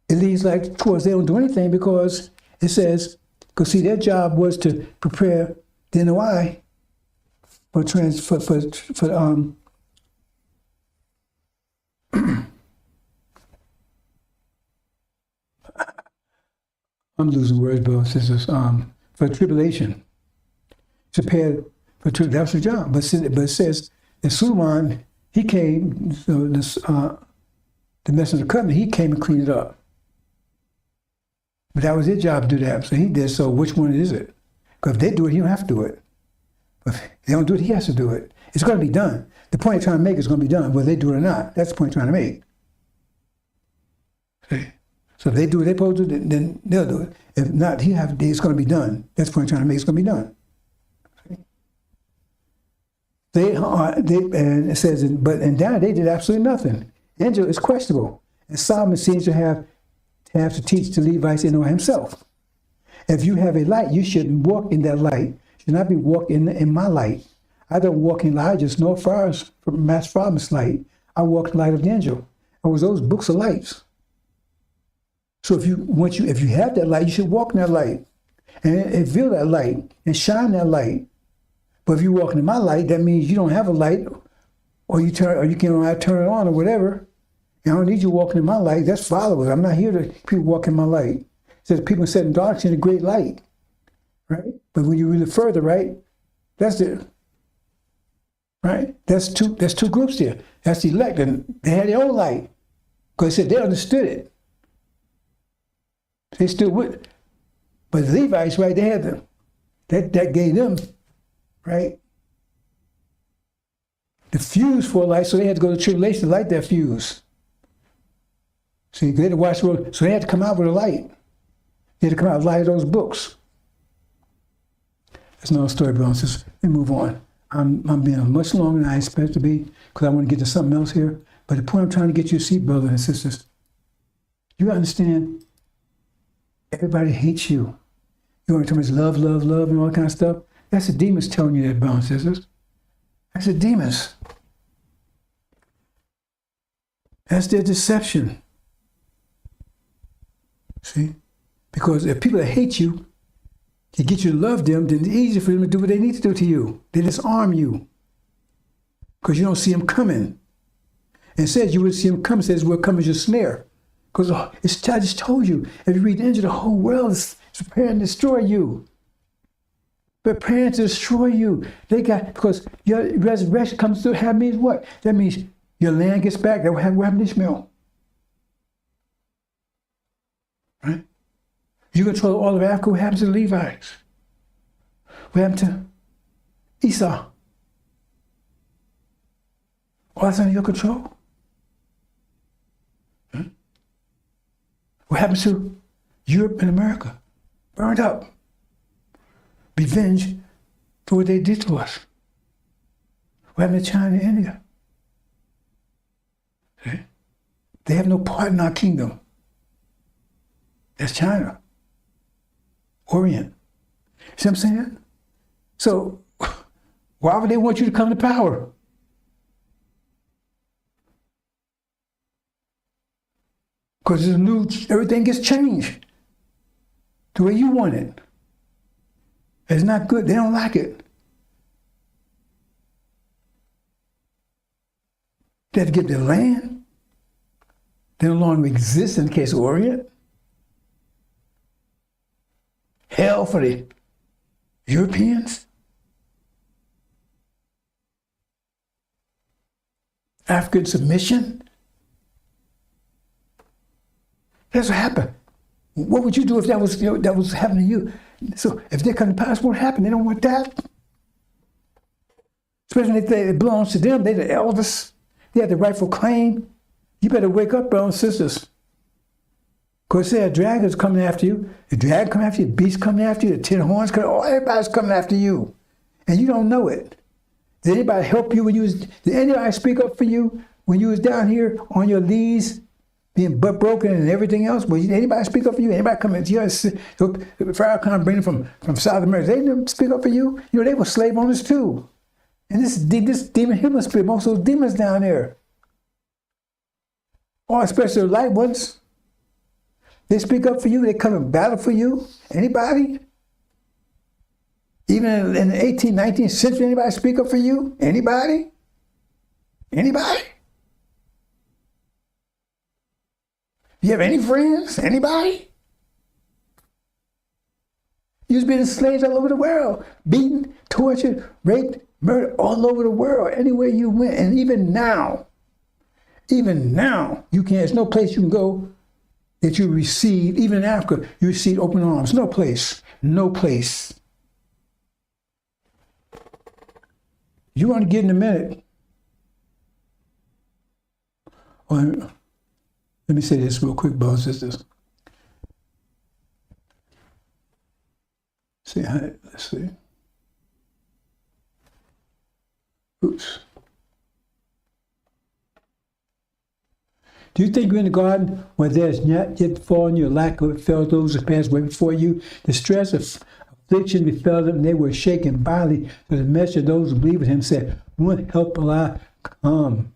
it leads like towards they don't do anything because it says, because see, their job was to prepare the NOI I'm losing words, bro. Sisters, for tribulation. To prepare for tribulation. That's the job. But it says that Suleiman, he came, so the messenger of the covenant, he came and cleaned it up. But that was his job to do that. So he did. So which one is it? Because if they do it, he don't have to do it. But if they don't do it, he has to do it. It's going to be done. The point you're trying to make is going to be done, whether they do it or not. That's the point you're trying to make. See? So if they do what they're supposed to do, then they'll do it. If not, it's going to be done. That's the point you're trying to make. It's going to be done. And it says, but in Daniel, they did absolutely nothing. Angel is questionable. And Solomon seems to have to teach the Levites himself. If you have a light, you shouldn't walk in that light. You should not be walking in my light. I don't walk in Elijah's nor Master Farmer's light. I walk in the light of the angel. It was those books of lights. So if you have that light, you should walk in that light and reveal that light and shine that light. But if you're walking in my light, that means you don't have a light, or you can't turn it on or whatever. I don't need you walking in my light. That's followers. I'm not here to people walk in my light. It says people sit in darkness in a great light, right? But when you read it further, right, that's it, right? That's two groups there. That's the elect, and they had their own light because it said they understood it. They stood with it. But the Levites, right, they had them. That gave them, right, the fuse for light, so they had to go to tribulation to light that fuse. See, they had to watch the road, so they had to come out with a light. They had to come out with light of those books. That's another story, brothers and sisters. Let me move on. I'm being much longer than I expect to be because I want to get to something else here. But the point I'm trying to get you to see, brothers and sisters, you understand, everybody hates you. You want to tell me it's love, love, love, and all that kind of stuff? That's the demons telling you that, brothers and sisters. That's the demons. That's their deception. See? Because if people that hate you, to get you to love them, then it's easier for them to do what they need to do to you. They disarm you. Because you don't see them coming. And it says you would see them come. It says, will come as your snare. Because I just told you, if you read the Injil, the whole world is preparing to destroy you. They're preparing to destroy you. Because your resurrection comes through, that means what? That means your land gets back. That what happened to Ishmael. Right? You control all of Africa. What happens to the Levites? What happened to Esau? All that's under your control. Huh? What happens to Europe and America? Burned up. Revenge for what they did to us. What happened to China and India? See? They have no part in our kingdom. That's China. Orient. See what I'm saying? So, why would they want you to come to power? Because everything gets changed the way you want it. It's not good. They don't like it. They have to get their land. They no longer exist in the case of Orient. Hell for the Europeans. African submission. That's what happened. What would you do if that was happening to you? So if they come to pass, what happened? They don't want that. Especially if it belongs to them. They're the elders. They have the rightful claim. You better wake up, brothers and sisters. Because there are dragons coming after you. The dragon coming after you. The beast coming after you. The 10 horns coming. Oh, everybody's coming after you. And you don't know it. Did anybody help you when you was, did anybody speak up for you when you was down here on your knees, being butt broken and everything else? Did anybody speak up for you? Anybody come into you? Pharaoh come bring them from South America. They didn't speak up for you. You know, they were slave owners too. And this demon human spirit, most of those demons down there. Or especially the light ones. They speak up for you. They come and battle for you. Anybody? Even in the 18th, 19th century, anybody speak up for you? Anybody? Anybody? You have any friends? Anybody? You was being slaves all over the world. Beaten, tortured, raped, murdered all over the world. Anywhere you went. And even now, you can't, there's no place you can go that you receive, even in Africa, you receive open arms. No place. No place. You want to get in a minute. Let me say this real quick, brothers and sisters. Let's see. Oops. Do you think you're in the garden where there's not yet fallen your lack of fell those who passed away before you? The stress of affliction befell them, and they were shaken violently. But the message of those who believed in him said, "What help will I come?"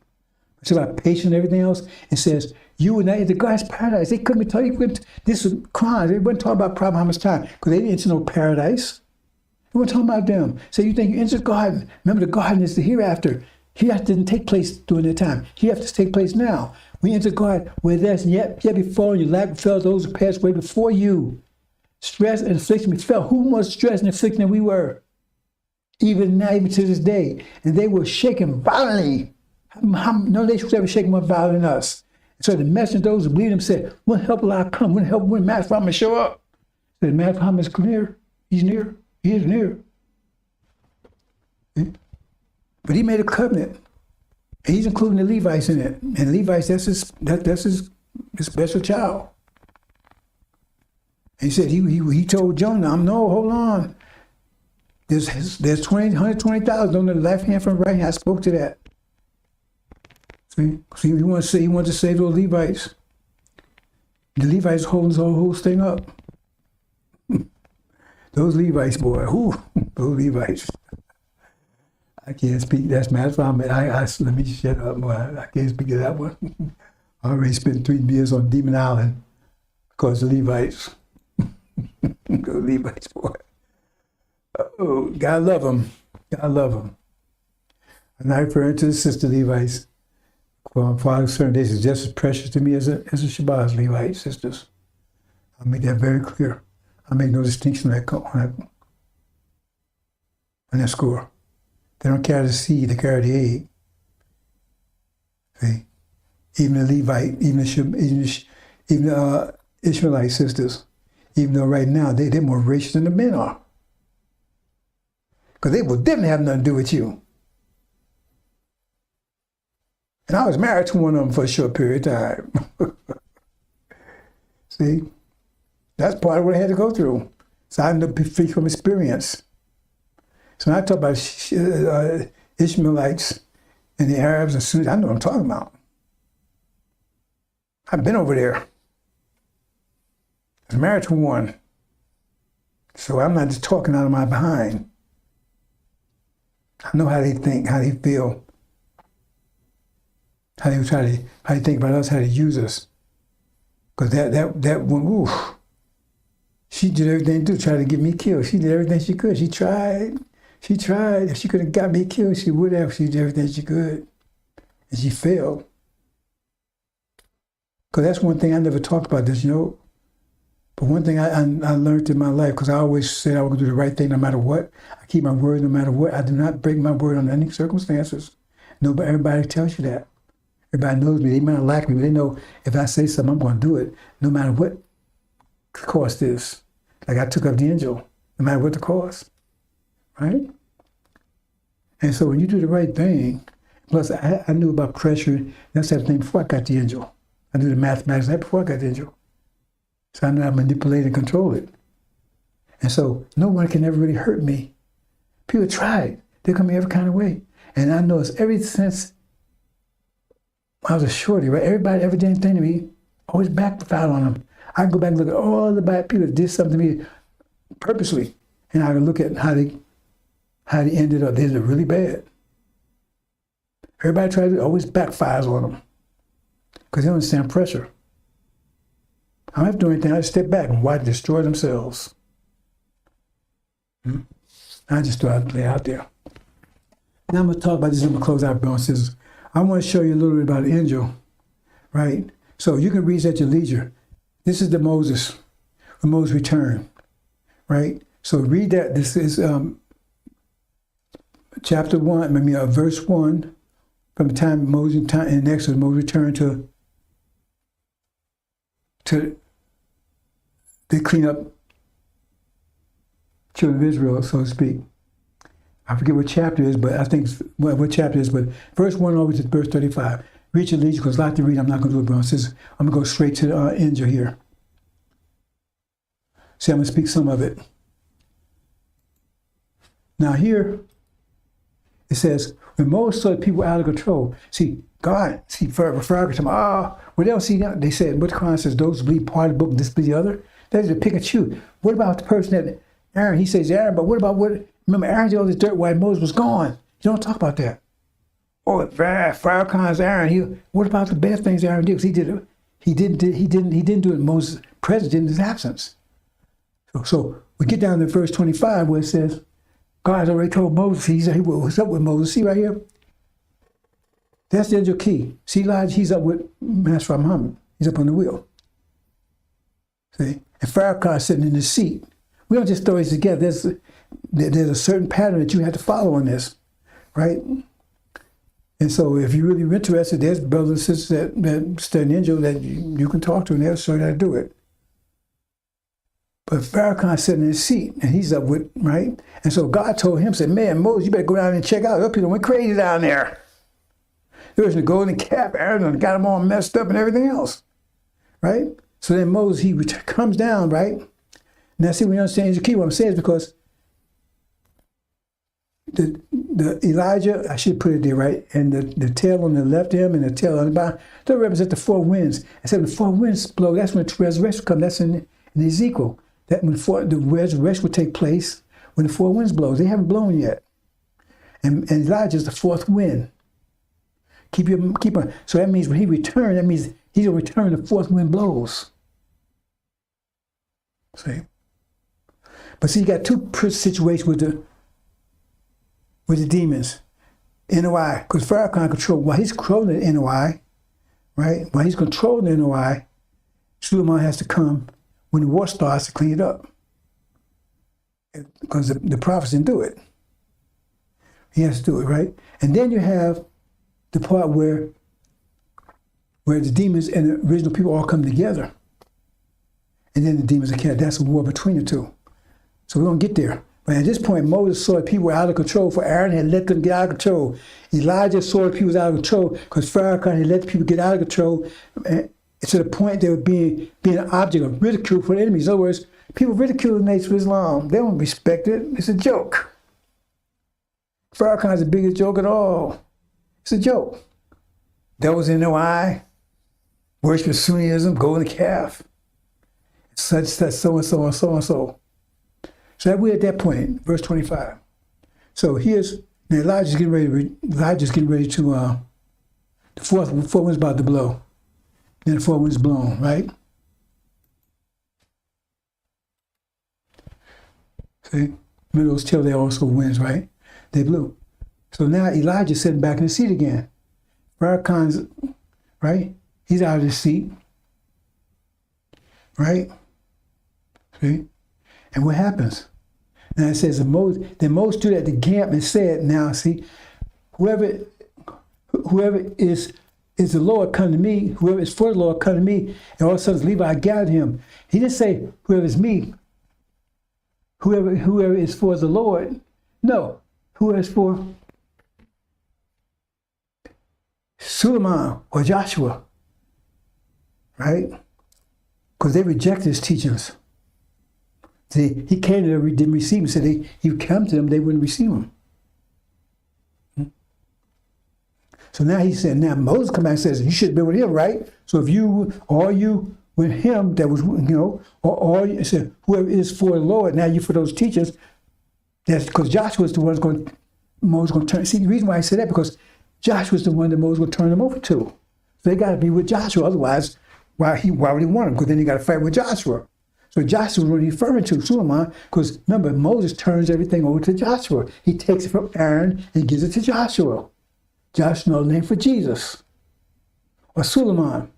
It's about patience and everything else. It says, you would not enter God's paradise. They couldn't tell you, this was crimes. They wouldn't talk about Abrahamic's time because they didn't enter no paradise. They weren't talking about them. So you think you enter the garden. Remember, the garden is the hereafter. Hereafter didn't take place during their time. Hereafter to take place now. We enter God where there's yet before you lack fell those who passed away before you. Stress and affliction befell. Who more stressed and afflicted than we were? Even now, even to this day. And they were shaken violently. No nation was ever shaken more violently than us. So the message of those who believe him said, when help will I come? When help, when Master Muhammad show up? Said, Master Muhammad is near. He's near. He is near. But he made a covenant. And he's including the Levites in it. And Levites, that's his special child. And he said, he told Jonah, no, hold on. There's 120,000 on the left hand from the right hand. I spoke to that. See, he wanted to save those Levites. The Levites holding this whole thing up. Those Levites, boy, whoo, those Levites. I can't speak. That's my problem. Let me shut up, boy. I can't speak to that one. I already spent 3 years on Demon Island because the Levites. Those Levites, boy. Oh, God love them. God love them. I'm not referring to the sister Levites. For Father's certain days is just as precious to me as the Shabbat's Levite sisters. I'll make that very clear. I make no distinction on that score. They don't carry the seed, they carry the egg. See? Even the Levite, even the Ishmaelite sisters, even though right now they're more racist than the men are. Because they will definitely have nothing to do with you. And I was married to one of them for a short period of time. See? That's part of what I had to go through. So I know from experience. So when I talk about Ishmaelites and the Arabs and Sunnis, I know what I'm talking about. I've been over there. I was married to one. So I'm not just talking out of my behind. I know how they think, how they feel, how they think about us, how they use us. Because that one, oof, she did everything to try to get me killed. She did everything she could. She tried. If she could have got me killed, she would have. She did everything she could. And she failed. Because that's one thing I never talked about this, you know. But one thing I learned in my life, because I always said I would do the right thing no matter what. I keep my word no matter what. I do not break my word under any circumstances. Nobody, everybody tells you that. Everybody knows me. They might not like me, but they know if I say something, I'm going to do it, no matter what the cost is. Like I took up the angel, no matter what the cost. Right? And so when you do the right thing, plus I knew about pressure, that's that thing before I got the angel. I knew the mathematics right before I got the angel. So I knew how to manipulate and control it. And so no one can ever really hurt me. People tried. They come in every kind of way. And I noticed ever since I was a shorty, right? Everybody, every damn thing to me, always backfired on them. I can go back and look at all the bad people that did something to me purposely. And I can look at how they ended up. They did it really bad. Everybody tries to always backfires on them because they don't understand pressure. I don't have to do anything. I just step back and watch them destroy themselves. I just throw it out there. Now I'm going to talk about this. I'm going to close out, brothers and sisters. I want to show you a little bit about the angel, right? So you can read at your leisure. This is the Moses, when Moses returned, right? So read that. This is chapter 1, verse 1, from the time Moses in Exodus, Moses returned to clean up children of Israel, so to speak. I forget what chapter it is, but I think what chapter it is, but verse 1 over to verse 35. Read your leisure, because a lot to read. I'm not going to do it, brothers. I'm going to go straight to the angel here. See, I'm going to speak some of it. Now here, it says, when Moses saw the people out of control, see, God, for to well, they don't see that. They said, what the Quran says, those believe part of the book, this believe the other. That's a pick and choose. What about the person that, Aaron, he says Aaron, but what about remember Aaron did all this dirt while Moses was gone. You don't talk about that. Oh, Farrakhan's Aaron, what about the bad things Aaron did? Because he didn't do it in Moses' presence, in his absence. So we get down to verse 25 where it says, God already told Moses, he said, what's up with Moses? See right here? That's the angel key. See, Elijah, he's up with Master Muhammad. He's up on the wheel. See? And Farrakhan's sitting in the seat. We don't just throw these together. There's a certain pattern that you have to follow on this, right? And so if you're really interested, there's brothers and sisters that study angel that you can talk to, and they'll show you how to do it. But Farrakhan's sitting in his seat, and he's up with, right? And so God told him, said, man, Moses, you better go down and check out. Those people went crazy down there. There was the golden calf, Aaron got them all messed up and everything else, right? So then Moses, he comes down, right? Now see, we understand the key. What I'm saying is because the Elijah, I should put it there, right? And the tail on the left of him and the tail on the bottom, they represent the four winds. And so the four winds blow, that's when the resurrection comes. That's in Ezekiel. that when the resurrection would take place when the four winds blows. They haven't blown yet. And Elijah is the fourth wind. Keep on. So that means when he returns, that means he's going to return the fourth wind blows. See? But see, you got two situations with the demons. NOI, because Farrakhan control, while he's controlling the NOI, right? While he's controlling the NOI, Suleiman has to come when the war starts to clean it up. Because the prophets didn't do it. He has to do it, right? And then you have the part where the demons and the original people all come together. And then the demons are cast. That's a war between the two. So we don't get there. But at this point, Moses saw that people were out of control, for Aaron had let them get out of control. Elijah saw that people was out of control because Farrakhan had let the people get out of control to the point they were being an object of ridicule for the enemies. In other words, people ridicule the Nation of Islam. They don't respect it. It's a joke. Farrakhan's the biggest joke at all. It's a joke. Devils in no eye, worship of Sunnism, golden calf, such, so and so and so and so. So we're at that point, verse 25. So here's now Elijah's getting ready to the fourth wind's about to blow. Then the fourth wind's blown, right? See, remember those till they also winds, right? They blew. So now Elijah's sitting back in the seat again. Farrakhan's, right? He's out of his seat, right? See? And what happens? Now it says, then Moses stood at the camp and said, now see, whoever is the Lord, come to me. Whoever is for the Lord, come to me. And all the sons of Levi gathered him. He didn't say, whoever is me. Whoever is for the Lord. No. Whoever is for Suleiman or Joshua. Right? Because they rejected his teachings. See, he came to them, didn't receive him. Said he come to them, they wouldn't receive him. So now he said, now Moses come back and says, you should have been with him, right? So if you with him, that was, or you said, whoever is for the Lord, now you for those teachers, that's because Joshua's the one Moses going to turn. See, the reason why I said that, because Joshua's the one that Moses will turn them over to. So they got to be with Joshua, otherwise, why would he want them? Because then he got to fight with Joshua. So Joshua was referring to Suleiman, because remember, Moses turns everything over to Joshua. He takes it from Aaron and gives it to Joshua. Joshua, another name for Jesus. Or Suleiman.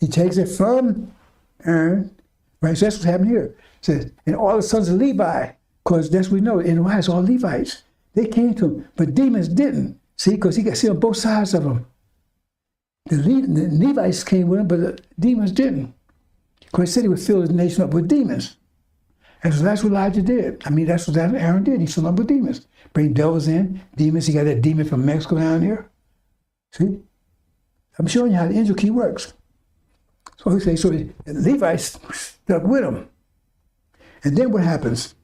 He takes it from Aaron, right? So that's what's happening here. It says, and all the sons of Levi, because that's what we know, in Ohio, it's all Levites. They came to him, but demons didn't. See, because he got see on both sides of him. The Levites came with him, but the demons didn't. Because he said he would fill his nation up with demons. And so that's what Elijah did. I mean, that's what Aaron did. He filled up with demons. Bring devils in, demons. He got that demon from Mexico down here. See? I'm showing you how the angel key works. So he says, so the Levites stuck with him. And then what happens?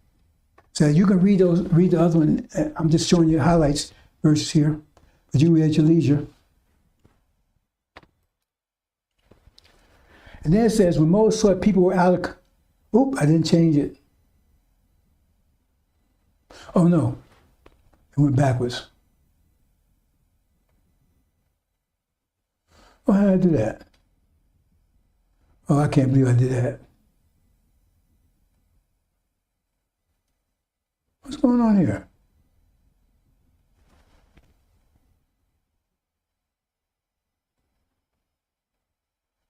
So you can read the other one. I'm just showing you highlights, verses here. But you read at your leisure. And then it says, when Moses saw people were out of... Oop, I didn't change it. Oh, no. It went backwards. Oh, how did I do that? Oh, I can't believe I did that. What's going on here?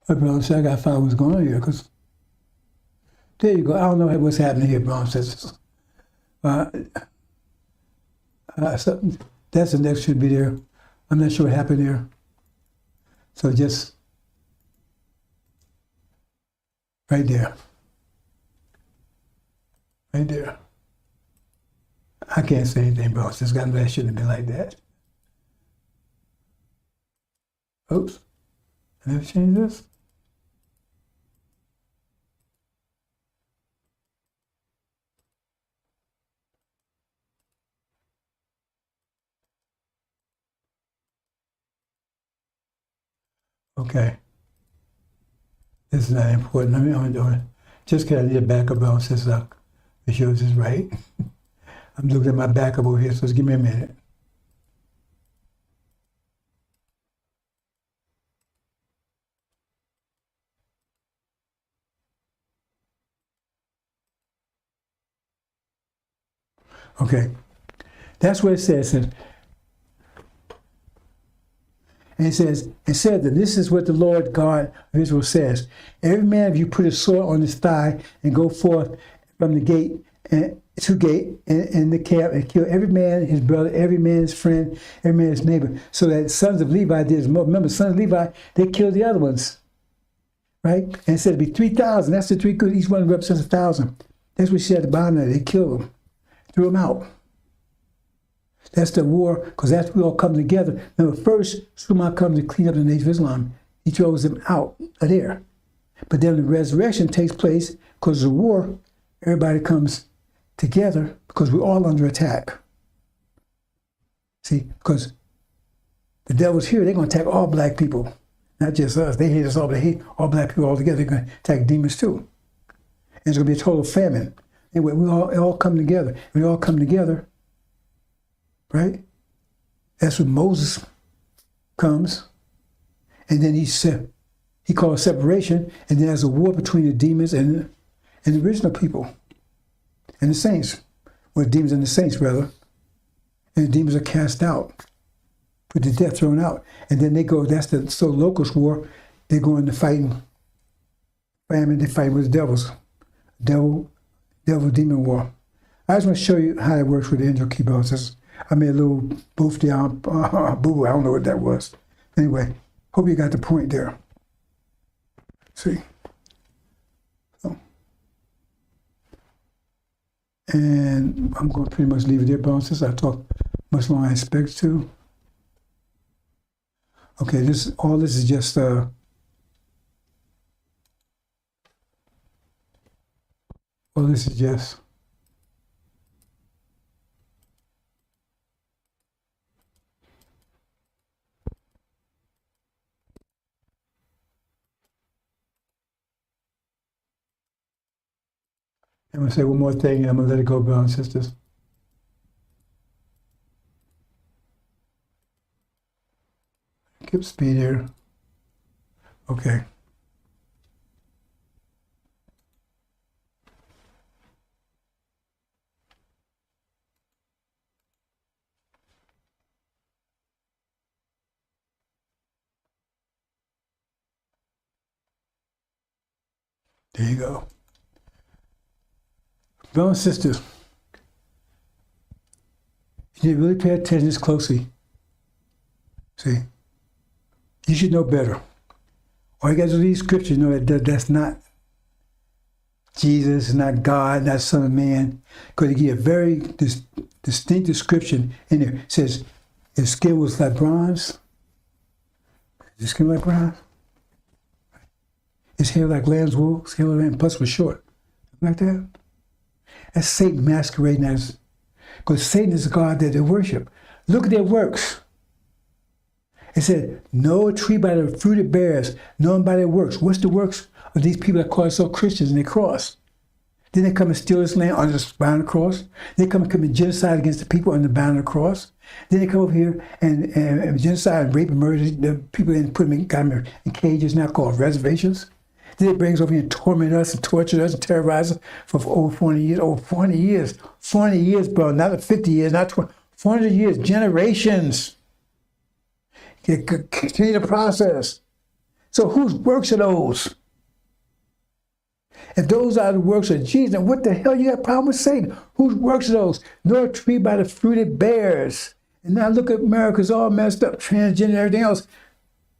Brother said, I got to find what's going on here, because there you go. I don't know what's happening here, brother says. That's the next should be there. I'm not sure what happened there. So just right there. Right there. I can't say anything, bro. This guy shouldn't have been like that. Oops. I never changed this. Okay. This is not important. I'm doing it. Just because I need a backup on since make sure this is right. I'm looking at my backup over here, so just give me a minute. Okay, that's what it says. And it said that this is what the Lord God of Israel says. Every man of you put a sword on his thigh and go forth from the gate and to gate in the camp and kill every man his brother, every man his friend, every man his neighbor. So that sons of Levi did. Remember, sons of Levi, they killed the other ones. Right? And it said it'd be 3,000. That's the three good. Each one represents 1,000. That's what she said at the bottom there. They killed them. Threw them out. That's the war, because after we all come together. Remember, first, Suleiman comes to clean up the Nation of Islam. He throws them out of there. But then the resurrection takes place because of the war. Everybody comes together because we're all under attack. See, because the devil's here, they're going to attack all black people, not just us. They hate us all, but they hate all black people all together. They're going to attack demons too. And it's going to be a total famine. Anyway, we all come together. We all come together, right? That's when Moses comes, and then he calls separation, and then there's a war between the demons and the original people, and the saints. Well, the demons and the saints, rather. And the demons are cast out, put to death, thrown out. And then they go, that's the locust war. They go into fighting famine, they fight with the devils. Devil-demon war. I just want to show you how it works with the angel keyboards. I made a little boof down, boo, I don't know what that was. Anyway, hope you got the point there. See? So. And I'm going to pretty much leave it there, bounces. I talked much longer than I expected to. Okay, all this is just well, this is just I'm going to say one more thing and I'm going to let it go, brothers and sisters. Keep speed here. Okay. There you go. Brothers and sisters, you need to really pay attention to this closely. See? You should know better. All you got to read scripture, you know that's not Jesus, not God, not Son of Man. Because you get a very distinct description in there. It says, his skin was like bronze. His skin like bronze? His hair like lamb's wool, skin like lamb, plus was short. Like that. That's Satan masquerading as, because Satan is the God that they worship. Look at their works. It said, know a tree by the fruit it bears, know them by their works. What's the works of these people that call themselves Christians and they cross? Then they come and steal this land under the bound of the cross. They come and commit genocide against the people under the bound of the cross. Then they come over here and genocide and rape and murder the people and got them in cages now called reservations. Then it brings over here and torment us and torture us and terrorize us for over 40 years. Over 40 years. 40 years, bro. Not 50 years, not 20. 400 years. Generations. Continue the process. So whose works are those? If those are the works of Jesus, then what the hell you got a problem with Satan? Whose works are those? Know a tree by the fruit it bears. And now look at America's all messed up, transgender and everything else.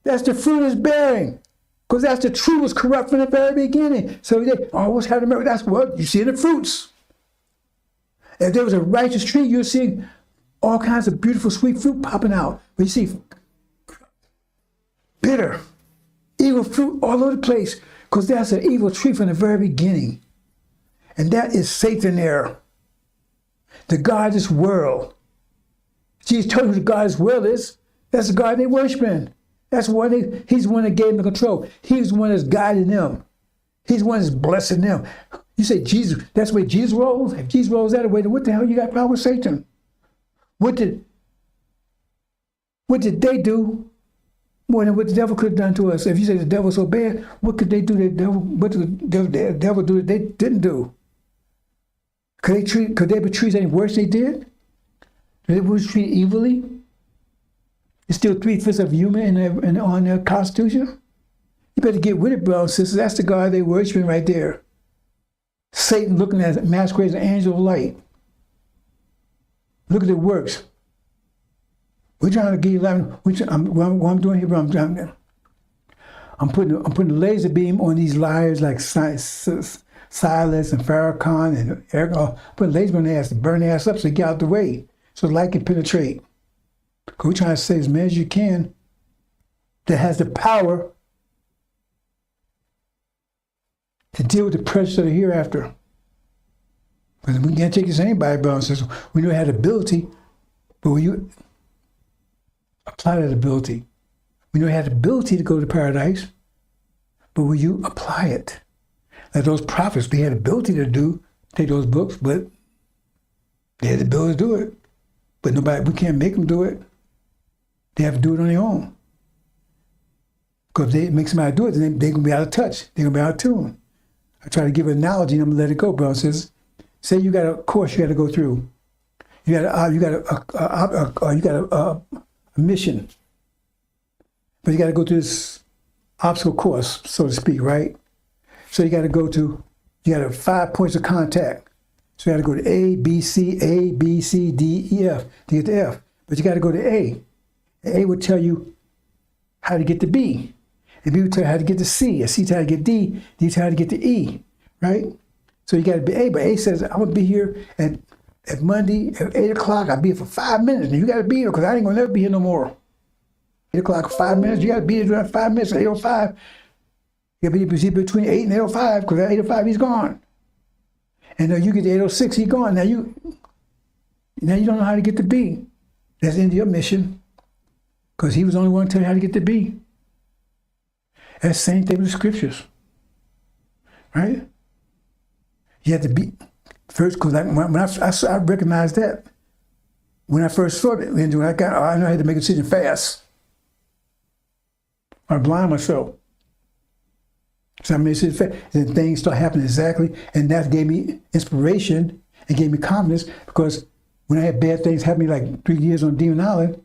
That's the fruit it's bearing. Because that's the tree was corrupt from the very beginning. So they always had America. That's what you see in the fruits. If there was a righteous tree, you'll see all kinds of beautiful, sweet fruit popping out. But you see bitter, evil fruit all over the place. Because that's an evil tree from the very beginning. And that is Satan there. The God of this world. Jesus told you who the God of this world is. That's the God they worship in. That's why he's the one that gave them the control. He's the one that's guiding them. He's the one that's blessing them. You say Jesus, that's the way Jesus rolls? If Jesus rolls that way, then what the hell you got problem with Satan? What did they do more than what the devil could have done to us? If you say the devil's so bad, what could they do to the devil? What did the devil do that they didn't do? Could they treat any worse they did? Did they treat evilly? It's still 3/5 of human on their constitution. You better get with it, brothers and sisters. That's the God they worshiping right there. Satan looking at masquerades as an angel of light. Look at the works. We're trying to get 11. What I'm doing here, I'm putting the laser beam on these liars like Silas and Farrakhan and Eric. Put a laser on their ass to burn their ass up so they get out the way, so the light can penetrate. Because we're trying to say as many as you can that has the power to deal with the pressures of the hereafter. Because we can't take this to anybody, brothers and sisters. We know it had ability, but will you apply that ability? We know it had the ability to go to paradise, but will you apply it? Like those prophets, they had the ability to take those books, but they had the ability to do it. But we can't make them do it. They have to do it on their own. Because if they make somebody do it, then they're going to be out of touch. They're going to be out of tune. I try to give an analogy and I'm going to let it go, bro. It says, say you got a course you got to go through. You got a mission. But you got to go through this obstacle course, so to speak, right? So you got to have 5 points of contact. So you got to go to A, B, C, D, E, F to get to F. But you got to go to A. A would tell you how to get to B. And B would tell you how to get to C. And C tell you how to get D. D tell you how to get to E, right? So you got to be A. But A says, I'm going to be here at Monday at 8 o'clock. I'll be here for 5 minutes. And you got to be here because I ain't going to never be here no more. 8 o'clock, 5 minutes. You got to be here during 5 minutes at 8:05. You got to be between 8 and 8:05 because at 8:05 he's gone. And you get to 8:06, he's gone. Now you don't know how to get to B. That's the end of your mission. Because he was the only one to tell you how to get to B. That's the same thing with the scriptures. Right? You have to be first, because when I recognized that when I first saw it, I know I had to make a decision fast. I blind myself. So I made a decision fast. And things start happening exactly, and that gave me inspiration and gave me confidence, because when I had bad things happen to me like 3 years on Demon Island,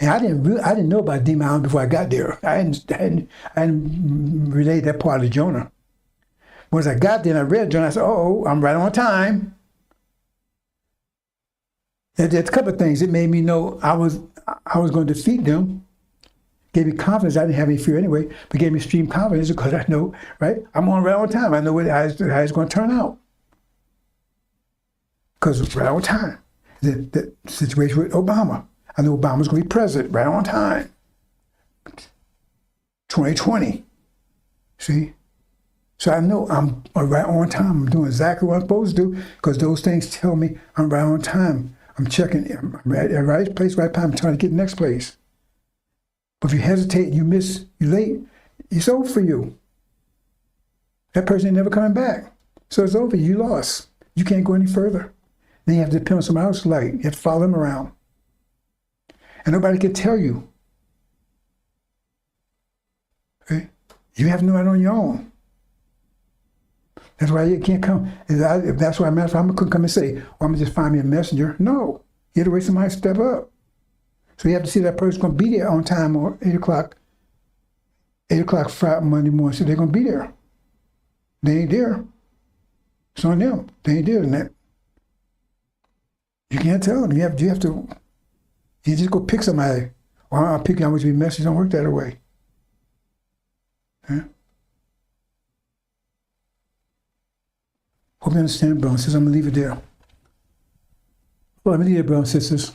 and I didn't know about Demon Island before I got there. I hadn't relayed that part of Jonah. Once I got there and I read Jonah, I said, oh, I'm right on time. And there's a couple of things. It made me know I was going to defeat them. Gave me confidence. I didn't have any fear anyway, but gave me extreme confidence because I know, right? I'm right on time. I know how it's going to turn out. Because right on time. The situation with Obama. I knew Obama was going to be president right on time. 2020. See? So I know I'm right on time. I'm doing exactly what I'm supposed to do because those things tell me I'm right on time. I'm checking. I'm at the right place, right time. I'm trying to get to the next place. But if you hesitate, you miss, you're late, it's over for you. That person ain't never coming back. So it's over. You lost. You can't go any further. Then you have to depend on somebody else's light. You have to follow them around. And nobody can tell you. Okay? You have to know it on your own. That's why you can't come. If that's why I'm going to come and say, well, I'm going to just find me a messenger. No. You have to wait somebody to step up. So you have to see that person's going to be there on time or 8 o'clock Friday, Monday morning. So they're going to be there. They ain't there. It's on them. They ain't there. And that, you can't tell them. You have to, you just go pick somebody. Or I'll pick you, I want you to be a messenger. Don't work that way. Okay? Hope you understand, brothers and sisters. I'm going to leave it there. Well, let me leave it, brothers and sisters.